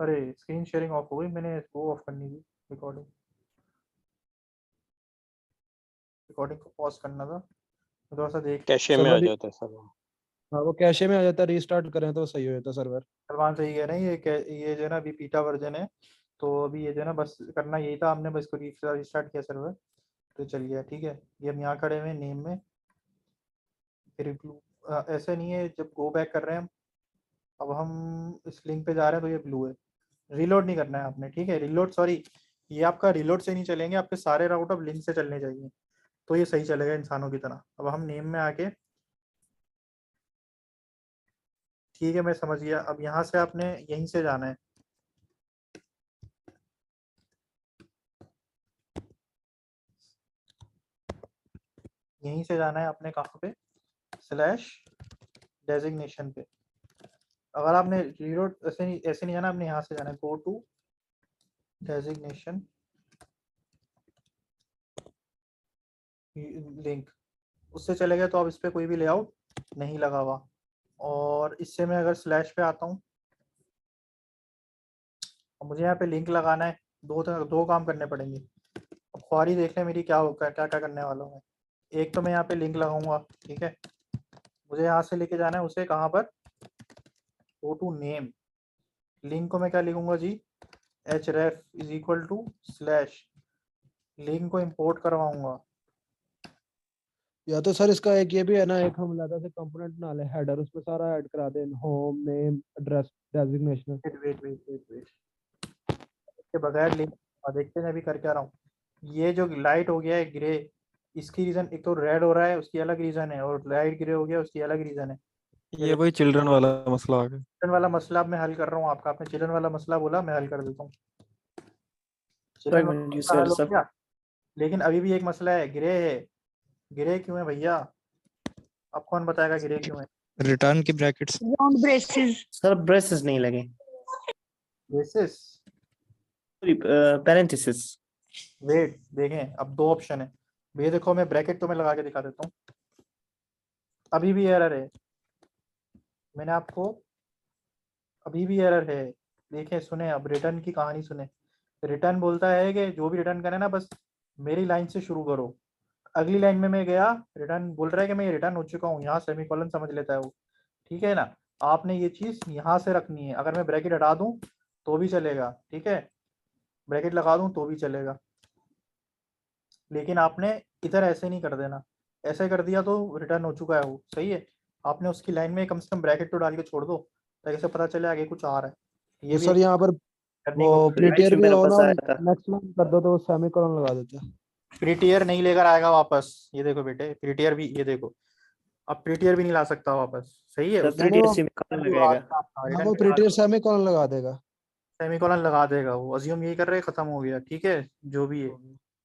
[SPEAKER 1] अरे स्क्रीन शेयरिंग ऑफ हो गई, मैंने वो ऑफ करनी थी, रिकॉर्डिंग को पॉज करना था, थोड़ा सा देख।
[SPEAKER 6] कैशे में आ जाता है सर।
[SPEAKER 14] हाँ वो कैशे में आ जाता है, रीस्टार्ट करें तो सही हो जाता है सर्वर।
[SPEAKER 1] सलमान सही कह रहे हैं, ये जो है ना अभी बीटा वर्जन है, तो अभी ये जो है ना बस करना यही था, हमने बस इसको रिस्टार्ट किया सर्वर, तो चल गया, ठीक है। ये हम यहाँ खड़े हुए नेम में, फिर ऐसे नहीं है, जब गो बैक कर रहे हैं हम, अब हम इस लिंक पे जा रहे हैं तो ये ब्लू है, रीलोड नहीं करना है आपने, ठीक है। रीलोड, सॉरी, ये आपका रीलोड से नहीं चलेंगे, आपके सारे राउट अब लिंक से चलने चाहिए, तो ये सही चलेगा इंसानों की तरह। अब हम नेम में आके, ठीक है मैं समझ गया, अब यहाँ से आपने यहीं से जाना है, यहीं से जाना है आपने, कहाँ पे, स्लैश डेजिग्नेशन पे। अगर आपने रीलोड ऐसे नहीं जाना, आपने यहाँ से जाना है, गो टू डेजिग्नेशन लिंक, उससे चले गए तो अब इस पर कोई भी लेआउट नहीं लगा हुआ। और इससे मैं अगर स्लैश पे आता हूँ, मुझे यहाँ पे लिंक लगाना है, दो काम करने पड़ेंगे। अब ख्वारी देख लें मेरी क्या क्या करने वाला हूँ मैं। एक तो मैं यहाँ पे लिंक लगाऊंगा, ठीक है, मुझे यहाँ से लेके जाना है उसे कहाँ पर, गो टू नेम, लिंक को मैं क्या लिखूंगा जी, href is equal to slash, link को इंपोर्ट करवाऊंगा।
[SPEAKER 14] या तो सर इसका एक ये भी है ना, एक हम अलग से कंपोनेंट बना ले हेडर, उसमें सारा ऐड करा दें, home name address designation.
[SPEAKER 1] Wait इसके बगैर लिंक देखते हैं अभी कर क्या रहा हूँ। ये जो लाइट हो गया है ग्रे, इसकी रीजन, एक तो रेड हो रहा है उसकी अलग रीजन है, और लाइट ग्रे हो गया उसकी अलग रीजन है।
[SPEAKER 2] ये वही चिल्ड्रन वाला मसला आ गया।
[SPEAKER 1] चिल्ड्रन वाला मसला अब मैं हल कर रहा हूँ आपका, आपने चिल्ड्रन वाला मसला बोला, मैं हल कर देता हूँ। चिल्ड्रन वाला मसला हल हो गया, लेकिन अभी भी एक मसला है, ग्रे है। ग्रे क्यों है भैया, अब कौन बताएगा ग्रे क्यों है?
[SPEAKER 8] रिटर्न की brackets,
[SPEAKER 4] round braces,
[SPEAKER 12] sir braces नहीं लगे,
[SPEAKER 1] ब्रेसेस,
[SPEAKER 12] पैरेंथेसिस।
[SPEAKER 1] वेट देखें, अब दो ऑप्शन है, ये देखो मैं ब्रैकेट तो मैं लगा के दिखा देता हूँ, अभी भी एरर है, मैंने आपको, अभी भी एरर है, देखें सुने, अब रिटर्न की कहानी सुने। रिटर्न बोलता है कि जो भी रिटर्न करे ना, बस मेरी लाइन से शुरू करो। अगली लाइन में मैं गया, रिटर्न बोल रहा है कि मैं रिटर्न हो चुका हूँ, यहाँ सेमीकोलन समझ लेता है वो, ठीक है ना। आपने ये चीज यहाँ से रखनी है, अगर मैं ब्रैकेट हटा दूं तो भी चलेगा, ठीक है, ब्रैकेट लगा दूं तो भी चलेगा, लेकिन आपने इधर ऐसे नहीं कर देना, ऐसे कर दिया तो रिटर्न हो चुका है वो, सही है। आपने उसकी लाइन में कम से कम ब्रैकेट तो डाल के छोड़ दो, ताकि से पता चले आगे कुछ आ रहा है। ये भी
[SPEAKER 14] सर यहाँ पर
[SPEAKER 1] करने
[SPEAKER 14] वो
[SPEAKER 1] को
[SPEAKER 14] प्रीटियर भी
[SPEAKER 15] मेरे
[SPEAKER 14] हो
[SPEAKER 15] पास
[SPEAKER 14] ना,
[SPEAKER 15] आया था।
[SPEAKER 14] नेक्स्ट लाइन कर दो तो वो सेमीकोलन लगा देता है।
[SPEAKER 1] प्रीटियर नहीं लेकर आएगा वापस, ये देखो बेटे प्रीटियर भी, ये देखो अब प्रीटियर भी नहीं ला सकता वापस, सही है।
[SPEAKER 15] सर
[SPEAKER 1] उससे
[SPEAKER 14] नहीं
[SPEAKER 15] प्रीटियर
[SPEAKER 14] वो
[SPEAKER 15] सेमीकोलन लगाएगा।
[SPEAKER 14] हाँ
[SPEAKER 1] रिटर्न
[SPEAKER 14] वो
[SPEAKER 1] के बाद
[SPEAKER 14] प्रीटियर सेमीकोलन लगा देगा।
[SPEAKER 1] सेमीकोलन लगा देगा, वो अज्यूम यही कर रहे खत्म हो गया, ठीक है जो भी है।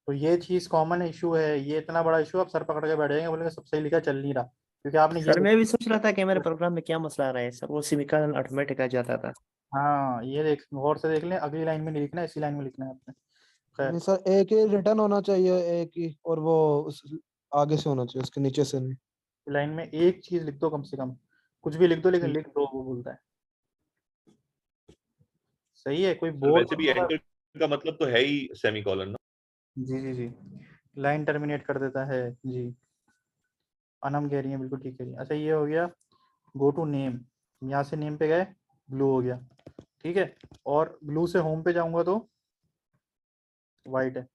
[SPEAKER 1] तो ये चीज कॉमन इशू है, ये इतना बड़ा इशू आप सर पकड़ के बैठ जाएंगे, बोलेंगे सब सही लिखा चल नहीं रहा, क्योंकि आपने ये
[SPEAKER 15] सर मैं भी सोच रहा था कि मेरे प्रोग्राम में क्या मसला आ रहा है सर, वो सेमीकोलन ऑटोमेटिक आ जाता था।
[SPEAKER 1] हाँ ये देख गौर से देख लें, अगली लाइन में नहीं लिखना है, इसी लाइन में लिखना है आपने। खैर
[SPEAKER 14] नहीं सर एक ही रिटर्न होना चाहिए, एक ही, और वो आगे से होना चाहिए, उसके नीचे से नहीं।
[SPEAKER 1] लाइन में एक चीज लिख दो कम से कम, कुछ भी लिख दो लेकिन लिख दो, वो बोलता है। सही है, कोई
[SPEAKER 7] सर
[SPEAKER 1] बोल
[SPEAKER 7] वैसे भी एंटर का मतलब तो है ही सेमीकोलन ना।
[SPEAKER 1] जी जी जी, लाइन टर्मिनेट कर देता है जी। अनम कह रही है, बिल्कुल ठीक कह रही है। अच्छा ये हो गया गो टू नेम, यहाँ से नेम पे गए, ब्लू हो गया, ठीक है। और ब्लू से होम पे जाऊंगा तो वाइट है,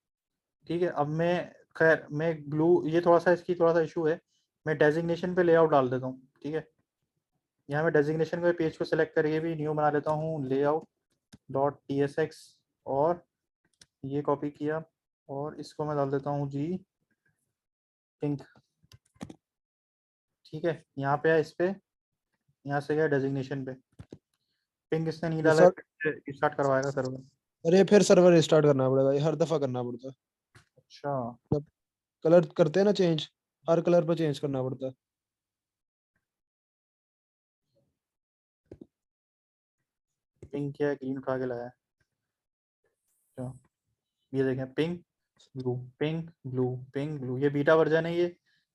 [SPEAKER 1] ठीक है। अब मैं खैर मैं ब्लू, ये थोड़ा सा इसकी थोड़ा सा इशू है, मैं डेजिग्नेशन पे लेआउट डाल देता हूँ, ठीक है। यहाँ मैं डेजिग्नेशन को पेज को सेलेक्ट करके भी न्यू बना लेता हूँ, लेआउट डॉट tsx, और ये कॉपी किया और इसको मैं डाल देता हूँ जी पिंक, ठीक है। यहाँ पे है इस पे, यहाँ से गया डेजिग्नेशन पे, पिंक इसने नहीं
[SPEAKER 14] ये
[SPEAKER 1] डाला,
[SPEAKER 14] सर
[SPEAKER 1] स्टार्ट करवाएगा सर्वर।
[SPEAKER 14] अरे फिर सर्वर रिस्टार्ट करना पड़ेगा, ये हर दफा करना पड़ता है।
[SPEAKER 1] अच्छा
[SPEAKER 14] जब कलर करते हैं ना चेंज, हर कलर पर चेंज करना पड़ता है।
[SPEAKER 1] पिंक क्या है, ग्रीन उठा के लाया है। तो ये देखें pink blue pink blue pink blue, ये बीटा वर्जन है, ये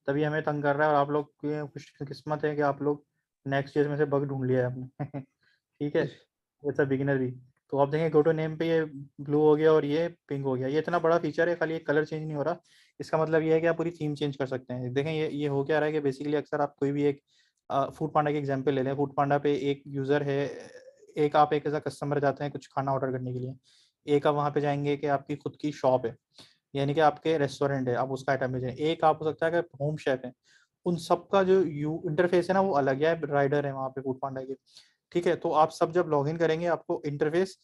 [SPEAKER 1] तभी हमें तंग कर रहा है। और आप लोग की खुशकिस्मत है कि आप लोग नेक्स्ट ईयर में से बग ढूंढ लिया है आपने ठीक है, जैसा बिगिनर भी। तो आप देखेंगे गो टू नेम पे ये ब्लू हो गया और ये पिंक हो गया। ये इतना बड़ा फीचर है, खाली एक कलर चेंज नहीं हो रहा। इसका मतलब ये है कि आप पूरी थीम चेंज कर सकते हैं। देखें ये हो क्या रहा है कि बेसिकली अक्सर आप कोई भी एक फूड पांडा की एग्जांपल ले लें। फूड पांडा पे एक यूज़र है, एक आप एक ऐसा कस्टमर जाते हैं कुछ खाना ऑर्डर करने के लिए, एक आप वहाँ पे जाएंगे कि आपकी खुद की शॉप है, यानी कि आपके रेस्टोरेंट है, आप उसका आइटम भेजें। एक आप हो सकता है कि होम शेफ है, उन सब का जो इंटरफेस है ना वो अलग है, राइडर है वहाँ पे फूड पांडा के, ठीक है। तो आप सब जब लॉगिन करेंगे आपको इंटरफेस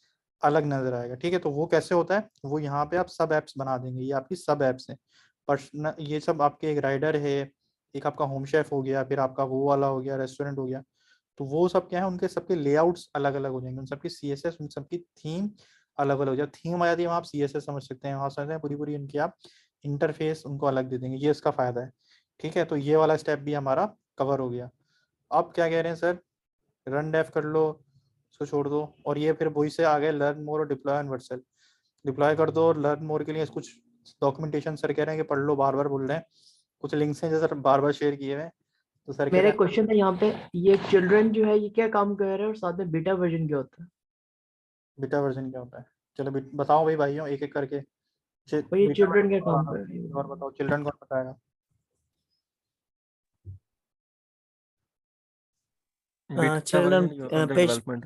[SPEAKER 1] अलग नजर आएगा, ठीक है। तो वो कैसे होता है, वो यहाँ पे आप सब एप्स बना देंगे, ये आपकी सब एप्स हैं। पर्सनल ये सब आपके, एक राइडर है, एक आपका होम शेफ हो गया, फिर आपका वो वाला हो गया रेस्टोरेंट हो गया। तो वो सब क्या है, उनके सबके लेआउट्स अलग अलग हो जाएंगे, उन सबकी CSS, उन सबकी थीम अलग अलग हो जाए। थीम आ जाती है वहाँ आप CSS समझ सकते हैं, वहाँ समझते हैं पूरी पूरी उनकी आप इंटरफेस उनको अलग दे देंगे, ये इसका फायदा है, ठीक है। तो ये वाला स्टेप भी हमारा कवर हो गया। अब क्या कह रहे हैं सर, रन डेफ कर लो, इसको छोड़ दो, और ये फिर वही से आ गए लर्न मोर और डिप्लॉय एंड वर्सल। डिप्लॉय कर दो, और लर्न मोर के लिए कुछ डॉक्यूमेंटेशन सर कह रहे हैं कि पढ़ लो, बार बार बोल रहे हैं, कुछ लिंक्स हैं जो सर बार बार शेयर किए हुए हैं। तो सर कह
[SPEAKER 12] मेरा
[SPEAKER 1] रहे
[SPEAKER 12] एक क्वेश्चन है यहाँ पे, ये चिल्ड्रन जो है ये क्या काम कर रहा है और साथ में बीटा वर्जन क्या होता है?
[SPEAKER 1] बीटा वर्जन क्या होता है, चलो बताओ भाई भाइयों एक एक करके।
[SPEAKER 12] और ये
[SPEAKER 1] बीटा
[SPEAKER 12] चिल्ड्रन क्या
[SPEAKER 1] वर्जन
[SPEAKER 12] काम कर रही है?
[SPEAKER 1] और बताओ, चिल्ड्रन कौन बताएगा।
[SPEAKER 2] Children
[SPEAKER 15] children
[SPEAKER 2] page
[SPEAKER 15] page
[SPEAKER 2] development.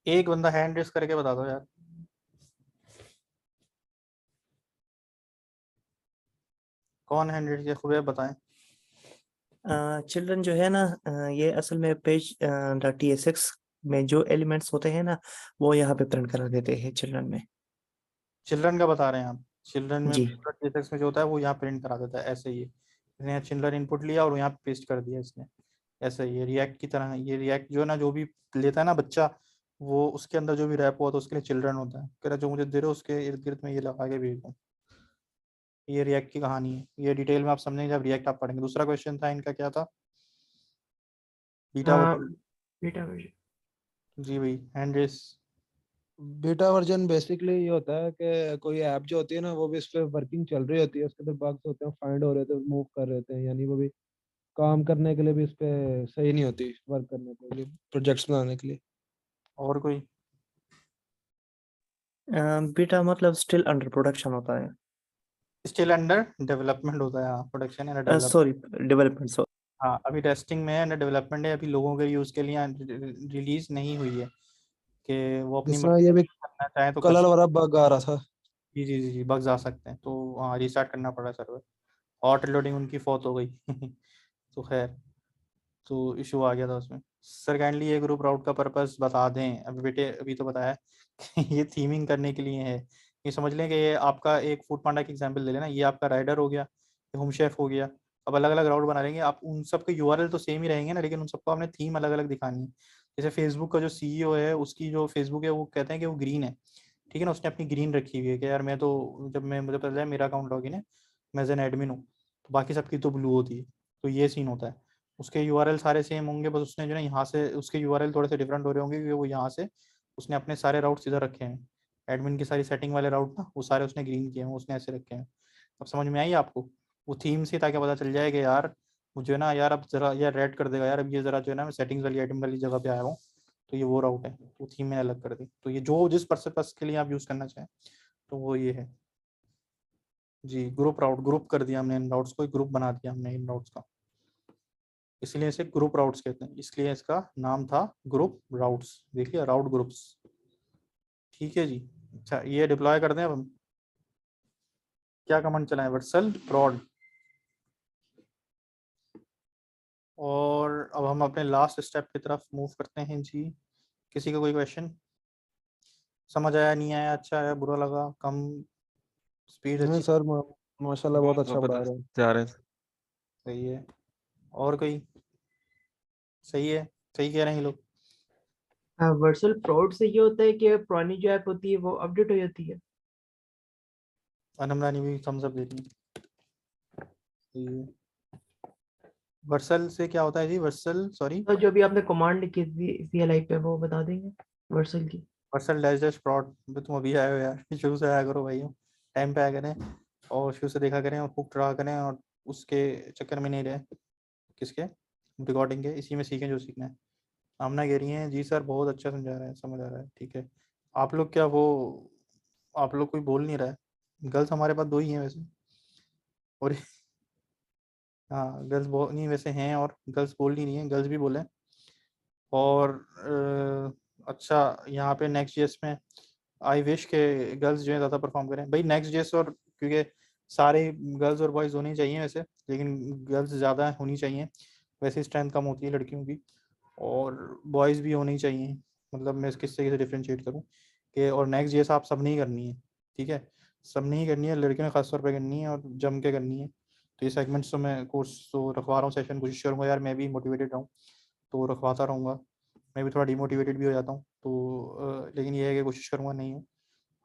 [SPEAKER 1] एक बंदा हैंड रेस करके बता दो यार। कौन हैंड रेस किया, खुबैब बताएं।
[SPEAKER 15] चिल्ड्रन जो है ना, ये असल में पेज .tsx में जो एलिमेंट्स होते हैं ना वो यहाँ पे प्रिंट करा देते हैं चिल्ड्रन में।
[SPEAKER 1] चिल्ड्रन का बता रहे हैं आप, चिल्ड्रन में
[SPEAKER 15] जी
[SPEAKER 1] TSX में जो होता है वो यहाँ प्रिंट करा देता है, ऐसे ही इसने चिल्ड्रन इनपुट लिया और यहाँ पेस्ट कर दिया इसने, ऐसे ही रिएक्ट की तरह। ये रिएक्ट जो है ना, जो भी लेता है ना बच्चा, वो उसके अंदर जो भी रैप हुआ तो उसके लिए चिल्ड्रन होता है, कह रहा जो मुझे दे रहे हो उसके इर्द गिर्द में ये लगा के भेज दूँ। ये रिएक्ट की कहानी है, ये डिटेल में आप समझेंगे जब रिएक्ट आप पढ़ेंगे। दूसरा क्वेश्चन था इनका क्या था, बीटा
[SPEAKER 12] बीटा वर्जन।
[SPEAKER 1] जी भाई hand raise.
[SPEAKER 14] Beta version basically ये होता है कि कोई ऐप जो होती है ना वो भी इस पे वर्किंग चल रही होती है, उसके अंदर बग्स होते हैं, फाइंड हो रहे थे, मूव कर रहे थे, यानी वो भी काम करने के लिए भी इस पे सही नहीं होती, वर्क करने के लिए, प्रोजेक्ट्स बनाने के लिए।
[SPEAKER 1] और कोई
[SPEAKER 15] बीटा मतलब स्टिल अंडर प्रोडक्शन होता है,
[SPEAKER 1] स्टिल अंडर डेवलपमेंट होता है, production and development,
[SPEAKER 15] sorry development.
[SPEAKER 1] हाँ अभी टेस्टिंग में है, अंडर डेवलपमेंट है, अभी लोगों के यूज़ के लिए रिलीज नहीं हुई है कि वो अपनी
[SPEAKER 14] जिस तरह
[SPEAKER 1] मर्जी
[SPEAKER 14] ये भी
[SPEAKER 1] से करना चाहे तो कर
[SPEAKER 14] कलर
[SPEAKER 1] सकते।
[SPEAKER 14] वाला बग आ रहा था।
[SPEAKER 1] जी जी जी जी, बग्स आ सकते हैं, तो हाँ रिस्टार्ट करना पड़ा सर्वर, हॉट लोडिंग उनकी फौत हो गई तो खैर तो इशू आ गया था उसमें। सर काइंडली ये ग्रुप राउट का पर्पस बता दें। अभी बेटे अभी तो बताया कि ये थीमिंग करने के लिए है। ये समझ लें कि ये आपका एक फूड पांडा की एग्जांपल ले लेना, ये आपका राइडर हो गया, ये होम शेफ हो गया। अब अलग अलग राउट बना लेंगे आप, उन सब के यूआरएल तो सेम ही रहेंगे ना, लेकिन उन सबको आपने थीम अलग अलग दिखानी है। जैसे फेसबुक का जो सीईओ है उसकी जो फेसबुक है वो कहते हैं कि वो ग्रीन है, ठीक है ना, उसने अपनी ग्रीन रखी हुई है कि यार मैं तो जब मैं मुझे पता चला मेरा अकाउंट लॉगिन है, मैं एज एन एडमिन हूँ, तो बाकी सबकी तो ब्लू होती है। तो ये सीन होता है। उसके यूआरएल सारे सेम होंगे, बस उसने जो है यहाँ से उसके यूआरएल थोड़े से डिफरेंट हो रहे होंगे क्योंकि वो यहाँ से उसने अपने सारे राउट्स इधर रखे हैं। एडमिन की सारी सेटिंग वाले राउट ना वो सारे उसने ग्रीन किए हैं, उसने ऐसे रखे हैं। अब समझ में आई आपको? वो थीम से, ताकि पता चल जाए कि यार मुझे ना यार अब जरा यार रेड कर देगा यार, अब ये जरा जो है ना मैं सेटिंग्स वाली आइटम वाली जगह पे आया हूँ, तो ये वो राउट है, वो थीम मैंने अलग कर दी। तो ये जो जिस पर्पस के लिए आप यूज करना चाहें तो वो ये है जी। ग्रुप राउट, ग्रुप कर दिया हमने इन राउट्स को, ग्रुप बना दिया हमने इन राउट्स का, इसलिए इसे ग्रुप राउट्स कहते हैं, इसलिए इसका नाम था ग्रुप राउट्स। देखिए राउट ग्रुप्स, ठीक है जी। अच्छा ये डिप्लॉय कर दें अब हम, क्या कमांड चलाएं? Vercel prod। और अब हम अपने लास्ट स्टेप की तरफ मूव करते हैं जी। किसी का कोई क्वेश्चन? समझ आया, नहीं आया, अच्छा आया, बुरा लगा, कम स्पीड
[SPEAKER 14] नहीं
[SPEAKER 1] अच्छी?
[SPEAKER 14] सर, माशाल्लाह बहुत अच्छा पढ़ा रहे हैं।
[SPEAKER 2] जा रहे हैं।
[SPEAKER 1] सही है। और कोई? सही है, सही कह रहे हैं ये लोग।
[SPEAKER 12] वर्चुअल प्राउड से ये होता है कि पुरानी जो ऐप होती है वो अपडेट हो जाती है।
[SPEAKER 1] अनमरानी भी थम्स अप दे रही है। सही है। वर्सल से क्या होता है जी? वर्सल सॉरी,
[SPEAKER 12] तो जो भी आपने कमांड लिखी थी CLI पे वो बता देंगे वर्चुअल की।
[SPEAKER 1] Vercel dash dash prod। तुम अभी आए हो यार, शुरू से आया करो भाई, टाइम पे आया करें और शुरू से देखा करें और हुक रहा करें, और उसके चक्कर में नहीं रहे। किसके? रिकॉर्डिंग के, इसी में सीखें जो सीखना है। आमना कह रही हैं जी सर बहुत अच्छा समझा रहा है, समझ आ रहा है, ठीक है। आप लोग क्या वो, आप लोग कोई बोल नहीं रहा है? गर्ल्स हमारे पास 2 ही हैं वैसे, और हाँ गर्ल्स नहीं वैसे हैं, और गर्ल्स बोल नहीं रही हैं, गर्ल्स भी बोले। और अच्छा यहाँ पे नेक्स्ट जेएस में आई विश के गर्ल्स जो है ज़्यादा परफॉर्म करें भाई नेक्स्ट जेएस, और क्योंकि सारे गर्ल्स और बॉयज़ होने चाहिए वैसे, लेकिन गर्ल्स ज़्यादा होनी चाहिए, वैसे स्ट्रेंथ कम होती है लड़कियों की, और बॉयज़ भी होने चाहिए। मतलब मैं किस तरीके से डिफ्रेंशिएट करूँ कि, और नेक्स्ट जेएस आप सब नहीं करनी है, ठीक है, सब नहीं करनी है, लड़कियों ने खास तौर पर करनी है और जम के करनी है। तो ये सेगमेंट्स तो मैं कोर्स तो रखवा रहा हूँ, सेशन कोशिश करूँगा यार मैं भी मोटिवेटेड रहूँ, तो रखवाता रहूँगा। मैं भी थोड़ा डिमोटिवेटेड भी हो जाता हूँ, तो लेकिन ये है कि कोशिश करूँगा नहीं हूँ।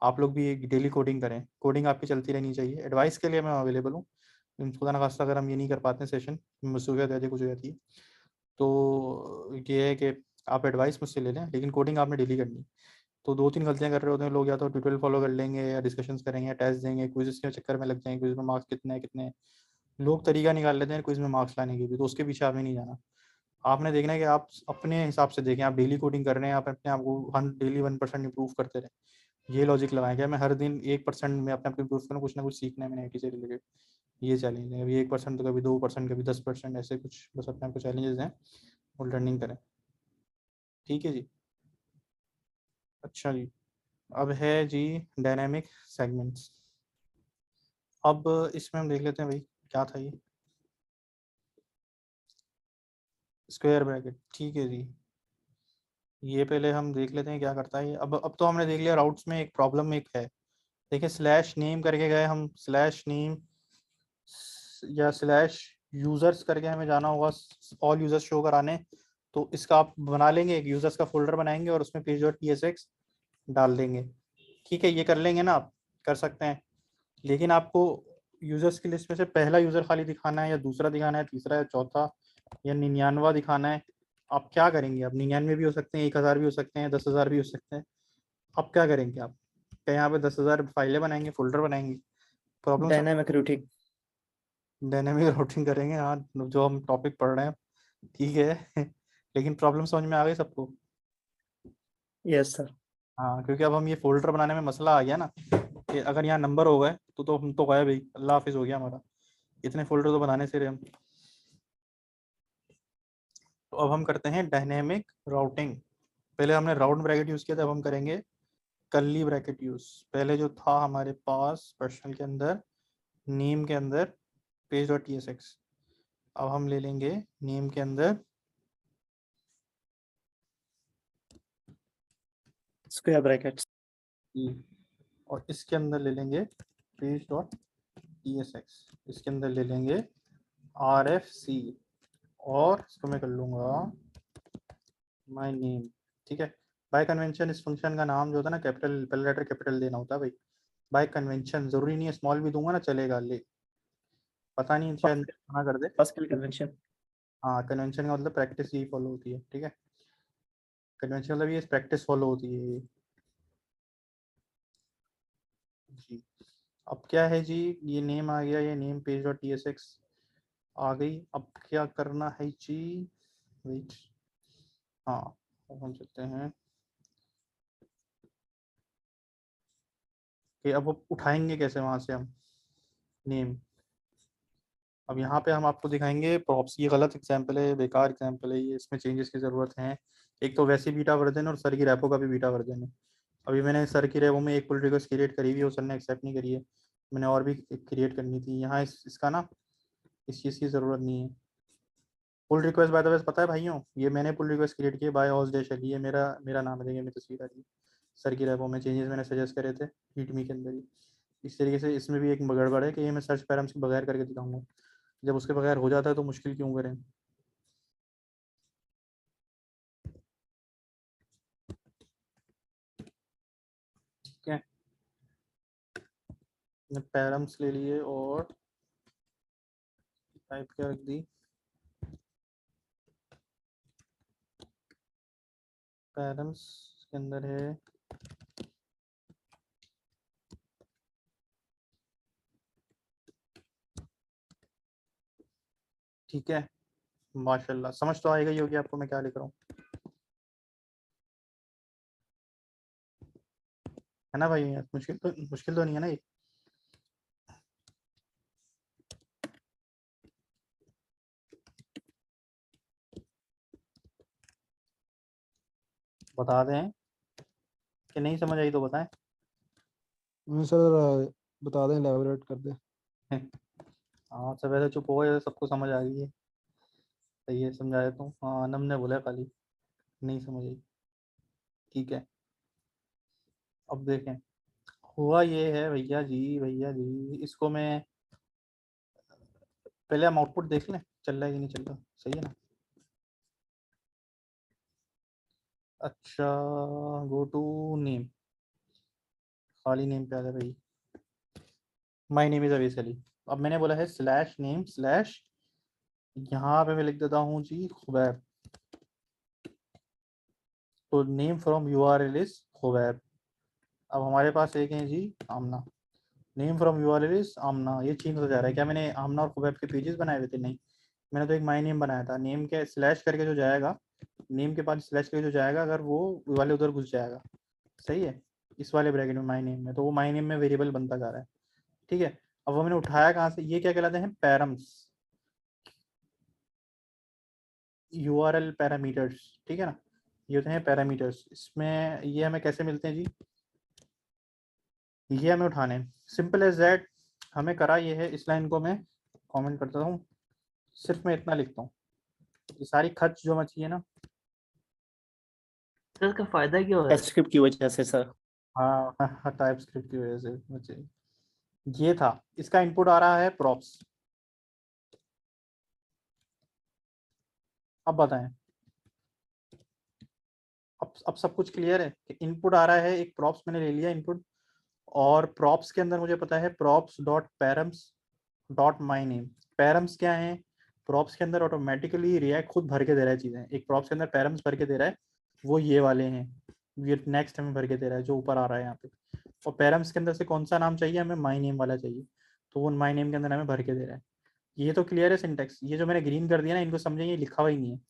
[SPEAKER 1] आप लोग भी डेली कोडिंग करें, कोडिंग आपकी चलती रहनी चाहिए। एडवाइस के लिए मैं अवेलेबल हूँ, खुदा ना खास्ता अगर हम ये नहीं कर पाते हैं सेशन, मसूलियत ज़्यादा कुछ हो जाती है, तो ये है कि आप एडवाइस मुझसे ले लें, लेकिन कोडिंग आपने डेली करनी। तो 2-3 गलतियाँ कर रहे होते हैं लोग, या तो ट्यूटोरियल फॉलो कर लेंगे या डिस्कशंस करेंगे या टेस्ट देंगे, क्विज़ के चक्कर में लग जाएंगे, क्विज़ में मार्क्स कितने हैं कितने हैं। लोग तरीका निकाल लेते हैं क्विज़ में मार्क्स लाने के भी, तो उसके पीछे आपने नहीं जाना। आपने देखना है कि आप अपने हिसाब से देखें, आप डेली कोडिंग कर रहे हैं, आप अपने आप को डेली 1% इंप्रूव करते रहें। ये लॉजिक लगाएं कि मैं हर दिन 1% में अपने आप को इंप्रूव करूँ, कुछ ना कुछ सीखना है मैंने IT से रिलेटेड। ये चैलेंज है, कभी 1% तो कभी 2%, कभी 10%, ऐसे कुछ बस अपने आप को चैलेंजेस हैं और लर्निंग करें, ठीक है जी। अच्छा जी, अब है जी डायनामिक सेगमेंट्स। अब इसमें हम देख लेते हैं भाई क्या था ये, स्क्वायर ब्रैकेट, ठीक है जी। ये पहले हम देख लेते हैं क्या करता है ये। अब तो हमने देख लिया राउट्स में एक प्रॉब्लम एक है। देखिए स्लैश नेम करके गए हम, स्लैश नेम या स्लैश यूजर्स करके हमें जाना होगा ऑल यूजर्स शो कराने। तो इसका आप बना लेंगे, एक यूजर्स का फोल्डर बनाएंगे और उसमें page.tsx डाल देंगे, ठीक है। ये कर लेंगे ना, आप कर सकते हैं। लेकिन आपको यूजर्स की लिस्ट में से पहला यूजर खाली दिखाना है या दूसरा दिखाना है, तीसरा या चौथा या 99वां दिखाना है। आप क्या करेंगे? आप 99 भी हो सकते हैं, 1000 भी हो सकते हैं, 10,000 भी हो सकते हैं। अब क्या करेंगे आप? क्या यहाँ पे 10,000 फाइलें बनाएंगे, फोल्डर बनाएंगे? Problem
[SPEAKER 15] dynamic routing.
[SPEAKER 1] Dynamic routing करेंगे, हाँ जो हम टॉपिक पढ़ रहे हैं, ठीक है। लेकिन प्रॉब्लम समझ में आ गई सबको?
[SPEAKER 15] Yes sir.
[SPEAKER 1] हाँ, क्योंकि अब हम ये फोल्डर बनाने में मसला आ गया ना, कि अगर यहाँ नंबर हो गए तो हम तो गए भाई, अल्लाह हाफिज हो गया हमारा, इतने फोल्डर तो बनाने से रहे हम। तो अब हम करते हैं डायनेमिक राउटिंग। पहले हमने राउंड ब्रैकेट यूज किया था, अब हम करेंगे कर्ली ब्रैकेट यूज। पहले जो था हमारे पास पर्सनल के अंदर, नेम के अंदर page.tsx, अब हम ले लेंगे नेम के अंदर
[SPEAKER 15] स्क्वायर ब्रैकेट्स।
[SPEAKER 1] और इसके अंदर ले लेंगे पेज डॉट tsx, इसके अंदर ले लेंगे rfc और इसको मैं कर लूंगा माय नेम। ठीक है, बाय कन्वेंशन इस फंक्शन का नाम जो होता है ना कैपिटल, पहले लेटर कैपिटल देना होता है भाई। बाय कन्वेंशन जरूरी नहीं है स्मॉल भी दूंगा ना चलेगा, ले पता नहीं शायद मना कर दे।
[SPEAKER 15] Pascal convention.
[SPEAKER 1] हाँ, कन्वेंशन का मतलब प्रैक्टिस यही फॉलो होती है। ठीक है, कन्वेंशन मतलब ये प्रैक्टिस फॉलो होती है जी। अब क्या है जी, ये नेम आ गया, ये नेम पेज डॉट tsx आ गई। अब क्या करना है जी, वेट, हाँ अब हम चलते हैं कि अब वो उठाएंगे कैसे वहां से हम नेम। अब यहाँ पे हम आपको दिखाएंगे प्रॉप्स, ये गलत एग्जाम्पल है, बेकार एग्जाम्पल है ये, इसमें चेंजेस की ज़रूरत है। एक तो वैसे बीटा वर्जन और सर की रैपो का भी बीटा वर्जन है। अभी मैंने सर की रैपो में एक पुल रिक्वेस्ट क्रिएट करी हुई है, सर ने एक्सेप्ट नहीं करी है, मैंने और भी क्रिएट करनी थी। यहाँ इसका ना इस चीज़ की ज़रूरत नहीं है। Pull request by the way पता है भाइयों, ये मैंने पुल रिक्वेस्ट क्रिएट की है बाय ऑस डैश अली, ये मेरा नाम है, मेरी तस्वीर आ रही है। सर की रैपो में चेंजेस मैंने सजेस्ट करे थे हीटमी के अंदर ही। इस तरीके से इसमें भी एक गड़बड़ है कि ये मैं सर्च पैराम्स के बगैर करके दिखाऊंगा, जब उसके बगैर हो जाता है तो मुश्किल क्यों करें। ठीक है, पैराम्स ले लिए और टाइप क्या रख दी, पैराम्स के अंदर है ठीक है। माशाल्लाह समझ तो आएगा ही होगी आपको मैं क्या लिख रहा हूँ, है ना भाई, मुश्किल तो नहीं है ना ये। बता दें कि नहीं समझ आई तो बताएं।
[SPEAKER 14] सर बता दें, एलैबोरेट कर दें।
[SPEAKER 1] हाँ सब ऐसे चुप हो गए, सबको समझ आ गई है, सही है समझाया तो। हाँ अनम ने बोला खाली नहीं समझ आई, ठीक है। अब देखें हुआ ये है भैया जी, इसको मैं पहले हम आउटपुट देख लें चल रहा है कि नहीं चल रहा, सही है ना। अच्छा गो टू नेम, खाली नेम पे आ गया भाई, माई नेम इज अवेस अली। अब मैंने बोला है स्लैश नेम स्लैश, यहाँ पे मैं लिख देता हूँ जी खुबैब, तो name from URL is Khubaib. अब हमारे पास एक है जी आमना, नेम फ्रॉम URL इज आमना, ये चेंज हो जा रहा है क्या, मैंने आमना और खुबैब के पेजेस बनाए हुए थे, नहीं मैंने तो एक माई नेम बनाया था। नेम के स्लैश करके जो जाएगा, नेम के पास स्लैश करके जो जाएगा, अगर वो वाले उधर घुस जाएगा, सही है, इस वाले ब्रैकेट में माई नेम में, तो वो माई नेम में वेरिएबल बनता जा रहा है। ठीक है, अब वो मैंने उठाया कहाँ से, ये क्या कहलाते हैं पैरम्स, URL पैरामीटर्स, ठीक है ना, ये होते हैं पैरामीटर्स। इसमें ये हमें कैसे मिलते हैं जी, ये हमें उठाने, सिंपल एज दैट। हमें करा ये है, इस लाइन को मैं कमेंट करता हूँ, सिर्फ मैं इतना लिखता हूँ, ये सारी खर्च जो मची है ना,
[SPEAKER 12] सर इसका फायदा क्या है?
[SPEAKER 15] टाइपस्क्रिप्ट की वजह से सर।
[SPEAKER 1] हाँ टाइप स्क्रिप्ट की वजह से बचे, ये था। इसका इनपुट आ रहा है प्रॉप्स। अब बताएं, अब सब कुछ क्लियर है कि इनपुट आ रहा है, एक प्रॉप्स मैंने ले लिया इनपुट, और प्रॉप्स के अंदर मुझे पता है props dot params dot my name. Params क्या है, प्रॉप्स के अंदर ऑटोमेटिकली रिएक्ट खुद भर के दे रहा है चीज़ें, एक प्रॉप्स के अंदर पैरम्स भर के दे रहा है, वो ये वाले हैं, ये नेक्स्ट हमें भर के दे रहा है जो ऊपर आ रहा है यहाँ पे। और पैरम्स के अंदर से कौन सा नाम चाहिए हमें, माई नेम वाला चाहिए, तो वो माई नेम के अंदर हमें भर के दे रहा है। ये तो क्लियर है सिंटेक्स, ये जो मैंने ग्रीन कर दिया ना इनको समझेंगे, लिखा हुआ ही नहीं है,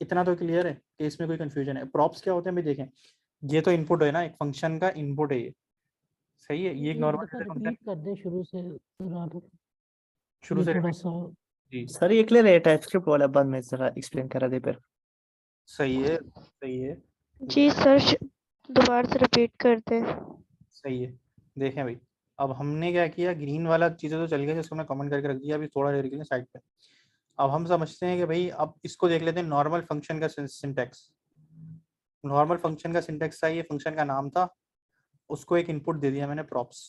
[SPEAKER 1] इतना तो क्लियर है कि इसमें कोई कंफ्यूजन है। प्रॉप्स क्या होते हैं भाई, देखें ये तो इनपुट है ना, एक फंक्शन का इनपुट है ये, सही है, ये एक
[SPEAKER 13] एक
[SPEAKER 1] नॉर्मल
[SPEAKER 13] दफा
[SPEAKER 1] फंक्शन
[SPEAKER 13] रिपीट कर दे शुरू से सर आप,
[SPEAKER 1] शुरू
[SPEAKER 13] ये
[SPEAKER 1] से
[SPEAKER 13] थोड़ा सा
[SPEAKER 1] जी
[SPEAKER 15] सर ये क्लियर है, टाइपस्क्रिप्ट वाला बाद में जरा एक्सप्लेन करा दे फिर।
[SPEAKER 1] सही है, सही है
[SPEAKER 16] जी सर दोबारा से रिपीट कर दें।
[SPEAKER 1] सही है। देखें भाई, अब हमने क्या किया, ग्रीन वाला चीज़ें तो चल गया जिसको मैं कमेंट करके रख दिया, अभी थोड़ा देर के लिए साइड पे। अब हम समझते हैं कि भाई अब इसको देख लेते हैं नॉर्मल फंक्शन का सिंटैक्स। नॉर्मल फंक्शन का सिंटेक्स था, ये फंक्शन का नाम था, उसको एक इनपुट दे दिया मैंने प्रॉप्स।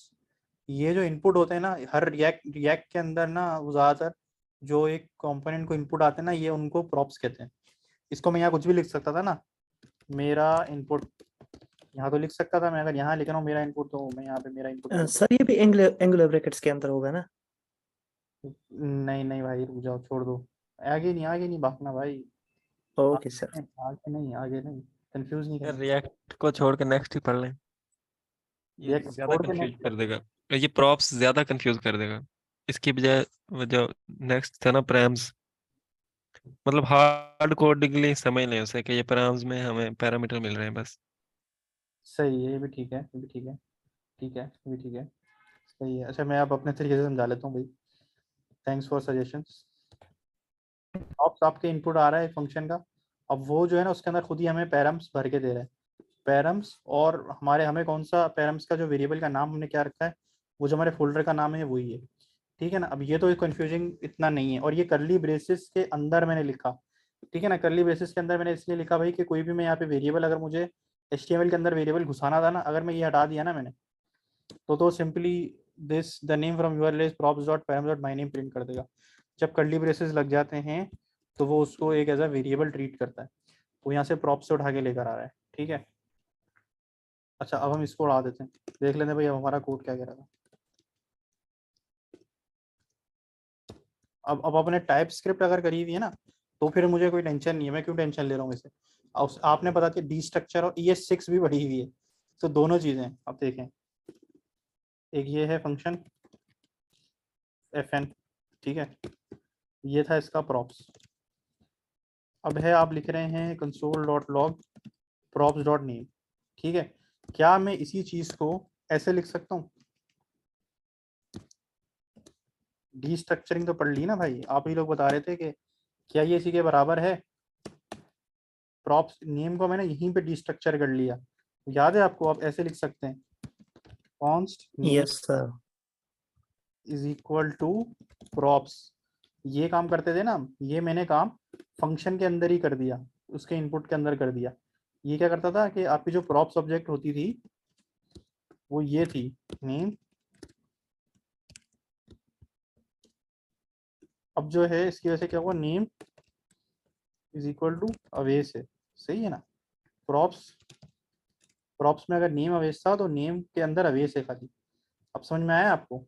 [SPEAKER 1] ये जो इनपुट होते हैं ना, हर रिएक्ट के अंदर ना, वो ज़्यादातर जो एक कंपोनेंट को इनपुट आते हैं ना, ये उनको प्रॉप्स कहते हैं। इसको मैं यहाँ कुछ भी लिख सकता था ना, मेरा इनपुट, यहाँ तो लिख सकता था मैं, अगर यहाँ लिख रहा हूँ मेरा इनपुट, तो मैं यहाँ पे मेरा इनपुट
[SPEAKER 15] सर ये भी एंगुलर ब्रैकेट्स के अंदर होगा ना?
[SPEAKER 1] नहीं नहीं भाई, रुक जाओ, छोड़ दो, आगे नहीं भागना भाई,
[SPEAKER 15] ओके सर।
[SPEAKER 1] आगे नहीं, कंफ्यूज नहीं करना।
[SPEAKER 2] रिएक्ट को छोड़ के नेक्स्ट ही पढ़ लें, ये
[SPEAKER 1] React
[SPEAKER 2] ज्यादा
[SPEAKER 1] छोड़ के
[SPEAKER 2] कंफ्यूज
[SPEAKER 1] next
[SPEAKER 2] कर देगा, ये प्रॉप्स ज्यादा कंफ्यूज कर देगा। इसकी बजाय वो जो नेक्स्ट था ना पैराम्स, मतलब हार्ड कोडिंगली समझ लें उसे कि ये पैराम्स में हमें पैरामीटर मिल रहे हैं बस।
[SPEAKER 1] सही है, ये भी ठीक है, ये भी ठीक है, ठीक है, ये भी ठीक है, सही है। अच्छा मैं अब अपने तरीके से समझा लेता हूँ भाई, थैंक्स फॉर सजेशंस। आपके इनपुट आ रहा है फंक्शन का, अब वो जो है ना उसके अंदर खुद ही हमें पैरम्स भर के दे रहा है, पैरम्स, और हमें कौन सा पैरम्स का जो वेरिएबल का नाम हमने क्या रखा है, वो जो हमारे फोल्डर का नाम है वही है, ठीक है ना। अब ये तो कंफ्यूजिंग इतना नहीं है, और ये कर्ली ब्रेसेस के अंदर मैंने लिखा, ठीक है ना, कर्ली ब्रेसेस के अंदर मैंने इसलिए लिखा भाई कि कोई भी मैं यहाँ पे वेरिएबल, अगर मुझे HTML के अंदर वेरिएबल घुसाना था ना, अगर मैं ये हटा दिया ना मैंने, तो simply this the name from URL is props dot params dot my name print कर देगा। जब कर्ली ब्रेसेस लग जाते हैं तो वो उसको एक एज अ वेरिएबल ट्रीट करता है, तो यहाँ से प्रॉप से उठा के लेकर आ रहा है, ठीक है। अच्छा अब हम इसको उड़ा देते हैं, देख लेते हैं भाई अब हमारा कोड क्या कह रहा था। अब अपने टाइप स्क्रिप्ट अगर करी हुई है ना, तो फिर मुझे कोई टेंशन नहीं है, मैं क्यों टेंशन ले रहा हूँ इसे। आपने पता कि डी स्ट्रक्चर और ES6 भी बढ़ी हुई है, तो दोनों चीजें आप देखें, एक ये है फंक्शन FN, ठीक है, ये था इसका प्रॉप्स। अब है आप लिख रहे हैं console dot log props dot name, ठीक है। क्या मैं इसी चीज को ऐसे लिख सकता हूँ? डी स्ट्रक्चरिंग तो पढ़ ली ना भाई, आप ही लोग बता रहे थे कि क्या ये इसी के बराबर है। प्रॉप्स नेम को मैंने यहीं पे डी स्ट्रक्चर कर लिया, याद है आपको, आप ऐसे लिख सकते हैं, const
[SPEAKER 15] yes sir.
[SPEAKER 1] Is equal to props. ये काम करते थे ना हम, ये मैंने काम फंक्शन के अंदर ही कर दिया, उसके इनपुट के अंदर कर दिया। ये क्या करता था कि आपकी जो प्रॉप्स ऑब्जेक्ट होती थी वो ये थी, नेम, अब जो है इसकी वजह से क्या हुआ, नेम इज इक्वल टू अवेस है, सही है ना। प्रॉप्स में अगर नेम अवेस था तो नेम के अंदर अवेस है खाली। अब समझ में आया आपको,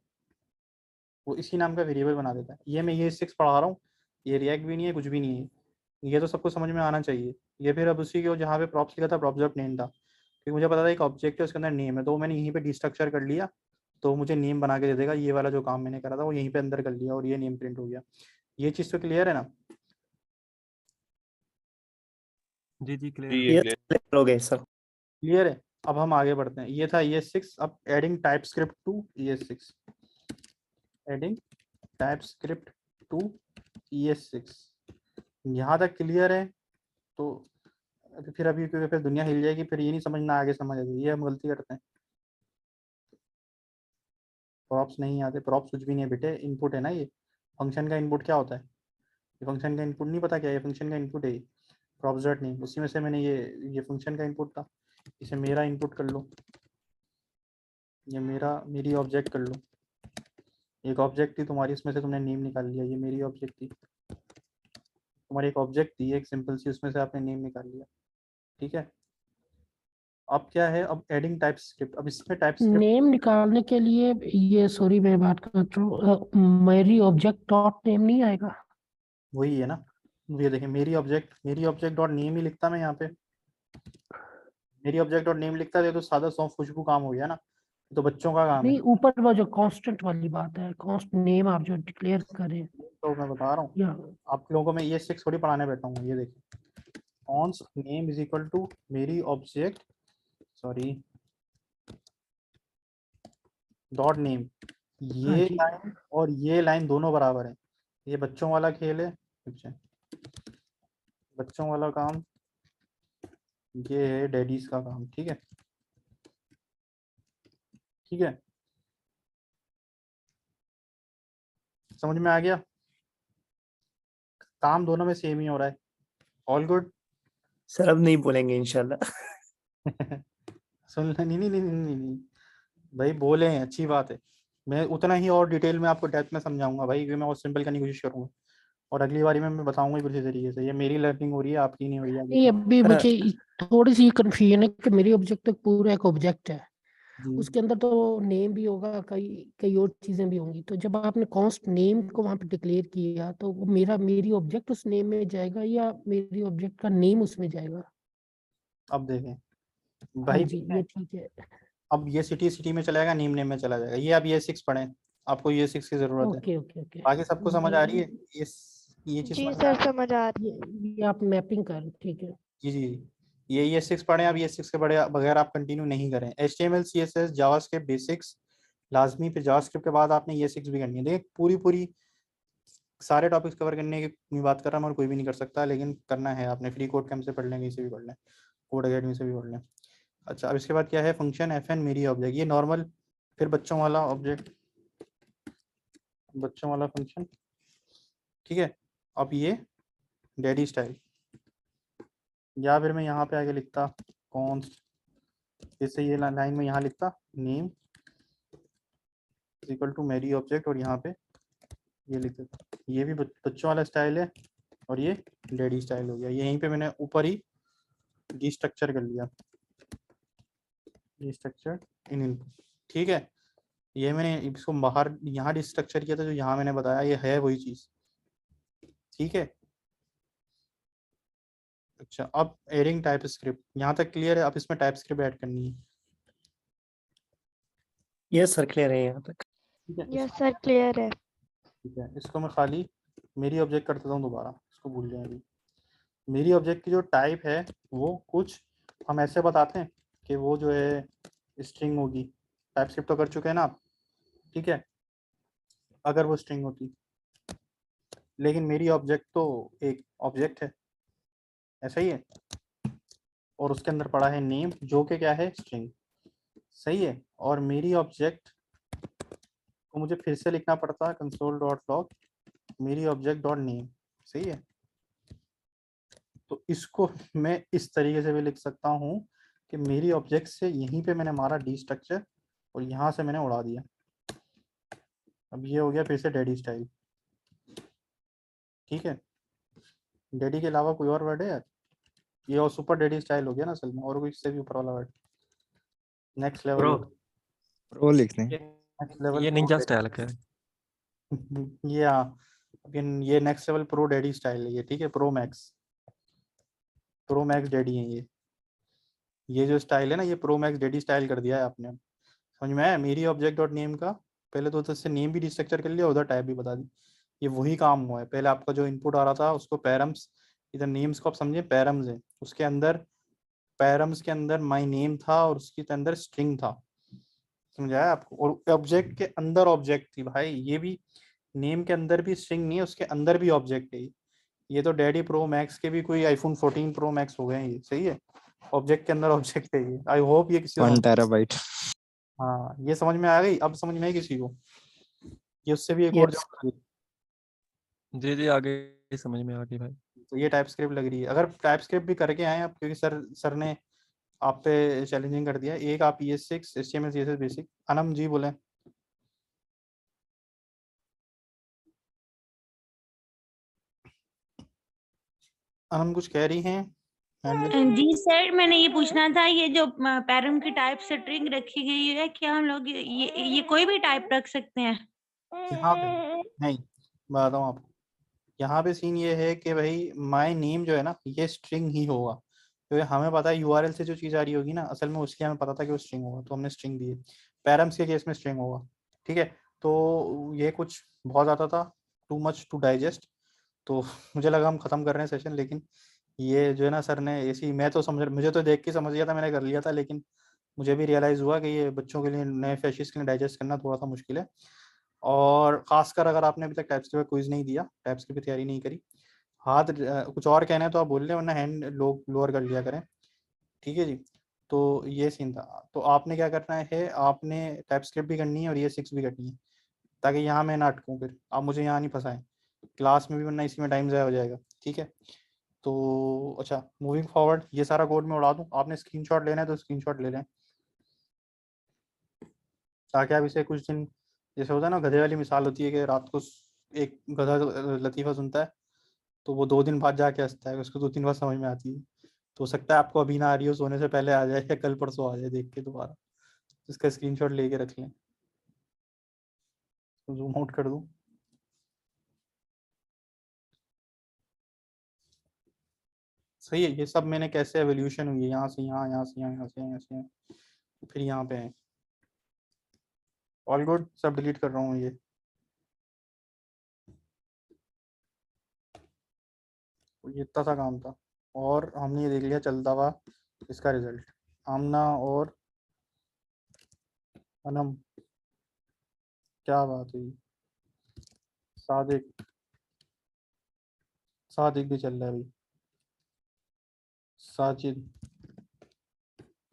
[SPEAKER 1] वो इसी नाम का वेरिएबल बना देता है। ये मैं ये 6 पढ़ा रहा हूँ, ये रिएक्ट भी नहीं है, कुछ भी नहीं है, ये तो सबको समझ में आना चाहिए। ये फिर अब उसी के जहाँ पे प्रॉप्स लिखा था, प्रॉप्स डॉट नेम था, क्योंकि मुझे पता था एक ऑब्जेक्ट है उसके अंदर नेम है, तो मैंने यहीं पे डिस्ट्रक्चर कर लिया, तो मुझे नेम बना के दे देगा। ये वाला जो काम मैंने करा था वो यहीं पे अंदर कर लिया, और ये नेम प्रिंट हो गया। ये चीज़ तो क्लियर है ना?
[SPEAKER 2] जी
[SPEAKER 7] जी
[SPEAKER 2] क्लियर।
[SPEAKER 7] ये
[SPEAKER 15] क्लियर हो गए सर।
[SPEAKER 1] क्लियर है। अब हम आगे बढ़ते हैं, ये था ES6। अब adding TypeScript to ES6, adding TypeScript to ES6, यहाँ तक क्लियर है। तो फिर अभी क्योंकि फिर दुनिया हिल जाएगी, फिर ये नहीं समझना आगे समझ आएगी, ये हम गलती करते हैं। प्रॉप्स नहीं आते, प्रॉप्स कुछ भी नहीं है बेटे, इनपुट है ना ये। फंक्शन का इनपुट क्या होता है? ये फंक्शन का इनपुट नहीं पता क्या, ये फंक्शन का इनपुट है प्रॉप्स डॉट नेम, उसी में से मैंने ये फंक्शन का इनपुट था, इसे मेरा इनपुट कर लो, ये मेरी ऑब्जेक्ट कर लो। एक ऑब्जेक्ट थी तुम्हारी, उसमें से तुमने नेम निकाल लिया, ये मेरी ऑब्जेक्ट थी, तुम्हारी एक ऑब्जेक्ट थी एक सिंपल सी, उसमें से आपने नेम निकाल लिया, ठीक है। अब क्या है, अब एडिंग टाइप स्क्रिप्ट, अब इसमें टाइप स्क्रिप्ट
[SPEAKER 13] नेम निकालने के लिए ये, सॉरी मैं बात कर रहा हूँ, मेरी ऑब्जेक्ट डॉट नेम नहीं आएगा?
[SPEAKER 1] वही है ना, ये देखें, मेरी ऑब्जेक्ट डॉट नेम ही लिखता मैं यहाँ पे, मेरी ऑब्जेक्ट डॉट नेम लिखता है तो सादा सौंफ खुशबू काम हो गया ना, तो बच्चों का काम है।
[SPEAKER 13] नहीं, ऊपर वो जो कांस्टेंट वाली बात है, कांस्ट नेम आप जो डिक्लेयर करें,
[SPEAKER 1] तो मैं बता रहा हूँ
[SPEAKER 13] या
[SPEAKER 1] आप लोगों को, मैं ये 6 थोड़ी पढ़ाने बैठा हूँ। ये देखिए, const name is equal to मेरी ऑब्जेक्ट, सॉरी, डॉट नेम,
[SPEAKER 13] हाँ
[SPEAKER 1] ये
[SPEAKER 13] जी,
[SPEAKER 1] लाइन और ये लाइन दोनों बराबर है। ये बच्चों वाला खेल है, अच्छा, बच्चों वाला काम, ये है डैडीज का काम, ठीक है, ठीक है, समझ में आ गया? काम दोनों में सेम ही हो रहा है, ऑल गुड।
[SPEAKER 15] सर अब नहीं बोलेंगे इंशाल्लाह।
[SPEAKER 1] सुन नहीं नहीं नहीं नहीं नहीं नहीं। भाई बोले हैं, अच्छी बात है। मैं उतना ही और डिटेल में आपको डेप्थ में समझाऊंगा भाई, क्योंकि मैं और सिंपल करने की कोशिश करूंगा, और अगली बारी में मैं बताऊंगा ही उसी तरीके से। ये मेरी लर्निंग हो रही है, आपकी नहीं हो रही है अभी।
[SPEAKER 13] नहीं अभी मुझे थोड़ी सी कंफ्यूजन है कि मेरी ऑब्जेक्ट तक पूरा एक ऑब्जेक्ट है, उसके अंदर तो नेम भी होगा, कई कई और चीजें भी होंगी। तो जब आपने कॉन्स्ट नेम को वहां पे डिक्लेयर किया तो वो मेरी ऑब्जेक्ट उस नेम में जाएगा या मेरी ऑब्जेक्ट का नेम उसमें जाएगा?
[SPEAKER 1] अब देखें
[SPEAKER 13] हाँ
[SPEAKER 1] भाई,
[SPEAKER 13] जी ये ठीक है।
[SPEAKER 1] अब ये सिटी में चला जाएगा, नेम में चला जाएगा। ये अब ये 6 पढ़े, आपको ये 6 की जरूरत है।
[SPEAKER 13] Okay okay okay.
[SPEAKER 1] बाकी सबको समझ आ रही है? ये चीज
[SPEAKER 16] जी
[SPEAKER 1] समझ में
[SPEAKER 16] सर
[SPEAKER 1] आ रही है?
[SPEAKER 16] समझ आ रही
[SPEAKER 13] ये आप मैपिंग कर, ठीक है।
[SPEAKER 1] जी जी, ये 6 पढ़े। अब ये 6 के बगैर आप कंटिन्यू नहीं करें। HTML CSS जावास्क्रिप्ट बेसिक्स लाजमी, फिर जावास्क्रिप्ट के बाद आपने ये 6 भी करनी है। देखिए पूरी सारे टॉपिक्स कवर करने की बात कर रहा हूँ, और कोई भी नहीं कर सकता, लेकिन करना है आपने। फ्री कोड कैम्प से पढ़ लें, कहीं से भी पढ़ लें, कोड अकेडमी से भी पढ़ लें। अच्छा, अब इसके बाद क्या है? फंक्शन FN मेरी ऑब्जेक्ट, ये नॉर्मल, फिर बच्चों वाला ऑब्जेक्ट, बच्चों वाला फंक्शन, ठीक है। अब ये डैडी स्टाइल, या फिर मैं यहाँ पे आगे लिखता कॉन्स्ट, जैसे ये लाइन में यहाँ लिखता नेम इक्वल टू मेरी ऑब्जेक्ट, और यहाँ पे ये लिख देता। ये भी बच्चों वाला स्टाइल है, और ये डैडी स्टाइल हो गया। यहीं पे मैंने ऊपर ही डिस्ट्रक्चर कर लिया, डिस्ट्रक्चर इन इनपुट, ठीक है। ये मैंने इसको बाहर यहाँ डिस्ट्रक्चर किया था, जो यहाँ मैंने बताया, ये है वही चीज, ठीक है। अच्छा, अब एडिंग टाइप स्क्रिप्ट, यहाँ तक क्लियर है? अब इसमें टाइप स्क्रिप्ट ऐड करनी है,
[SPEAKER 15] यस सर क्लियर है यहाँ तक।
[SPEAKER 1] ठीक है।
[SPEAKER 16] यस सर क्लियर है।
[SPEAKER 1] ठीक है, इसको मैं खाली मेरी ऑब्जेक्ट कर देता हूँ दोबारा, इसको भूल जाए अभी। मेरी ऑब्जेक्ट की जो टाइप है वो कुछ हम ऐसे बताते हैं कि वो जो है स्ट्रिंग होगी। टाइप स्क्रिप्ट तो कर चुके हैं ना आप, ठीक है। अगर वो स्ट्रिंग होती, लेकिन मेरी ऑब्जेक्ट तो एक ऑब्जेक्ट है, ऐसा ही है, और उसके अंदर पड़ा है नेम, जो कि क्या है? स्ट्रिंग, सही है। और मेरी ऑब्जेक्ट को मुझे फिर से लिखना पड़ता है console.log मेरी ऑब्जेक्ट डॉट नेम, सही है। तो इसको मैं इस तरीके से भी लिख सकता हूँ कि मेरी ऑब्जेक्ट से यहीं पे मैंने मारा डी स्ट्रक्चर, और यहाँ से मैंने उड़ा दिया। अब ये हो गया फिर से डैडी स्टाइल, ठीक है। डैडी के अलावा कोई और वर्ड है यार? ये और सुपर डैडी स्टाइल हो गया ना असल में, और कोई इससे भी ऊपर वाला वर्ड? नेक्स्ट लेवल,
[SPEAKER 8] प्रो लिख दें।
[SPEAKER 1] नेक्स्ट लेवल
[SPEAKER 2] ये निंजा स्टाइल है।
[SPEAKER 1] ये हाँ, ये next level pro daddy style है ये, ठीक है। प्रो मैक्स डैडी है ये जो स्टाइल है ना, ये प्रो मैक्स डैडी स्टाइल कर दिया है आपने। समझ में आया? मेरी ऑब्जेक्ट डॉट नेम का पहले तो उससे नेम भी डिस्ट्रक्चर कर लिया, उधर टाइप भी बता दी। ये वही काम हुआ है। पहले आपका जो इनपुट आ रहा था उसको पैरम्स, इधर नेम्स को आप समझे पैरम्स है, उसके अंदर पैरम्स के अंदर माय नेम था, और उसके अंदर स्ट्रिंग था, समझाया आपको। और ऑब्जेक्ट के अंदर ऑब्जेक्ट थी भाई, ये भी नेम के अंदर भी स्ट्रिंग नहीं है, उसके अंदर भी ऑब्जेक्ट है। ये तो डैडी प्रो मैक्स के भी कोई आईफोन 14 प्रो मैक्स हो गए हैं ये, सही है। ऑब्जेक्ट के अंदर ऑब्जेक्ट है ये। आई होप ये किसी को
[SPEAKER 8] 1 टेराबाइट।
[SPEAKER 1] हाँ, ये समझ में आ गई? अब समझ में आई किसी को? ये उससे भी एक और
[SPEAKER 15] Yes.
[SPEAKER 1] जगह लगी।
[SPEAKER 2] जी जी आगे समझ में आ गई भाई।
[SPEAKER 1] तो ये टाइप स्क्रिप्ट लग रही है। अगर टाइप स्क्रिप्ट भी करके आए आप, क्योंकि सर ने आप पे चैलेंजिंग कर दिया। एक आप ES6 HTML CSS basic. Anam ji बोले। अनम कुछ कह रही हैं?
[SPEAKER 4] जी सर, मैंने ये पूछना था, ये जो पैरम की टाइप स्ट्रिंग रखी गई है, क्या हम लोग ये कोई भी टाइप रख सकते हैं?
[SPEAKER 1] यहाँ पे नहीं, बताता हूँ आपको। यहाँ पे सीन ये है कि भाई माय नेम जो है ना, ये स्ट्रिंग ही होगा, क्योंकि हमें पता है URL से जो चीज़ आ रही होगी ना, असल में उसकी हमें पता था कि वो स्ट्रिंग होगा, तो हमने स्ट्रिंग दी है। पैरम्स के केस में स्ट्रिंग होगा, ठीक है। तो ये कुछ बहुत ज़्यादा था, टू मच टू डाइजेस्ट, तो मुझे लगा हम ख़त्म कर रहे हैं सेशन, लेकिन ये जो है ना सर ने ऐसी, मैं तो समझ, मुझे तो देख के समझ गया था, मैंने कर लिया था, लेकिन मुझे भी रियलाइज़ हुआ कि ये बच्चों के लिए, नए फ्रेशर्स के लिए डाइजेस्ट करना थोड़ा सा मुश्किल है। और खासकर अगर आपने अभी तक टाइप्स क्विज नहीं दिया, टाइप्स की भी तैयारी नहीं करी, हाथ कुछ और कहना है तो आप बोल लें, वरना हैंड लोअर कर लिया करें, ठीक है जी। तो ये सीन था। तो आपने क्या करना है, आपने टाइपस्क्रिप्ट भी करनी है और ये 6 भी करनी है, ताकि यहाँ मैं ना अटकूँ, फिर आप मुझे यहाँ नहीं फंसाएं क्लास में भी, वरना इसी में टाइम ज़ाया हो जाएगा, ठीक है। तो अच्छा, मूविंग फॉरवर्ड ये सारा कोड मैं उड़ा दूं, आपने स्क्रीनशॉट लेना है तो स्क्रीनशॉट ले लें, ताकि आप इसे कुछ दिन, जैसे होता है ना गधे वाली मिसाल होती है कि रात को एक गधा लतीफ़ा सुनता है तो वो 2 दिन बाद जाके हंसता है, उसको 2-3 बार समझ में आती है। तो हो सकता है आपको अभी ना आ रही हो, सोने से पहले आ जाए या कल परसों आ जाए देख के दोबारा, इसका स्क्रीनशॉट लेके रख लें। तो जूम आउट कर दूं, सही है। ये सब मैंने कैसे एवोल्यूशन हुई है, यहाँ से यहाँ, यहाँ से यहाँ, यहाँ से यहाँ से यहाँ, फिर यहाँ पे है। ऑल गुड, सब डिलीट कर रहा हूँ ये। ये इतना सा काम था, और हमने ये देख लिया चलता हुआ इसका रिजल्ट। आमना और अनम, क्या बात हुई। सादिक, सादिक भी चल रहा है भाई, साजिद,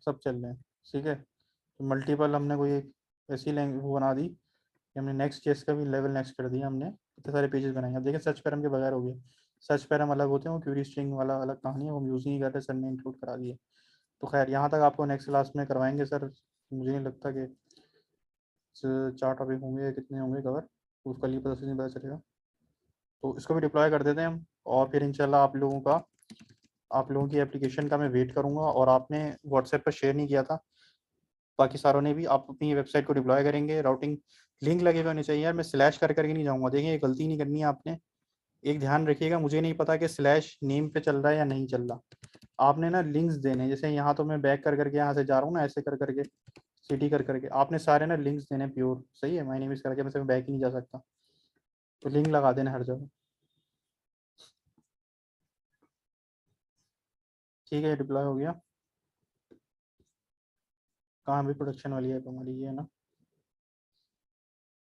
[SPEAKER 1] सब चल रहे हैं, ठीक है। तो मल्टीपल हमने कोई एक ऐसी लैंग्वेज वो बना दी कि हमने नेक्स्ट चेस का भी लेवल नेक्स्ट कर दिया हमने, इतने सारे पेजेस बनाए। अब देखिए सर्च पैरम के बगैर हो गया, सर्च पैरम अलग होते हैं, वो क्यूरी स्ट्रिंग वाला अलग कहानी है, वो हम यूज़ नहीं करते, सर ने इंक्लूड करा दिए। तो खैर यहाँ तक आपको नेक्स्ट क्लास में करवाएंगे सर, मुझे नहीं लगता कि 4 टॉपिक होंगे, कितने होंगे कवर, तो उसका लिए पता चलेगा। तो इसको भी डिप्लॉय कर देते हैं हम, और फिर इंशाल्लाह आप लोगों की एप्लीकेशन का मैं वेट करूंगा। और आपने व्हाट्सएप पर शेयर नहीं किया था, बाकी सारों ने भी, आप अपनी वेबसाइट को डिप्लॉय करेंगे, राउटिंग लिंक लगे हुए होने चाहिए यार, मैं स्लैश करके नहीं जाऊंगा। देखिए ये गलती नहीं करनी है आपने, एक ध्यान रखिएगा, मुझे नहीं पता कि स्लैश नेम पे चल रहा है या नहीं चल रहा, आपने ना लिंक्स देने, जैसे यहाँ तो मैं बैक कर करके यहाँ से जा रहा हूँ ना, ऐसे कर करके सिटी कर करके, आपने सारे ना लिंक्स देने प्योर, सही है, माय नेम इज करके, मैं बैक ही नहीं जा सकता, तो लिंक लगा देना हर जगह, ठीक है। डिप्लॉय हो गया, कहाँ भी प्रोडक्शन वाली है हमारी, ये है ना,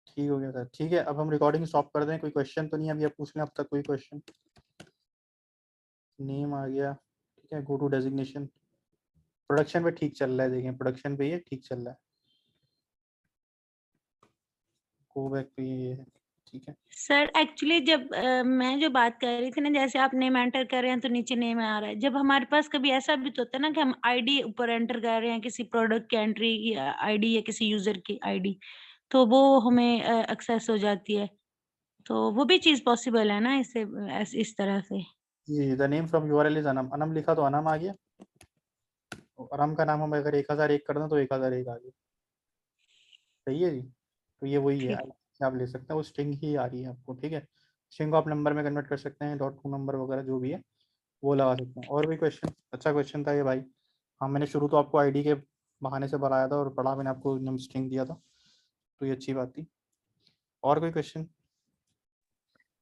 [SPEAKER 1] ठीक हो गया सर, ठीक है। अब हम रिकॉर्डिंग स्टॉप कर दें, कोई क्वेश्चन तो नहीं अभी आप पूछ लें अब तक कोई क्वेश्चन। नेम आ गया, ठीक है, गो टू डेजिग्नेशन, प्रोडक्शन पे ठीक चल रहा है, देखें प्रोडक्शन पे ये ठीक चल रहा है, गो बैक पे ये है, ठीक है।
[SPEAKER 4] सर एक्चुअली जब मैं जो बात कर रही थी ना, जैसे आप नेम एंटर कर रहे हैं तो नीचे नेम आ रहा है, जब हमारे पास कभी ऐसा भी तो होता है ना कि हम आईडी ऊपर एंटर कर रहे हैं, किसी प्रोडक्ट की एंट्री की आईडी या किसी यूजर की आईडी, तो वो हमें एक्सेस हो जाती है, तो वो भी चीज पॉसिबल है ना इससे, इस तरह से।
[SPEAKER 1] जी, the name from URL is Anam, Anam लिखा तो अनम आ गया, अनम का नाम हम अगर 1001 कर दें तो 1001 आ गया, सही है जी। तो ये वही है, आप ले सकते हैं, वो स्ट्रिंग ही आ रही है आपको, ठीक है। स्ट्रिंग को आप नंबर में कन्वर्ट कर सकते हैं, .2 नंबर वगैरह जो भी है वो लगा सकते हैं। और भी क्वेश्चन, अच्छा क्वेश्चन था ये भाई। हाँ, मैंने शुरू तो आपको आईडी के बहाने से बनाया था और पढ़ा मैंने आपको नम स्ट्रिंग दिया था, तो ये अच्छी बात थी। और कोई क्वेश्चन?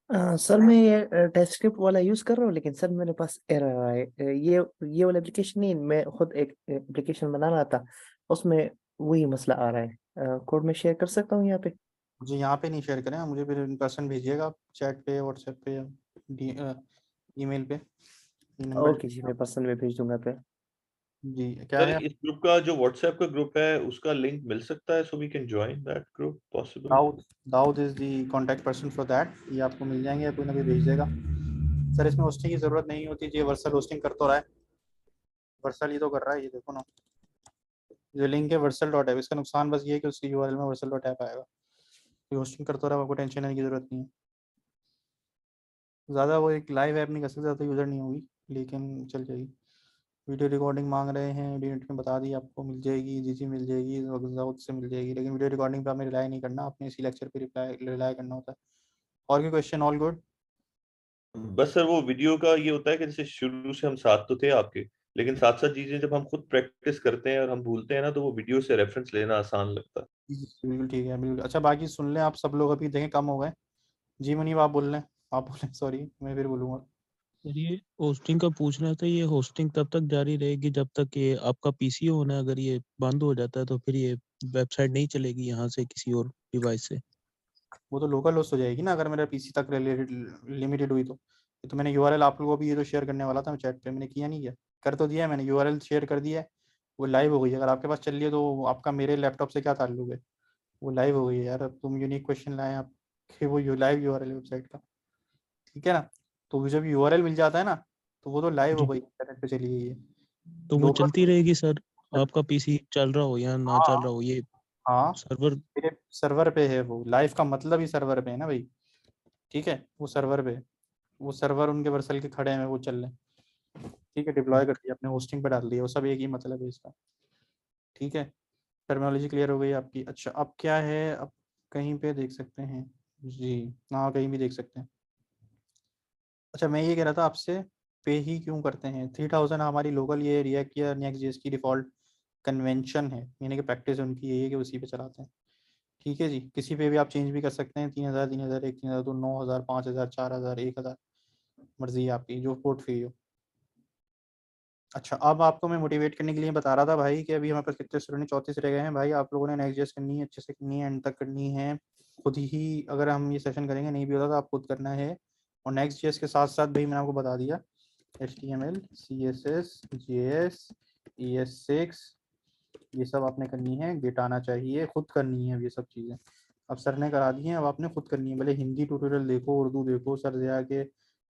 [SPEAKER 15] सर मैं ये टेस्ट स्क्रिप्ट वाला यूज कर रहा हूँ, लेकिन सर मेरे पास एरर आया है। ये वाला एप्लीकेशन नहीं, मैं खुद एक एप्लीकेशन बना रहा था, उसमें वही मसला आ रहा है। कोड में शेयर कर सकता हूँ यहाँ पे?
[SPEAKER 1] जी यहाँ पे नहीं शेयर करें, मुझे फिर इन पर्सन भेजिएगा आप, चैट पे, व्हाट्सएप पे या ईमेल पे, नंबर।
[SPEAKER 15] ओके जी, मैं पर्सनल में भेज दूंगा पे।
[SPEAKER 1] जी क्या
[SPEAKER 7] सर
[SPEAKER 1] है?
[SPEAKER 7] इस ग्रुप का जो व्हाट्सएप का ग्रुप है उसका लिंक मिल सकता है, so we can join that group possible?
[SPEAKER 1] Dawood is the contact person for that, ये आपको मिल जाएंगे, कोई ना कोई भेज देगा। सर इसमें होस्टिंग की जरूरत नहीं होती, ये वर्सल होस्टिंग कर तो रहा है, वर्सल ही तो कर रहा है, ये देखो ना, जो लिंक है वर्सल.ऐप, इसका नुकसान बस ये है कि उसकी यूआरएल में वर्सल.ऐप आएगा, ये होस्टिंग कर तो रहा है, आपको टेंशन लेने की जरूरत नहीं है। ज़्यादा वो एक लाइव ऐप नहीं कर सकते, ज़्यादा यूज़र नहीं होगी, लेकिन चल जाएगी। वीडियो रिकॉर्डिंग मांग रहे हैं, यूनिट में बता दी आपको, मिल जाएगी, जीजी मिल जाएगी, दाऊद से मिल जाएगी, लेकिन वीडियो रिकॉर्डिंग पे आपने रिलाई नहीं करना, आपने इसी लेक्चर पे रिलाई करना होता है। और कोई क्वेश्चन? All good?
[SPEAKER 7] बस सर वो वीडियो का ये होता है कि जैसे शुरू से हम साथ तो थे आपके, लेकिन साथ साथ चीजें जब हम खुद प्रैक्टिस करते हैं और हम भूलते हैं ना, तो वो वीडियो से रेफरेंस लेना आसान लगता है।
[SPEAKER 1] बिल्कुल ठीक है, बिल्कुल। अच्छा बाकी सुन लें आप सब लोग, अभी देखें कम हो गए। जी मुनीब आप बोल रहे हैं, आप बोलें, सॉरी मैं फिर बोलूँगा।
[SPEAKER 17] सर ये होस्टिंग का पूछना था, ये होस्टिंग तब तक जारी रहेगी जब तक ये आपका पीसी होना, अगर ये बंद हो जाता है तो फिर ये वेबसाइट नहीं चलेगी यहाँ से किसी और डिवाइस से?
[SPEAKER 1] वो तो लोकल होस्ट हो जाएगी ना, अगर मेरा पीसी तक लिमिटेड हुई तो। ये तो मैंने यूआरएल आप लोगों को भी ये तो शेयर करने वाला था मैं चैट पे, मैंने किया नहीं, किया कर तो दिया है मैंने, यूआरएल शेयर कर दिया है, वो लाइव हो गई है। अगर आपके पास चल रही है तो आपका मेरे लैपटॉप से क्या ताल्लुक है, वो लाइव हो गई है यार। अब तुम यूनिक क्वेश्चन लाए आप कि वो लाइव यूआरएल वेबसाइट का, ठीक है ना। तो जब यूआरएल मिल जाता है ना, तो वो तो लाइव हो
[SPEAKER 17] जी।
[SPEAKER 1] गई, इंटरनेट पे चली गई है।
[SPEAKER 17] तो वो
[SPEAKER 1] लोकल
[SPEAKER 17] चलती रहेगी सर, आपका पीसी चल रहा हो या ना चल रहा हो, ये
[SPEAKER 1] हाँ
[SPEAKER 17] सर्वर
[SPEAKER 1] मेरे सर्वर पे है वो। लाइव का मतलब ही सर्वर पे है ना भाई, ठीक है, वो सर्वर पे है। वो सर्वर उनके वर्सल के खड़े हैं, वो चल रहे हैं, ठीक है, डिप्लॉय कर दिया अपने होस्टिंग पे डाल दिया, वो सब एक ही मतलब है इसका, ठीक है। टर्मिनोलॉजी क्लियर हो गई आपकी। अच्छा अब क्या है, अब कहीं पे देख सकते हैं जी, हाँ कहीं भी देख सकते हैं। अच्छा मैं ये कह रहा था आपसे, पे ही क्यों करते हैं 3000 हमारी लोकल ये रिएक्ट या नेक्स्ट जेएस की डिफ़ॉल्ट कन्वेंशन है, यानी कि प्रैक्टिस उनकी यही है कि उसी पे चलाते हैं, ठीक है जी। किसी पे भी आप चेंज भी कर सकते हैं, 3000 3001 3002 9000 5000 4000 1000, मर्जी है आपकी, जो पोर्ट फ्री हो। अच्छा अब आपको मैं मोटिवेट करने के लिए बता रहा था भाई कि अभी हमारे पास कितने स्टूडेंट 34 रह गए हैं भाई, आप लोगों ने नेक्स्ट जेएस करनी है, अच्छे से करनी है, एंड तक करनी है खुद ही। अगर हम ये सेशन करेंगे नहीं भी होता तो आप खुद करना है। और नेक्स्ट जेएस के साथ साथ भाई मैंने आपको बता दिया HTML CSS JS ES6 ये सब आपने करनी है, गिट आना चाहिए, खुद करनी है अब ये सब चीज़ें। अब सर ने करा दी हैं, अब आपने खुद करनी है, भले हिंदी ट्यूटोरियल देखो, उर्दू देखो, सर जया के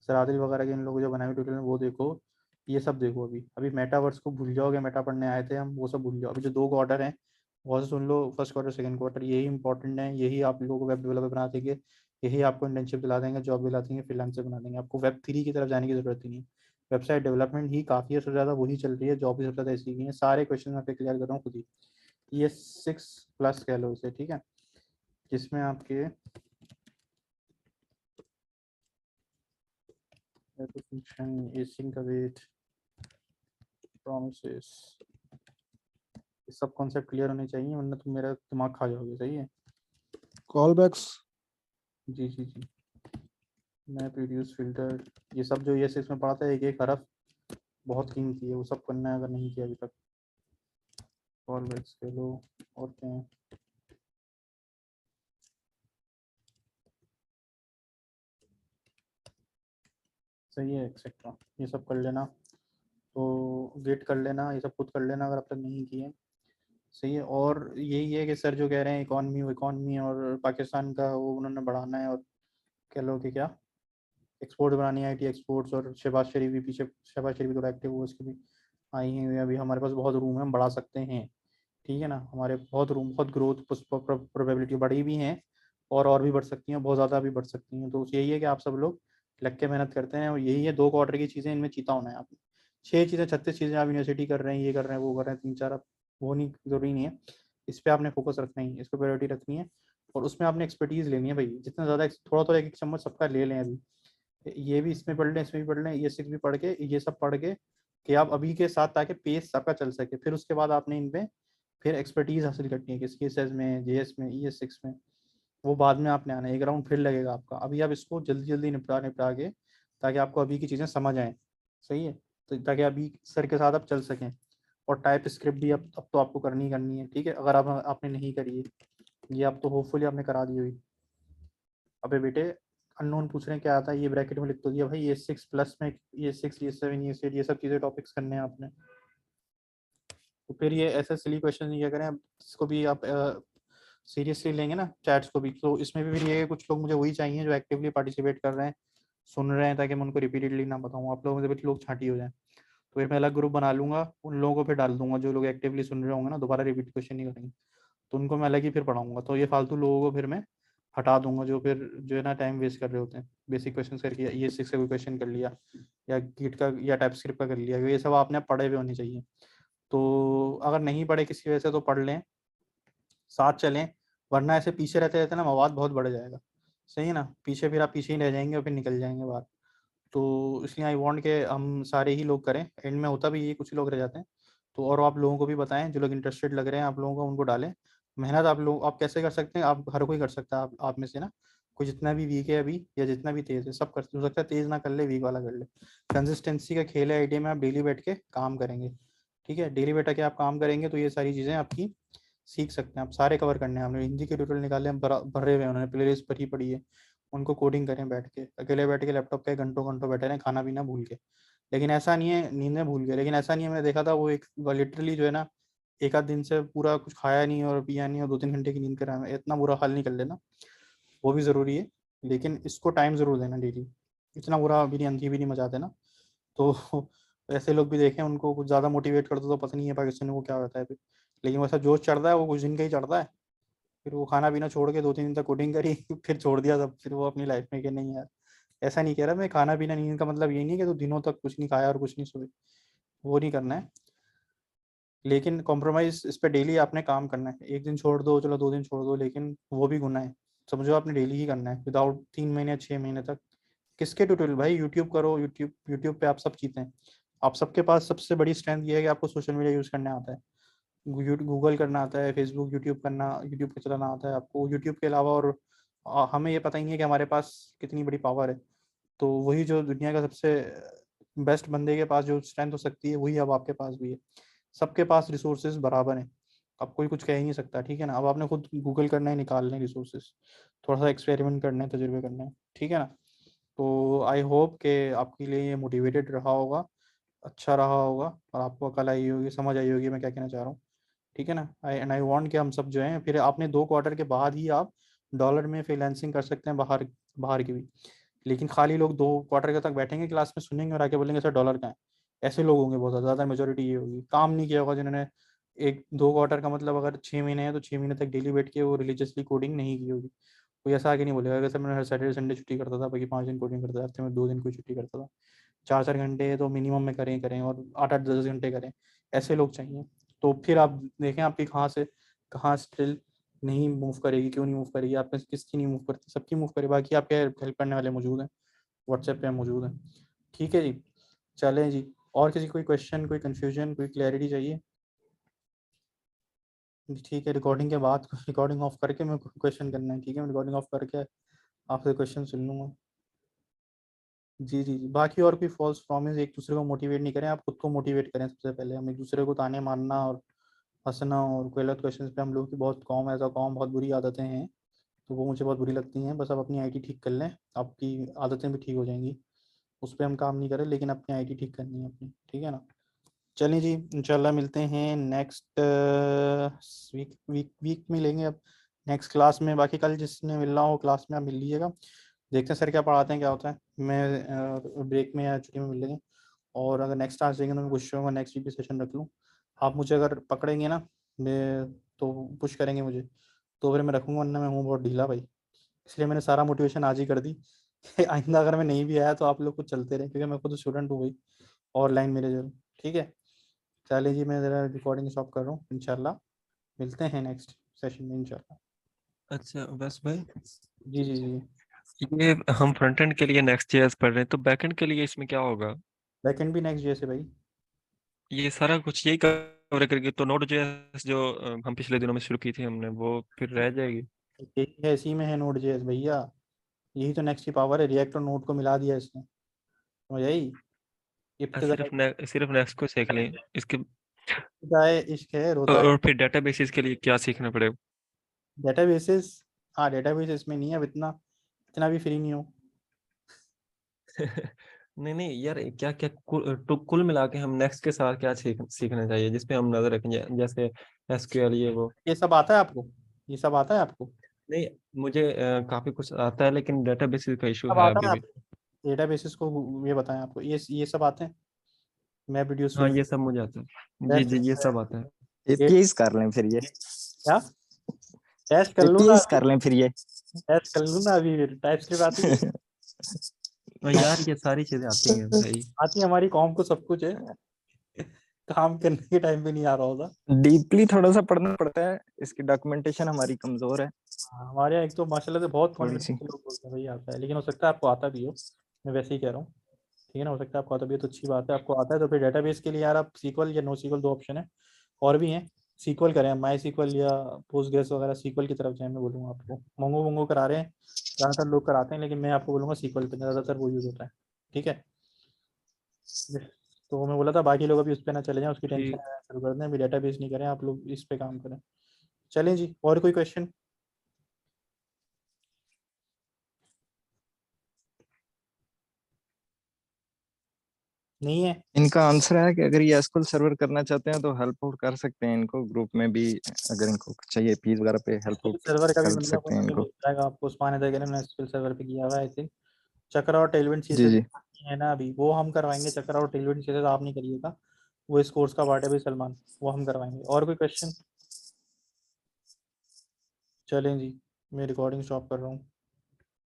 [SPEAKER 1] सरादिल वगैरह के इन लोगों जो बनाए हुए ट्यूटोरियल वो देखो, ये सब देखो। अभी अभी मेटावर्स को भूल जाओगे, मेटा पढ़ने आए थे हम, वो सब भूल जाओ। अभी जो 2 क्वार्टर हैं वो से सुन लो, फर्स्ट क्वार्टर सेकंड क्वार्टर, यही इंपॉर्टेंट है, यही आप लोगों को वेब डेवलपर बना देंगे, यही आपको इंटर्नशिप दिला देंगे, जॉब दिला देंगे, फ्रीलांसर बना देंगे। आपको वेब 3 की तरफ जाने की जरूरत ही नहीं है, वेबसाइट डेवलपमेंट ही काफ़ी है, सबसे ज़्यादा वही चल रही है, जॉब भी सबसे ज़्यादा इसी की है। सारे क्वेश्चन मैं पे क्लियर कर रहा हूँ खुद ही, ये 6+ कह लो इसे, ठीक है, जिसमें आपके फंक्शन एसिंग का वेट प्रोमिसेस ये सब कॉन्सेप्ट क्लियर होने चाहिए, वरना तुम मेरा दिमाग खा जाओगे, सही है।
[SPEAKER 14] कॉल बैक्स
[SPEAKER 1] जी जी जी, मैप रिड्यूस फिल्टर ये सब जो ये इसमें पढ़ा था, एक एक हरफ बहुत कीमती है, वो सब करना है अगर नहीं किया अभी तक। कॉल बैक्स कह लो, और क्या है, सही है, एक्सेट्रा ये सब कर लेना। तो गेट कर लेना, ये सब खुद कर लेना अगर अब तक नहीं किए, सही है। और यही है कि सर जो कह रहे हैं इकॉनमी और पाकिस्तान का वो उन्होंने बढ़ाना है, और कह लो कि क्या एक्सपोर्ट बनानी है, IT एक्सपोर्ट्स। और शहबाज शरीफ भी पीछे, शहबाज शरीफ भी थोड़ा एक्टिव हो, उसकी भी आई हैं अभी। हमारे पास बहुत रूम है, हम बढ़ा सकते हैं, ठीक है ना, हमारे बहुत रूम, बहुत ग्रोथ प्रोबेबिलिटी बढ़ी भी हैं, और भी बढ़ सकती हैं, बहुत ज़्यादा भी बढ़ सकती हैं। तो यही है कि आप सब लोग लग के मेहनत करते हैं, और यही है 2 क्वार्टर की चीज़ें, इनमें चीता होना है आपने। 6 चीज़ें 36 चीज़ें आप यूनिवर्सिटी कर रहे हैं, ये कर रहे हैं, वो कर रहे हैं, 3-4 आप वो नहीं, जरूरी नहीं है। इस पर आपने फोकस रखना ही, इस पर प्रायोरिटी रखनी है, और उसमें आपने एक्सपर्टीज़ लेनी है भाई, जितना ज़्यादा थोड़ा थोड़ा एक चम्मच सबका ले लें अभी। ये भी इसमें पढ़ लें, इसमें भी पढ़ लें, ये 6 भी पढ़ के, ये सब पढ़ के कि आप अभी के साथ, ताकि पेस आपका चल सके। फिर उसके बाद आपने इनमें फिर एक्सपर्टीज हासिल करनी है, किसकी CSS में, JS में, ES6 में, वो बाद में आपने आना है, एक राउंड फिर लगेगा आपका। अभी आप इसको जल्दी जल्दी निपटा के, ताकि आपको अभी की चीज़ें समझ आएँ, सही है, तो ताकि अभी सर के साथ आप चल सकें। और टाइप स्क्रिप्ट भी अब तो आपको करनी है, ठीक है, अगर आप आपने नहीं करी है ये, आप तो होपफुली आपने करा दी हुई। अबे बेटे अननोन पूछ रहे हैं क्या आता है, ये ब्रैकेट में लिख तो दिया भाई, ये 6+ में ये 6 ये 7 ये 8 ये सब चीज़ें टॉपिक्स करने हैं आपने। तो फिर ये ऐसे सिली क्वेश्चन नहीं क्या करें, अब इसको भी आप सीरियसली लेंगे ना, चैट्स को भी। तो इसमें भी फिर ये कुछ लोग मुझे वही चाहिए जो एक्टिवली पार्टिसिपेट कर रहे हैं, सुन रहे हैं, ताकि मैं उनको रिपीटेडली ना बताऊँ, आप लोगों में से कुछ लोग छांटी हो जाएं। तो फिर मैं अलग ग्रुप बना लूंगा, उन लोगों को फिर डाल दूंगा जो लोग एक्टिवली सुन रहे होंगे ना, दोबारा रिपीट क्वेश्चन नहीं करेंगे, तो उनको मैं अलग ही फिर पढ़ाऊंगा। तो ये फालतू लोगों को फिर मैं हटा दूंगा, जो फिर जो है ना टाइम वेस्ट कर रहे होते हैं, बेसिक क्वेश्चन करके, ये 6 का कोई क्वेश्चन कर लिया, या गिट का या टाइप स्क्रिप्ट का कर लिया, ये सब आपने पढ़े हुए होने चाहिए। तो अगर नहीं पढ़े किसी वजह से तो पढ़ लें, साथ चलें, वरना ऐसे पीछे रहते रहते ना मवाद बहुत बढ़ जाएगा, सही है ना, पीछे फिर आप पीछे ही रह जाएंगे और फिर निकल जाएंगे बाहर। तो इसलिए आई वांट के हम सारे ही लोग करें, एंड में होता भी ये कुछ लोग रह जाते हैं। तो और आप लोगों को भी बताएं, जो लोग इंटरेस्टेड लग रहे हैं आप लोगों को, उनको डालें। मेहनत आप लोग आप कैसे कर सकते हैं, आप हर कोई कर सकता है, आप में से ना कोई जितना भी वीक है अभी या जितना भी तेज़ है, सब कर हो सकता है, तेज़ ना कर ले, वीक वाला कर ले। कंसिस्टेंसी का खेल है आईटी में, आप डेली बैठ के काम करेंगे, ठीक है, डेली बैठ के आप काम करेंगे तो ये सारी चीज़ें आपकी सीख सकते हैं आप। सारे कवर करने हैं हमने, हिंदी के ट्यूटोरियल निकाले हैं, भरे हुए उन्होंने प्ले लिस्ट भरी पड़ी है, उनको कोडिंग करें बैठ के, अकेले बैठ के लैपटॉप पे घंटों घंटों बैठे रहें, खाना पीना भूल के। लेकिन ऐसा नहीं है नींदें भूल गए, लेकिन ऐसा नहीं है, मैंने देखा था वो एक लिटरली जो है ना, एक आध दिन से पूरा कुछ खाया नहीं और पिया नहीं और 2-3 घंटे की नींद करा, इतना बुरा हाल नहीं कर लेना, वो भी ज़रूरी है। लेकिन इसको टाइम ज़रूर देना डेली, इतना बुरा भी नहीं, अंधी भी नहीं मचा देना। तो ऐसे लोग भी देखे, उनको कुछ ज़्यादा मोटिवेट कर दो तो पता नहीं है पाकिस्तान को क्या होता है फिर। लेकिन वैसा जोश चढ़ता है वो कुछ दिन का ही चढ़ता है, फिर वो खाना पीना छोड़ के 2-3 दिन तक कोडिंग करी फिर छोड़ दिया सब, फिर वो अपनी लाइफ में कि नहीं यार ऐसा नहीं कह रहा मैं, खाना पीना नींद का मतलब ये नहीं कि तो दिनों तक कुछ नहीं खाया और कुछ नहीं सोए, वो नहीं करना है। लेकिन कॉम्प्रोमाइज इस पे डेली आपने काम करना है, एक दिन छोड़ दो चलो 2 दिन छोड़ दो, लेकिन वो भी गुनाह है। समझो आपने डेली ही करना है विदाउट 3 महीने 6 महीने तक। किसके ट्यूटोरियल भाई, यूट्यूब करो, यूट्यूब पे आप सब चीज़ें, आप सबके पास सबसे बड़ी स्ट्रेंथ ये है कि आपको सोशल मीडिया यूज़ करने आता है, गूगल करना आता है, फेसबुक यूट्यूब करना, यूट्यूब पे चलाना आता है आपको, यूट्यूब के अलावा और हमें ये पता ही नहीं है कि हमारे पास कितनी बड़ी पावर है। तो वही जो दुनिया का सबसे बेस्ट बंदे के पास जो स्ट्रेंथ हो सकती है वही अब आपके पास भी है। सबके पास रिसोर्सेज बराबर हैं, अब कोई कुछ कह ही नहीं सकता, ठीक है ना। अब आपने खुद गूगल करना है, निकालने रिसोर्सेज, थोड़ा सा एक्सपेरिमेंट करना है, तजुर्बे करना है, ठीक है ना। तो आई होप कि आपके लिए ये मोटिवेटेड रहा होगा, अच्छा रहा होगा, और आपको अकल आई होगी, समझ आई होगी मैं क्या कहना चाह रहा हूँ, ठीक है ना। आई वांट कि हम सब जो हैं, फिर आपने 2 क्वार्टर के बाद ही आप डॉलर में फ्रीलांसिंग कर सकते हैं, बाहर बाहर की भी। लेकिन खाली लोग 2 क्वार्टर के तक बैठेंगे क्लास में, सुनेंगे और आके बोलेंगे सर डॉलर कहाँ है, ऐसे लोग होंगे बहुत ज़्यादा, मेजोरिटी ये होगी। काम नहीं किया होगा जिन्होंने 1-2 क्वार्टर का मतलब अगर 6 महीने है तो 6 महीने तक डेली बैठ के वो रिलीजियसली कोडिंग नहीं की होगी। कोई ऐसा आके नहीं बोलेगा कि सर मैंने हर सैटरडे संडे छुट्टी करता था, बाकी 5 दिन कोडिंग करता था, हफ्ते में 2 दिन कोई छुट्टी करता था। 4-4 घंटे तो मिनिमम में करें करें और 8-8 10 घंटे करें, ऐसे लोग चाहिए। तो फिर आप देखें आपकी कहाँ स्किल नहीं मूव करेगी, क्यों नहीं मूव करेगी, आप में से किसकी नहीं मूव करती, सबकी मूव करे। बाकी आपके हेल्प करने वाले मौजूद हैं, व्हाट्सएप पे मौजूद हैं, ठीक है जी। चलें जी, और किसी कोई क्वेश्चन, कोई कन्फ्यूजन, कोई क्लैरिटी चाहिए? ठीक है, रिकॉर्डिंग के बाद रिकॉर्डिंग ऑफ करके मैं क्वेश्चन करना है, ठीक है, मैं रिकॉर्डिंग ऑफ करके आपसे क्वेश्चन सुन लूँगा। जी जी जी, बाकी और कोई फॉल्स प्रॉमिस, एक दूसरे को मोटिवेट नहीं करें, आप खुद को मोटिवेट करें सबसे पहले। हम एक दूसरे को ताने मारना और हंसना और गलत क्वेश्चन पे हम लोग की बहुत कॉम, एज अ कॉम बहुत बुरी आदतें हैं, तो वो मुझे बहुत बुरी लगती हैं। बस आप अपनी आईटी ठीक कर लें, आपकी आदतें भी ठीक हो जाएंगी। उस पर हम काम नहीं करें, लेकिन अपनी आईटी ठीक करनी है अपनी, ठीक है ना। चलिए जी, इंशाल्लाह मिलते हैं नेक्स्ट वीक वीक में लेंगे अब नेक्स्ट क्लास में। बाकी कल जिसने मिलना हो क्लास में आप मिल लीजिएगा, देखते हैं सर क्या पढ़ाते हैं, क्या होता है। मैं ब्रेक में या छुट्टी में मिल लेंगे, और अगर नेक्स्ट क्लास देंगे तो मैं कोशिश करूँगा नेक्स्ट वीक भी सेशन रख लूँ। आप मुझे अगर पकड़ेंगे ना, मैं तो पुश करेंगे मुझे, तो फिर मैं रखूँगा, वरना मैं हूँ बहुत ढीला भाई। इसलिए मैंने सारा मोटिवेशन आज ही कर दी कि आइंदा अगर मैं नहीं भी आया तो आप लोग कुछ चलते रहे, क्योंकि मैं खुद स्टूडेंट हूँ भाई, ऑनलाइन मेरे जो, ठीक है। चलिए जी, मैं ज़रा रिकॉर्डिंग स्टॉप कर रहा हूँ, इंशाल्लाह मिलते हैं नेक्स्ट सेशन में इंशाल्लाह।
[SPEAKER 2] अच्छा बस भाई,
[SPEAKER 1] जी जी जी,
[SPEAKER 2] ये हम फ्रंट एंड के लिए नेक्स्ट जेएस पढ़ रहे हैं, तो बैक एंड के लिए इसमें क्या होगा?
[SPEAKER 1] बैकएंड भी नेक्स्ट जैसे भाई,
[SPEAKER 2] ये सारा कुछ यही कवर करेंगे, तो नोड जेएस जो हम पिछले दिनों में शुरू की थी हमने, वो फिर रह जाएगी?
[SPEAKER 1] यही है, इसी में है नोड जेएस भैया, यही तो नेक्स्ट की पावर है, रिएक्ट और नोड को मिला दिया इसने, समझ आई। इब्तिदाई
[SPEAKER 2] सिर्फ नेक्स्ट को सीख लें इसके,
[SPEAKER 1] इश्क है, रोता है
[SPEAKER 2] और फिर डेटाबेसेस के लिए क्या सीखना पड़ेगा?
[SPEAKER 1] डेटाबेसेस। हाँ, डेटाबेस में नहीं है, अब इतना इतना भी फ्री नहीं हो।
[SPEAKER 2] नहीं नहीं यार, क्या क्या कुल मिला के हम नेक्स्ट के साथ क्या सीखना चाहिए जिसपे हम नजर रखें, जैसे एसक्यूएल ये वो?
[SPEAKER 1] ये सब आता है आपको, ये सब आता है आपको?
[SPEAKER 2] नहीं, मुझे काफी कुछ आता है, लेकिन डेटाबेसेस का इशू
[SPEAKER 1] सब
[SPEAKER 2] है
[SPEAKER 1] आता
[SPEAKER 2] अभी
[SPEAKER 1] है
[SPEAKER 2] भी।
[SPEAKER 1] आपको, डेटाबेसेस को ये बताएं आपको, ये सब आते हैं, मैप रिड्यूस
[SPEAKER 2] हाँ ये सब मुझे आता है, जी
[SPEAKER 1] टेस्ट
[SPEAKER 2] जी ये सब आता है।
[SPEAKER 8] एपीआईज कर लें फिर ये,
[SPEAKER 1] क्या टेस्ट कर लूँ ना
[SPEAKER 8] एपीआईज
[SPEAKER 1] अभी,
[SPEAKER 8] कर लें फिर ये।
[SPEAKER 1] टेस्ट कर लूँ ना अभी, फिर टाइपस्क्रिप्ट आती है
[SPEAKER 2] यार ये सारी चीजें आती हैं भाई।
[SPEAKER 1] आती है, हमारी कॉम को सब कुछ है, काम करने के टाइम पे नहीं आ रहा होता।
[SPEAKER 8] डीपली थोड़ा सा पढ़ना पड़ता है, इसकी डॉक्यूमेंटेशन हमारी कमजोर है
[SPEAKER 1] हमारे यहाँ एक तो माशाल्लाह से बहुत
[SPEAKER 8] थोड़ी सी।
[SPEAKER 1] कॉन्फिडेंस के लोग बोलते हैं भाई आता है, लेकिन हो सकता है आपको आता भी हो, मैं वैसे ही कह रहा हूँ, ठीक है ना। हो सकता है आपको आता भी हो तो अच्छी बात है, आपको आता है तो फिर डेटाबेस के लिए यार आप सीक्वल या नो सीक्वल 2 ऑप्शन है, और भी हैं। सीक्वल करें, माई सीक्वल या पोस्टग्रेस वगैरह, सीक्वल की तरफ जाए, मैं बोलूँगा आपको। मोंगो मोंगो करा रहे हैं ज़्यादातर लोग, कराते हैं, लेकिन मैं आपको बोलूँगा सीक्वल पे ज़्यादातर वो यूज़ होता है, ठीक है। तो मैं बोला था बाकी लोग अभी उस पर ना चले जाएं, उसकी टेंशन
[SPEAKER 2] ठीक,
[SPEAKER 1] शुरू कर दें, अभी डेटाबेस नहीं करें, आप लोग इस पे काम करें। चलें जी, और कोई क्वेश्चन? नहीं है?
[SPEAKER 8] इनका आंसर है कि अगर ये एसक्यूएल सर्वर करना चाहते हैं तो हेल्प आउट कर सकते हैं इनको, ग्रुप में भी अगर इनको चाहिए पीस वगैरह पे हेल्प आउट
[SPEAKER 1] सर्वर का भी
[SPEAKER 8] कर
[SPEAKER 1] बंदा कोई
[SPEAKER 8] सकते हैं
[SPEAKER 1] ना कोई
[SPEAKER 8] इनको।
[SPEAKER 1] मिल जाएगा आपको, उस्मान है, मैंने एसक्यूएल सर्वर पे किया हुआ है आई थिंक। चक्रा और टेलविंड
[SPEAKER 8] जी
[SPEAKER 1] सीएसएस
[SPEAKER 8] जी
[SPEAKER 1] है ना अभी, वो हम करवाएंगे। चक्कर और टेलमेंट केसेस आप नहीं करिएगा, वो इस कोर्स का पार्ट है भाई सलमान, वो हम करवाएंगे। और कोई क्वेश्चन? चलें जी, मैं रिकॉर्डिंग स्टॉप कर रहा हूँ।